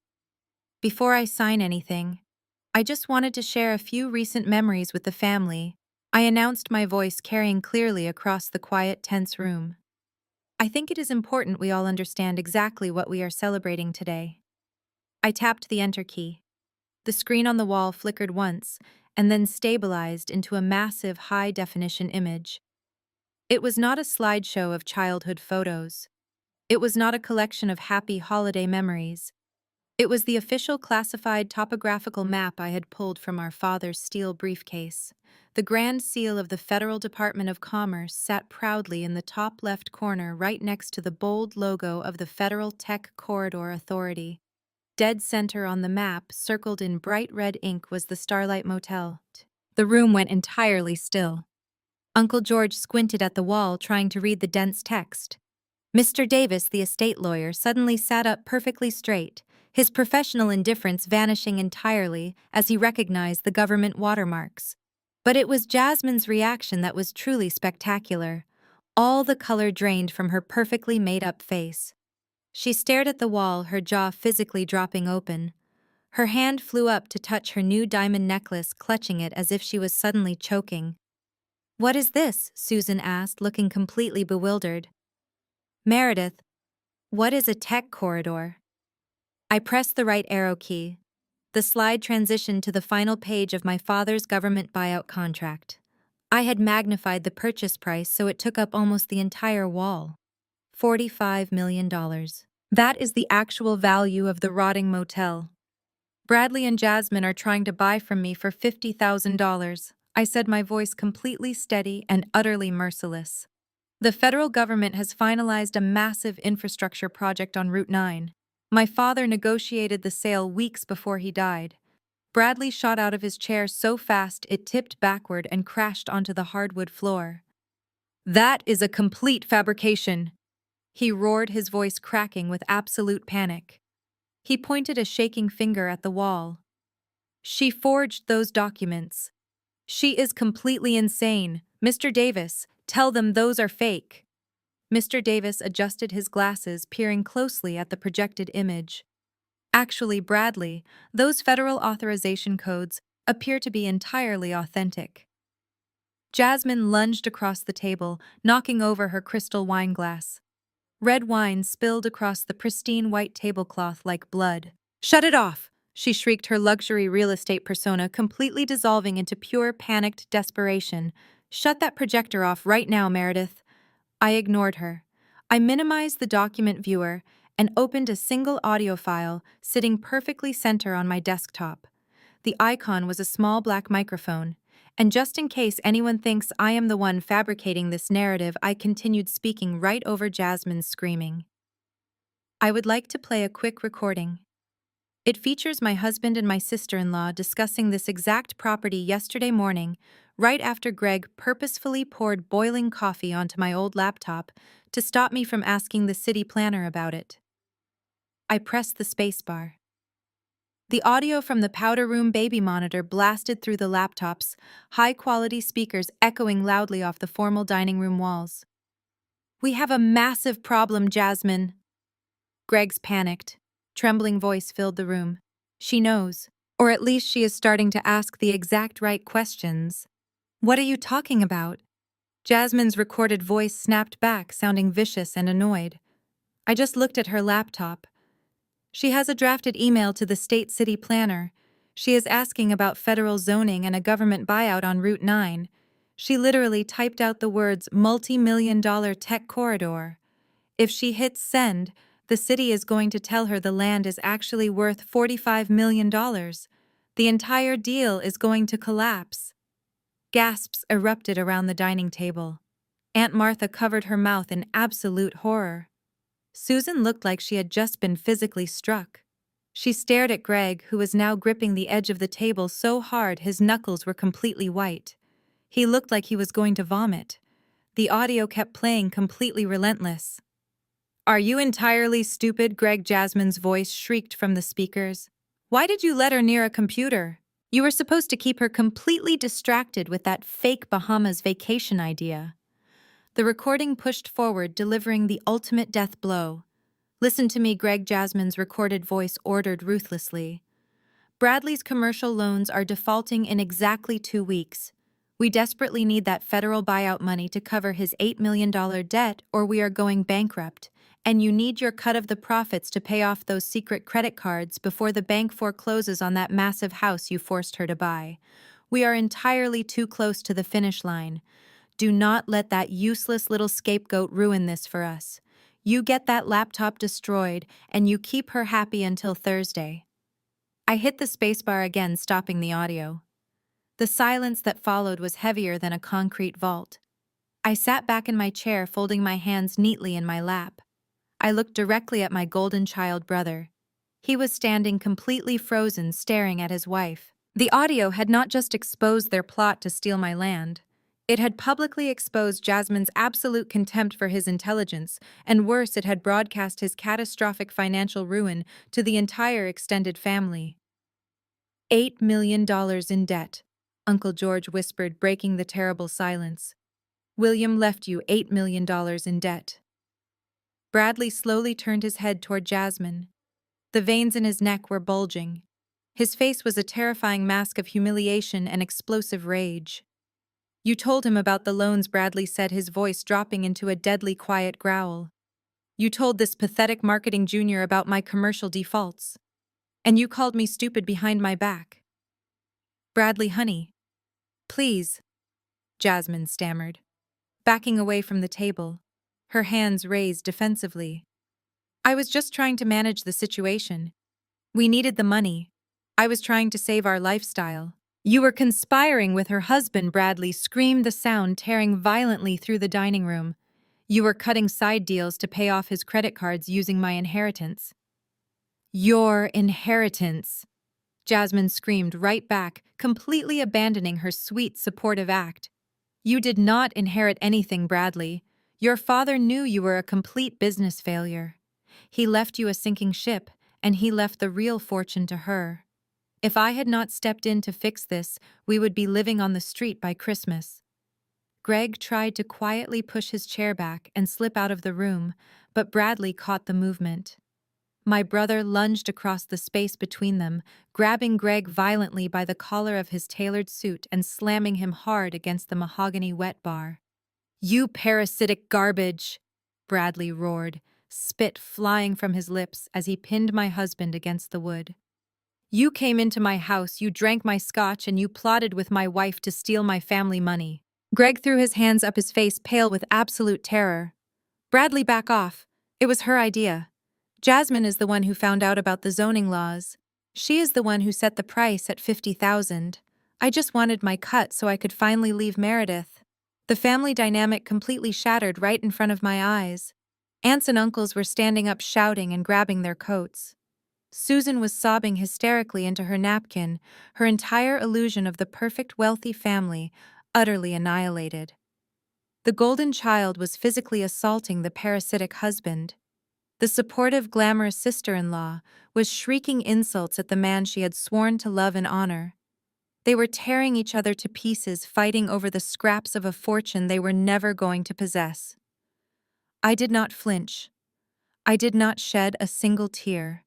Before I sign anything, I just wanted to share a few recent memories with the family, I announced, my voice carrying clearly across the quiet, tense room. I think it is important we all understand exactly what we are celebrating today. I tapped the enter key. The screen on the wall flickered once, and then stabilized into a massive, high-definition image. It was not a slideshow of childhood photos. It was not a collection of happy holiday memories. It was the official classified topographical map I had pulled from our father's steel briefcase. The grand seal of the Federal Department of Commerce sat proudly in the top left corner, right next to the bold logo of the Federal Tech Corridor Authority. Dead center on the map, circled in bright red ink, was the Starlight Motel. The room went entirely still. Uncle George squinted at the wall, trying to read the dense text. Mr. Davis, the estate lawyer, suddenly sat up perfectly straight, his professional indifference vanishing entirely as he recognized the government watermarks. But it was Jasmine's reaction that was truly spectacular. All the color drained from her perfectly made-up face. She stared at the wall, her jaw physically dropping open. Her hand flew up to touch her new diamond necklace, clutching it as if she was suddenly choking. "What is this?" Susan asked, looking completely bewildered. "Meredith, what is a tech corridor?" I pressed the right arrow key. The slide transitioned to the final page of my father's government buyout contract. I had magnified the purchase price so it took up almost the entire wall. $45 million. That is the actual value of the rotting motel. Bradley and Jasmine are trying to buy from me for $50,000. I said, my voice completely steady and utterly merciless. The federal government has finalized a massive infrastructure project on Route 9. My father negotiated the sale weeks before he died. Bradley shot out of his chair so fast it tipped backward and crashed onto the hardwood floor. "That is a complete fabrication," he roared, his voice cracking with absolute panic. He pointed a shaking finger at the wall. "She forged those documents. She is completely insane. Mr. Davis, tell them those are fake." Mr. Davis adjusted his glasses, peering closely at the projected image. "Actually, Bradley, those federal authorization codes appear to be entirely authentic." Jasmine lunged across the table, knocking over her crystal wine glass. Red wine spilled across the pristine white tablecloth like blood. "Shut it off!" she shrieked, her luxury real estate persona completely dissolving into pure panicked desperation. "Shut that projector off right now, Meredith." I ignored her. I minimized the document viewer and opened a single audio file sitting perfectly center on my desktop. The icon was a small black microphone, and just in case anyone thinks I am the one fabricating this narrative, I continued speaking right over Jasmine's screaming. "I would like to play a quick recording. It features my husband and my sister-in-law discussing this exact property yesterday morning, right after Greg purposefully poured boiling coffee onto my old laptop to stop me from asking the city planner about it." I pressed the spacebar. The audio from the powder room baby monitor blasted through the laptop's high-quality speakers echoing loudly off the formal dining room walls. "We have a massive problem, Jasmine." Greg's panicked, trembling voice filled the room. "She knows. Or at least she is starting to ask the exact right questions." "What are you talking about?" Jasmine's recorded voice snapped back, sounding vicious and annoyed. "I just looked at her laptop. She has a drafted email to the state city planner. She is asking about federal zoning and a government buyout on Route 9. She literally typed out the words multi-million-dollar tech corridor. If she hits send, the city is going to tell her the land is actually worth $45 million. The entire deal is going to collapse." Gasps erupted around the dining table. Aunt Martha covered her mouth in absolute horror. Susan looked like she had just been physically struck. She stared at Greg, who was now gripping the edge of the table so hard his knuckles were completely white. He looked like he was going to vomit. The audio kept playing, completely relentless. "Are you entirely stupid?" Jasmine's voice shrieked from the speakers. "Why did you let her near a computer? You were supposed to keep her completely distracted with that fake Bahamas vacation idea." The recording pushed forward, delivering the ultimate death blow. "Listen to me," Jasmine's recorded voice ordered ruthlessly. "Bradley's commercial loans are defaulting in exactly 2 weeks. We desperately need that federal buyout money to cover his $8 million debt, or we are going bankrupt. And you need your cut of the profits to pay off those secret credit cards before the bank forecloses on that massive house you forced her to buy. We are entirely too close to the finish line. Do not let that useless little scapegoat ruin this for us. You get that laptop destroyed, and you keep her happy until Thursday." I hit the spacebar again, stopping the audio. The silence that followed was heavier than a concrete vault. I sat back in my chair, folding my hands neatly in my lap. I looked directly at my golden child brother. He was standing completely frozen, staring at his wife. The audio had not just exposed their plot to steal my land. It had publicly exposed Jasmine's absolute contempt for his intelligence, and worse, it had broadcast his catastrophic financial ruin to the entire extended family. $8 million in debt, Uncle George whispered, breaking the terrible silence. "William left you $8 million in debt." Bradley slowly turned his head toward Jasmine. The veins in his neck were bulging. His face was a terrifying mask of humiliation and explosive rage. "You told him about the loans," Bradley said, his voice dropping into a deadly quiet growl. "You told this pathetic marketing junior about my commercial defaults. And you called me stupid behind my back." "Bradley, honey. Please," Jasmine stammered, backing away from the table, her hands raised defensively. "I was just trying to manage the situation. We needed the money. I was trying to save our lifestyle." "You were conspiring with her husband," Bradley screamed, the sound tearing violently through the dining room. "You were cutting side deals to pay off his credit cards using my inheritance." "Your inheritance," Jasmine screamed right back, completely abandoning her sweet, supportive act. "You did not inherit anything, Bradley. Your father knew you were a complete business failure. He left you a sinking ship, and he left the real fortune to her. If I had not stepped in to fix this, we would be living on the street by Christmas." Greg tried to quietly push his chair back and slip out of the room, but Bradley caught the movement. My brother lunged across the space between them, grabbing Greg violently by the collar of his tailored suit and slamming him hard against the mahogany wet bar. "You parasitic garbage!" Bradley roared, spit flying from his lips as he pinned my husband against the wood. "You came into my house, you drank my scotch, and you plotted with my wife to steal my family money." Greg threw his hands up, his face pale with absolute terror. "Bradley, back off. It was her idea. Jasmine is the one who found out about the zoning laws. She is the one who set the price at $50,000. I just wanted my cut so I could finally leave Meredith." The family dynamic completely shattered right in front of my eyes. Aunts and uncles were standing up, shouting and grabbing their coats. Susan was sobbing hysterically into her napkin, her entire illusion of the perfect wealthy family utterly annihilated. The golden child was physically assaulting the parasitic husband. The supportive, glamorous sister-in-law was shrieking insults at the man she had sworn to love and honor. They were tearing each other to pieces, fighting over the scraps of a fortune they were never going to possess. I did not flinch. I did not shed a single tear.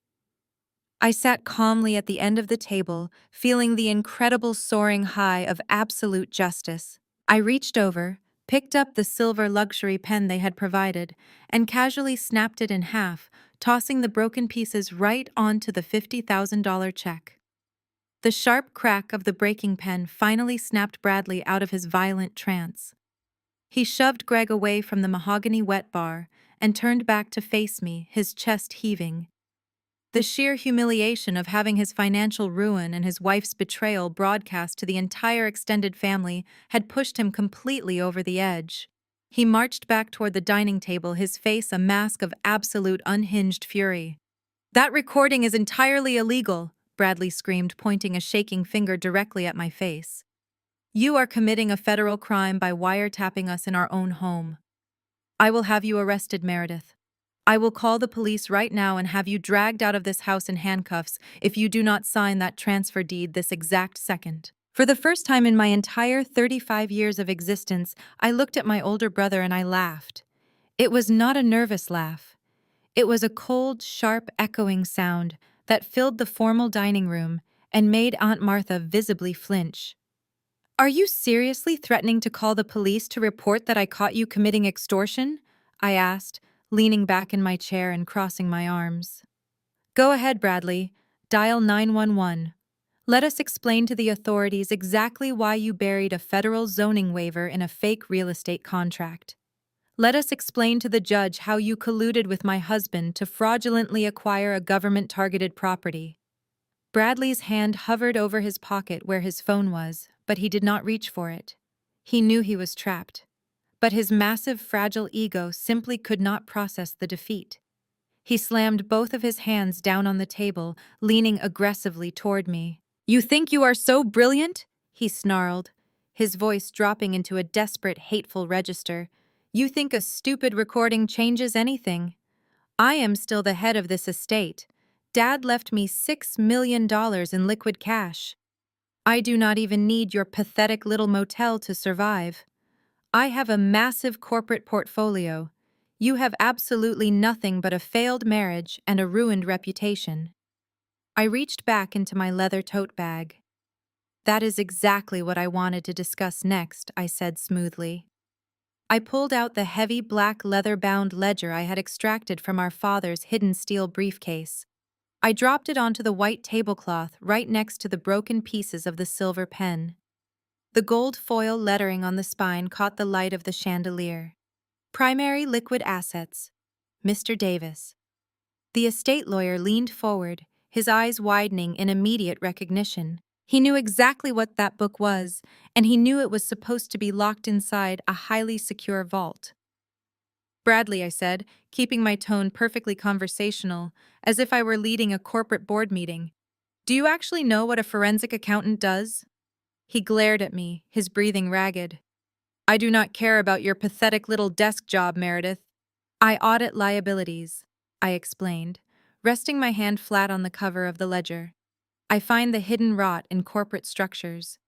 I sat calmly at the end of the table, feeling the incredible soaring high of absolute justice. I reached over, picked up the silver luxury pen they had provided, and casually snapped it in half, tossing the broken pieces right onto the $50,000 check. The sharp crack of the breaking pen finally snapped Bradley out of his violent trance. He shoved Greg away from the mahogany wet bar and turned back to face me, his chest heaving. The sheer humiliation of having his financial ruin and his wife's betrayal broadcast to the entire extended family had pushed him completely over the edge. He marched back toward the dining table, his face a mask of absolute unhinged fury. "That recording is entirely illegal," Bradley screamed, pointing a shaking finger directly at my face. "You are committing a federal crime by wiretapping us in our own home. I will have you arrested, Meredith. I will call the police right now and have you dragged out of this house in handcuffs if you do not sign that transfer deed this exact second." For the first time in my entire 35 years of existence, I looked at my older brother and I laughed. It was not a nervous laugh. It was a cold, sharp, echoing sound that filled the formal dining room and made Aunt Martha visibly flinch. "Are you seriously threatening to call the police to report that I caught you committing extortion?" I asked, leaning back in my chair and crossing my arms. "Go ahead, Bradley. Dial 911. Let us explain to the authorities exactly why you buried a federal zoning waiver in a fake real estate contract. Let us explain to the judge how you colluded with my husband to fraudulently acquire a government-targeted property." Bradley's hand hovered over his pocket where his phone was, but he did not reach for it. He knew he was trapped. But his massive, fragile ego simply could not process the defeat. He slammed both of his hands down on the table, leaning aggressively toward me. "You think you are so brilliant?" he snarled, his voice dropping into a desperate, hateful register. "You think a stupid recording changes anything? I am still the head of this estate. Dad left me $6 million in liquid cash. I do not even need your pathetic little motel to survive. I have a massive corporate portfolio. You have absolutely nothing but a failed marriage and a ruined reputation." I reached back into my leather tote bag. "That is exactly what I wanted to discuss next," I said smoothly. I pulled out the heavy black leather-bound ledger I had extracted from our father's hidden steel briefcase. I dropped it onto the white tablecloth right next to the broken pieces of the silver pen. The gold foil lettering on the spine caught the light of the chandelier. "Primary liquid assets, Mr. Davis." The estate lawyer leaned forward, his eyes widening in immediate recognition. He knew exactly what that book was, and he knew it was supposed to be locked inside a highly secure vault. "Bradley," I said, keeping my tone perfectly conversational, as if I were leading a corporate board meeting, "do you actually know what a forensic accountant does?" He glared at me, his breathing ragged. "I do not care about your pathetic little desk job, Meredith. I audit liabilities," I explained, resting my hand flat on the cover of the ledger. "I find the hidden rot in corporate structures."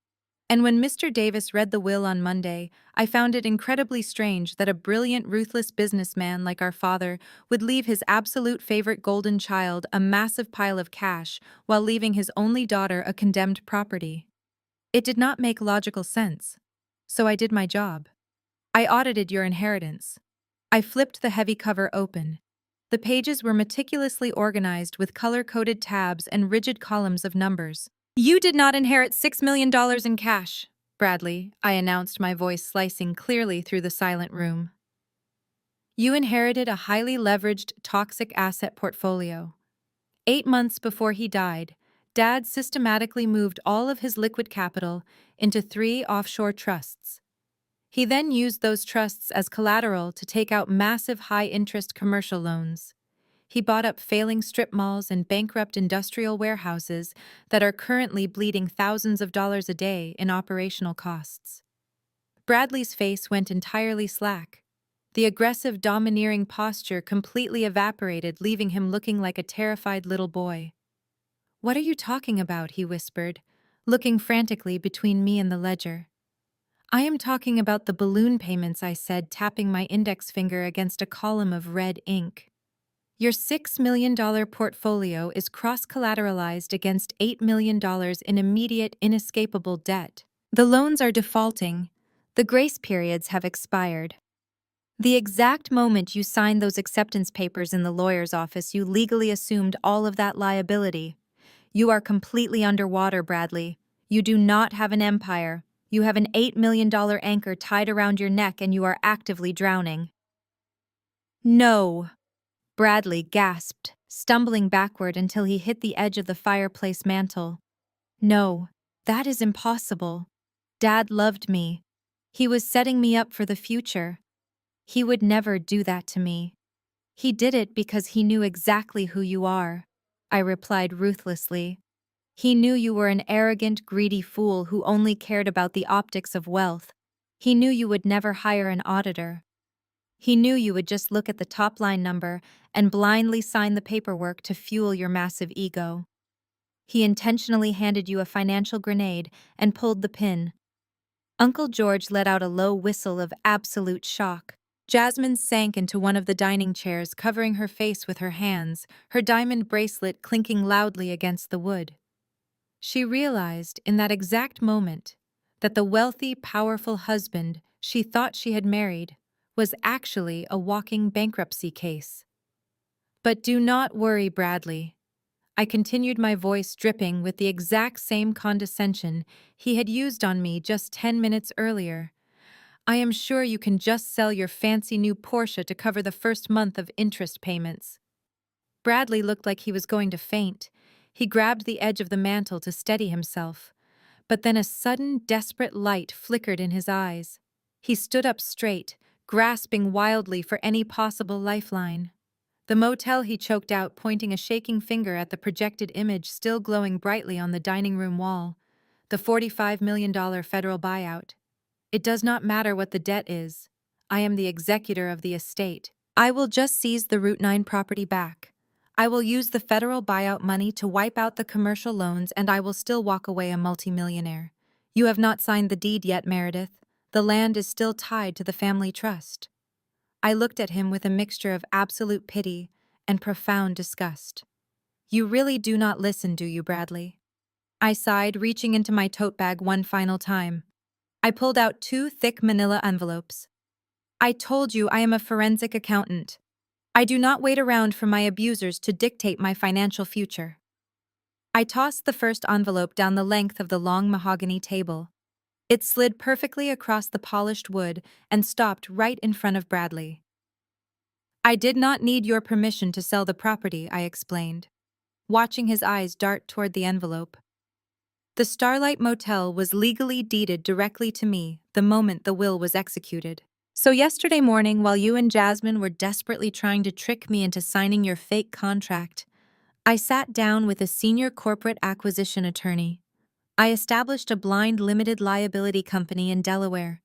And when Mr. Davis read the will on Monday, I found it incredibly strange that a brilliant, ruthless businessman like our father would leave his absolute favorite golden child a massive pile of cash while leaving his only daughter a condemned property. It did not make logical sense. So I did my job. I audited your inheritance. I flipped the heavy cover open. The pages were meticulously organized with color-coded tabs and rigid columns of numbers. "You did not inherit $6 million in cash, Bradley," I announced, my voice slicing clearly through the silent room. "You inherited a highly leveraged, toxic asset portfolio. 8 months before he died, Dad systematically moved all of his liquid capital into 3 offshore trusts. He then used those trusts as collateral to take out massive high-interest commercial loans. He bought up failing strip malls and bankrupt industrial warehouses that are currently bleeding thousands of dollars a day in operational costs." Bradley's face went entirely slack. The aggressive, domineering posture completely evaporated, leaving him looking like a terrified little boy. "What are you talking about?" he whispered, looking frantically between me and the ledger. "I am talking about the balloon payments," I said, tapping my index finger against a column of red ink. "Your $6 million portfolio is cross-collateralized against $8 million in immediate, inescapable debt. The loans are defaulting. The grace periods have expired. The exact moment you signed those acceptance papers in the lawyer's office, you legally assumed all of that liability. You are completely underwater, Bradley. You do not have an empire. You have an $8 million anchor tied around your neck and you are actively drowning." "No," Bradley gasped, stumbling backward until he hit the edge of the fireplace mantel. "No, that is impossible. Dad loved me. He was setting me up for the future. He would never do that to me. He did it because he knew exactly who you are," I replied ruthlessly. "He knew you were an arrogant, greedy fool who only cared about the optics of wealth. He knew you would never hire an auditor. He knew you would just look at the top-line number and blindly sign the paperwork to fuel your massive ego. He intentionally handed you a financial grenade and pulled the pin." Uncle George let out a low whistle of absolute shock. Jasmine sank into one of the dining chairs, covering her face with her hands, her diamond bracelet clinking loudly against the wood. She realized, in that exact moment, that the wealthy, powerful husband she thought she had married was actually a walking bankruptcy case. "But do not worry, Bradley." I continued, my voice dripping with the exact same condescension he had used on me just 10 minutes earlier. "I am sure you can just sell your fancy new Porsche to cover the first month of interest payments." Bradley looked like he was going to faint. He grabbed the edge of the mantel to steady himself. But then a sudden, desperate light flickered in his eyes. He stood up straight, grasping wildly for any possible lifeline. "The motel," he choked out, pointing a shaking finger at the projected image still glowing brightly on the dining room wall. "The $45 million federal buyout. It does not matter what the debt is. I am the executor of the estate. I will just seize the Route 9 property back. I will use the federal buyout money to wipe out the commercial loans and I will still walk away a multimillionaire. You have not signed the deed yet, Meredith. The land is still tied to the family trust." I looked at him with a mixture of absolute pity and profound disgust. "You really do not listen, do you, Bradley?" I sighed, reaching into my tote bag one final time. I pulled out 2 thick manila envelopes. "I told you I am a forensic accountant. I do not wait around for my abusers to dictate my financial future." I tossed the first envelope down the length of the long mahogany table. It slid perfectly across the polished wood and stopped right in front of Bradley. "I did not need your permission to sell the property," I explained, watching his eyes dart toward the envelope. "The Starlight Motel was legally deeded directly to me the moment the will was executed. So yesterday morning, while you and Jasmine were desperately trying to trick me into signing your fake contract, I sat down with a senior corporate acquisition attorney. I established a blind limited liability company in Delaware.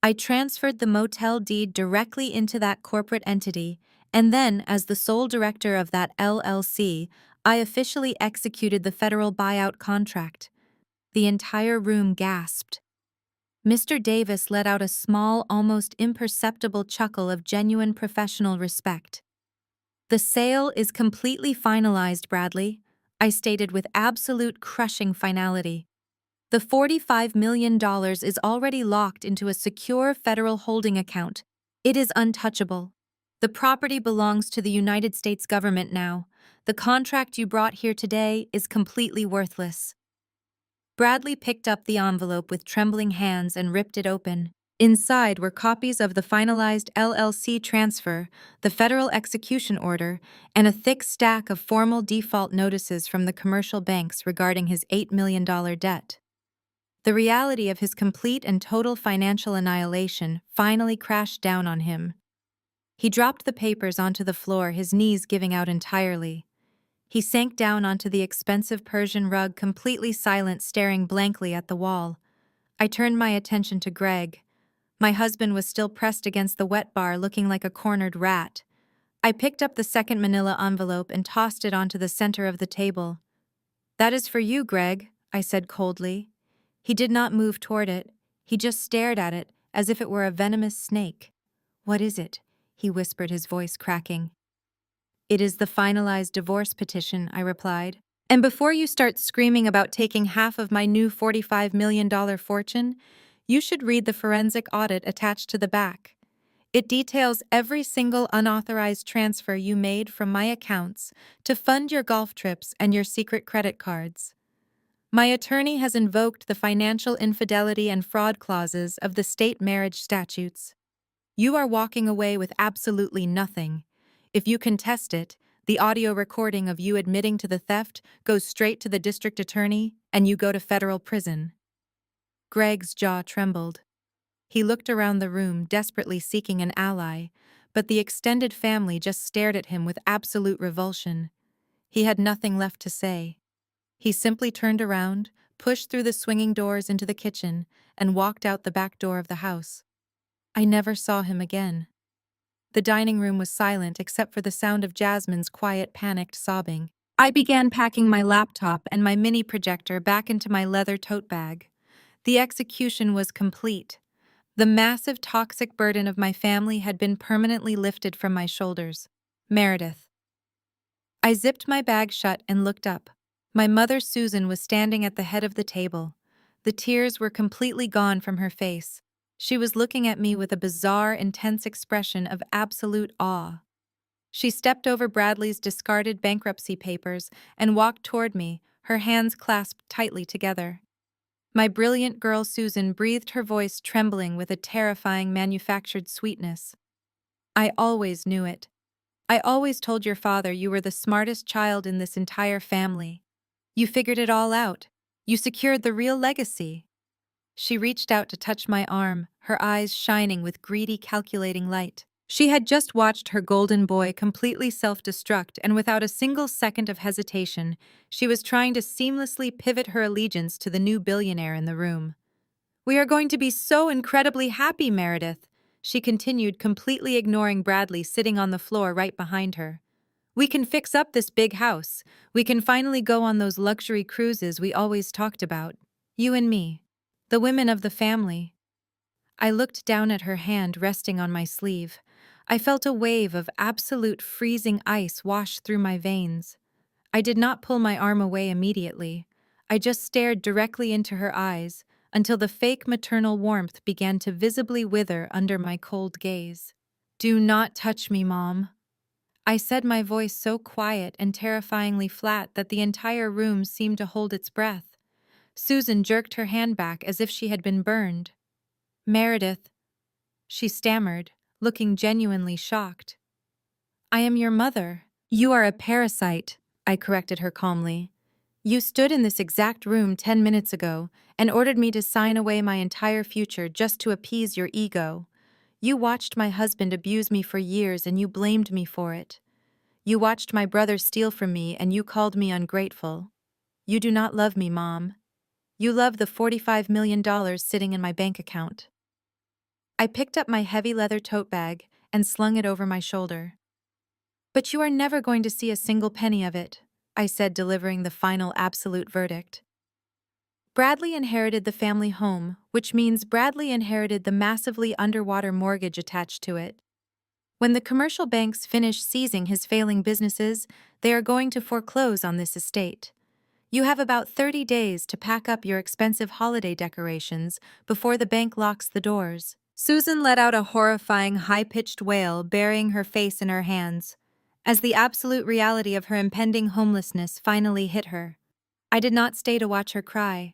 I transferred the motel deed directly into that corporate entity, and then, as the sole director of that LLC, I officially executed the federal buyout contract." The entire room gasped. Mr. Davis let out a small, almost imperceptible chuckle of genuine professional respect. "The sale is completely finalized, Bradley," I stated with absolute crushing finality. "The $45 million is already locked into a secure federal holding account. It is untouchable. The property belongs to the United States government now. The contract you brought here today is completely worthless." Bradley picked up the envelope with trembling hands and ripped it open. Inside were copies of the finalized LLC transfer, the federal execution order, and a thick stack of formal default notices from the commercial banks regarding his $8 million debt. The reality of his complete and total financial annihilation finally crashed down on him. He dropped the papers onto the floor, his knees giving out entirely. He sank down onto the expensive Persian rug, completely silent, staring blankly at the wall. I turned my attention to Greg. My husband was still pressed against the wet bar, looking like a cornered rat. I picked up the second manila envelope and tossed it onto the center of the table. "That is for you, Greg," I said coldly. He did not move toward it. He just stared at it, as if it were a venomous snake. "What is it?" he whispered, his voice cracking. "It is the finalized divorce petition," I replied. "And before you start screaming about taking half of my new $45 million fortune, you should read the forensic audit attached to the back. It details every single unauthorized transfer you made from my accounts to fund your golf trips and your secret credit cards. My attorney has invoked the financial infidelity and fraud clauses of the state marriage statutes. You are walking away with absolutely nothing. If you contest it, the audio recording of you admitting to the theft goes straight to the district attorney, and you go to federal prison." Greg's jaw trembled. He looked around the room, desperately seeking an ally, but the extended family just stared at him with absolute revulsion. He had nothing left to say. He simply turned around, pushed through the swinging doors into the kitchen, and walked out the back door of the house. I never saw him again. The dining room was silent except for the sound of Jasmine's quiet, panicked sobbing. I began packing my laptop and my mini projector back into my leather tote bag. The execution was complete. The massive toxic burden of my family had been permanently lifted from my shoulders. Meredith. I zipped my bag shut and looked up. My mother, Susan, was standing at the head of the table. The tears were completely gone from her face. She was looking at me with a bizarre, intense expression of absolute awe. She stepped over Bradley's discarded bankruptcy papers and walked toward me, her hands clasped tightly together. My brilliant girl Susan breathed, her voice trembling with a terrifying manufactured sweetness. "I always knew it. I always told your father you were the smartest child in this entire family. You figured it all out. You secured the real legacy." She reached out to touch my arm, her eyes shining with greedy, calculating light. She had just watched her golden boy completely self-destruct, and without a single second of hesitation, she was trying to seamlessly pivot her allegiance to the new billionaire in the room. "We are going to be so incredibly happy, Meredith," she continued, completely ignoring Bradley sitting on the floor right behind her. "We can fix up this big house. We can finally go on those luxury cruises we always talked about. You and me. The women of the family." I looked down at her hand resting on my sleeve. I felt a wave of absolute freezing ice wash through my veins. I did not pull my arm away immediately. I just stared directly into her eyes until the fake maternal warmth began to visibly wither under my cold gaze. "Do not touch me, Mom," I said, my voice so quiet and terrifyingly flat that the entire room seemed to hold its breath. Susan jerked her hand back as if she had been burned. "Meredith," she stammered, looking genuinely shocked. "I am your mother." "You are a parasite," I corrected her calmly. "You stood in this exact room 10 minutes ago and ordered me to sign away my entire future just to appease your ego. You watched my husband abuse me for years and you blamed me for it. You watched my brother steal from me and you called me ungrateful. You do not love me, Mom. You love the $45 million sitting in my bank account." I picked up my heavy leather tote bag and slung it over my shoulder. "But you are never going to see a single penny of it," I said, delivering the final absolute verdict. Bradley inherited the family home, which means Bradley inherited the massively underwater mortgage attached to it. When the commercial banks finish seizing his failing businesses, they are going to foreclose on this estate. You have about 30 days to pack up your expensive holiday decorations before the bank locks the doors. Susan let out a horrifying, high-pitched wail, burying her face in her hands, as the absolute reality of her impending homelessness finally hit her. I did not stay to watch her cry.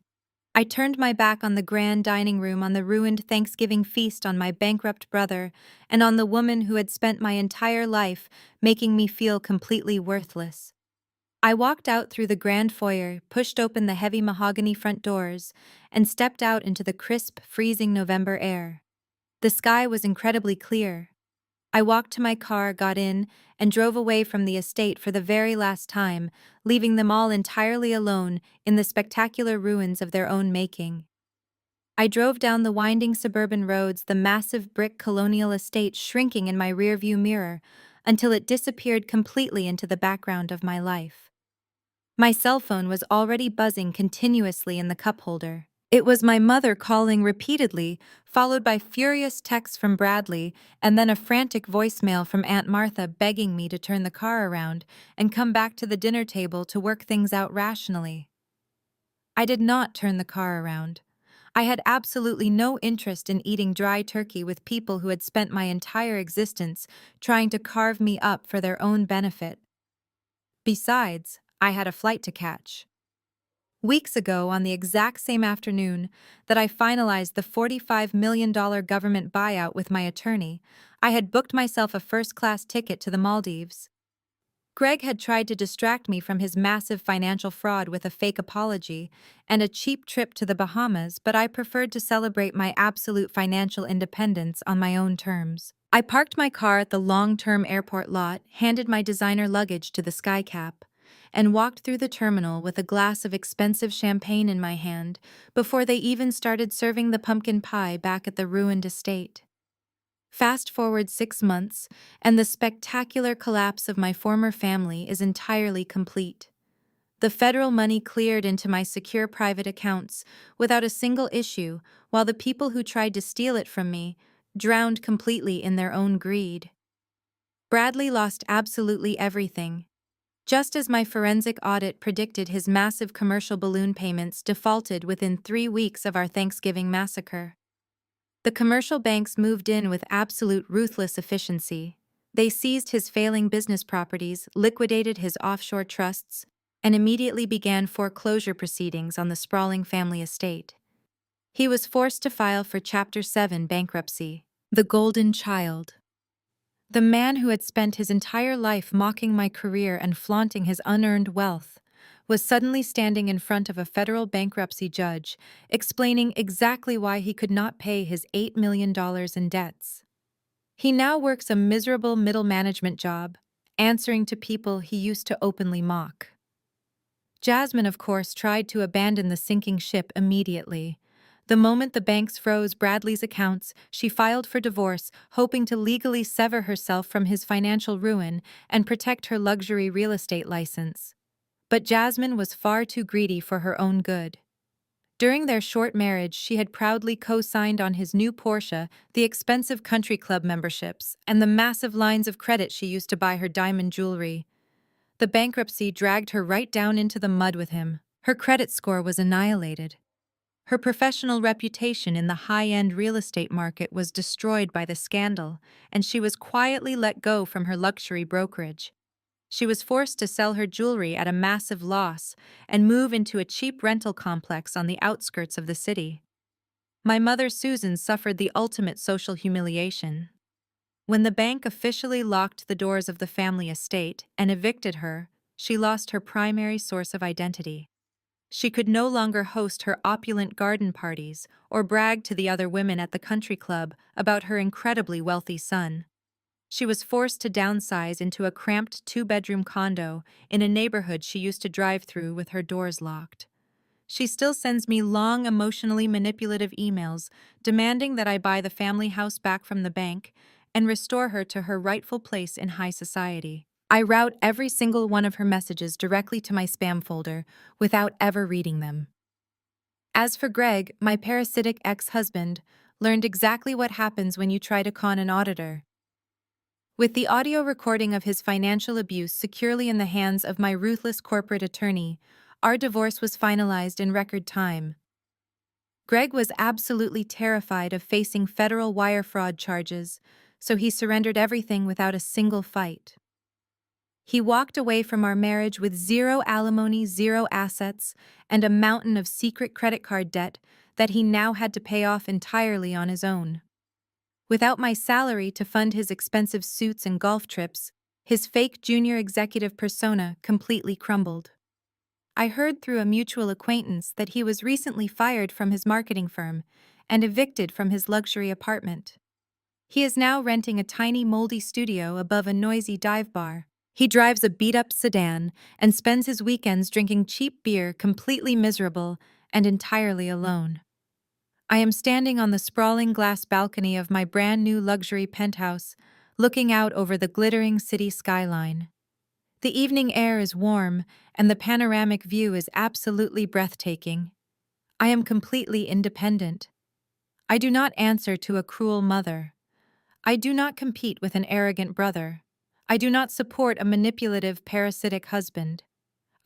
I turned my back on the grand dining room, on the ruined Thanksgiving feast, on my bankrupt brother, and on the woman who had spent my entire life making me feel completely worthless. I walked out through the grand foyer, pushed open the heavy mahogany front doors, and stepped out into the crisp, freezing November air. The sky was incredibly clear. I walked to my car, got in, and drove away from the estate for the very last time, leaving them all entirely alone in the spectacular ruins of their own making. I drove down the winding suburban roads, the massive brick colonial estate shrinking in my rearview mirror until it disappeared completely into the background of my life. My cell phone was already buzzing continuously in the cup holder. It was my mother calling repeatedly, followed by furious texts from Bradley, and then a frantic voicemail from Aunt Martha begging me to turn the car around and come back to the dinner table to work things out rationally. I did not turn the car around. I had absolutely no interest in eating dry turkey with people who had spent my entire existence trying to carve me up for their own benefit. Besides, I had a flight to catch. Weeks ago, on the exact same afternoon that I finalized the $45 million government buyout with my attorney, I had booked myself a first-class ticket to the Maldives. Greg had tried to distract me from his massive financial fraud with a fake apology and a cheap trip to the Bahamas, but I preferred to celebrate my absolute financial independence on my own terms. I parked my car at the long-term airport lot, handed my designer luggage to the skycap, and walked through the terminal with a glass of expensive champagne in my hand before they even started serving the pumpkin pie back at the ruined estate. Fast forward 6 months, and the spectacular collapse of my former family is entirely complete. The federal money cleared into my secure private accounts without a single issue, while the people who tried to steal it from me drowned completely in their own greed. Bradley lost absolutely everything. Just as my forensic audit predicted, his massive commercial balloon payments defaulted within 3 weeks of our Thanksgiving massacre. The commercial banks moved in with absolute ruthless efficiency. They seized his failing business properties, liquidated his offshore trusts, and immediately began foreclosure proceedings on the sprawling family estate. He was forced to file for Chapter 7 bankruptcy. The golden child. The man who had spent his entire life mocking my career and flaunting his unearned wealth was suddenly standing in front of a federal bankruptcy judge, explaining exactly why he could not pay his $8 million in debts. He now works a miserable middle management job, answering to people he used to openly mock. Jasmine, of course, tried to abandon the sinking ship immediately. The moment the banks froze Bradley's accounts, she filed for divorce, hoping to legally sever herself from his financial ruin and protect her luxury real estate license. But Jasmine was far too greedy for her own good. During their short marriage, she had proudly co-signed on his new Porsche, the expensive country club memberships, and the massive lines of credit she used to buy her diamond jewelry. The bankruptcy dragged her right down into the mud with him. Her credit score was annihilated. Her professional reputation in the high-end real estate market was destroyed by the scandal, and she was quietly let go from her luxury brokerage. She was forced to sell her jewelry at a massive loss and move into a cheap rental complex on the outskirts of the city. My mother Susan suffered the ultimate social humiliation. When the bank officially locked the doors of the family estate and evicted her, she lost her primary source of identity. She could no longer host her opulent garden parties or brag to the other women at the country club about her incredibly wealthy son. She was forced to downsize into a cramped 2-bedroom condo in a neighborhood she used to drive through with her doors locked. She still sends me long, emotionally manipulative emails demanding that I buy the family house back from the bank and restore her to her rightful place in high society. I route every single one of her messages directly to my spam folder without ever reading them. As for Greg, my parasitic ex-husband, learned exactly what happens when you try to con an auditor. With the audio recording of his financial abuse securely in the hands of my ruthless corporate attorney, our divorce was finalized in record time. Greg was absolutely terrified of facing federal wire fraud charges, so he surrendered everything without a single fight. He walked away from our marriage with zero alimony, zero assets, and a mountain of secret credit card debt that he now had to pay off entirely on his own. Without my salary to fund his expensive suits and golf trips, his fake junior executive persona completely crumbled. I heard through a mutual acquaintance that he was recently fired from his marketing firm and evicted from his luxury apartment. He is now renting a tiny moldy studio above a noisy dive bar. He drives a beat-up sedan and spends his weekends drinking cheap beer, completely miserable and entirely alone. I am standing on the sprawling glass balcony of my brand new luxury penthouse, looking out over the glittering city skyline. The evening air is warm, and the panoramic view is absolutely breathtaking. I am completely independent. I do not answer to a cruel mother. I do not compete with an arrogant brother. I do not support a manipulative, parasitic husband.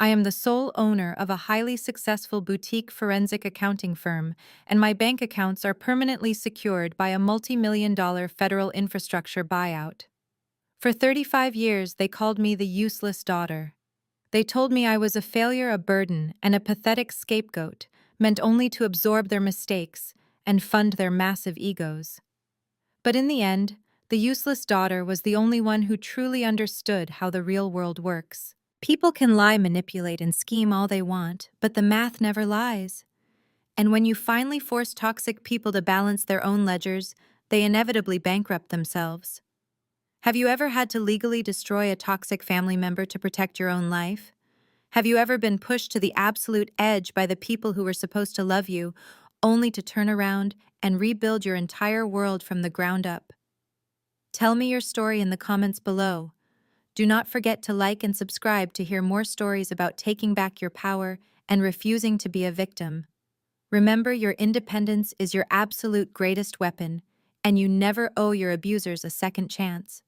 I am the sole owner of a highly successful boutique forensic accounting firm, and my bank accounts are permanently secured by a multi-million-dollar federal infrastructure buyout. For 35 years, they called me the useless daughter. They told me I was a failure, a burden, and a pathetic scapegoat, meant only to absorb their mistakes and fund their massive egos. But in the end, the useless daughter was the only one who truly understood how the real world works. People can lie, manipulate, and scheme all they want, but the math never lies. And when you finally force toxic people to balance their own ledgers, they inevitably bankrupt themselves. Have you ever had to legally destroy a toxic family member to protect your own life? Have you ever been pushed to the absolute edge by the people who were supposed to love you, only to turn around and rebuild your entire world from the ground up? Tell me your story in the comments below. Do not forget to like and subscribe to hear more stories about taking back your power and refusing to be a victim. Remember, your independence is your absolute greatest weapon, and you never owe your abusers a second chance.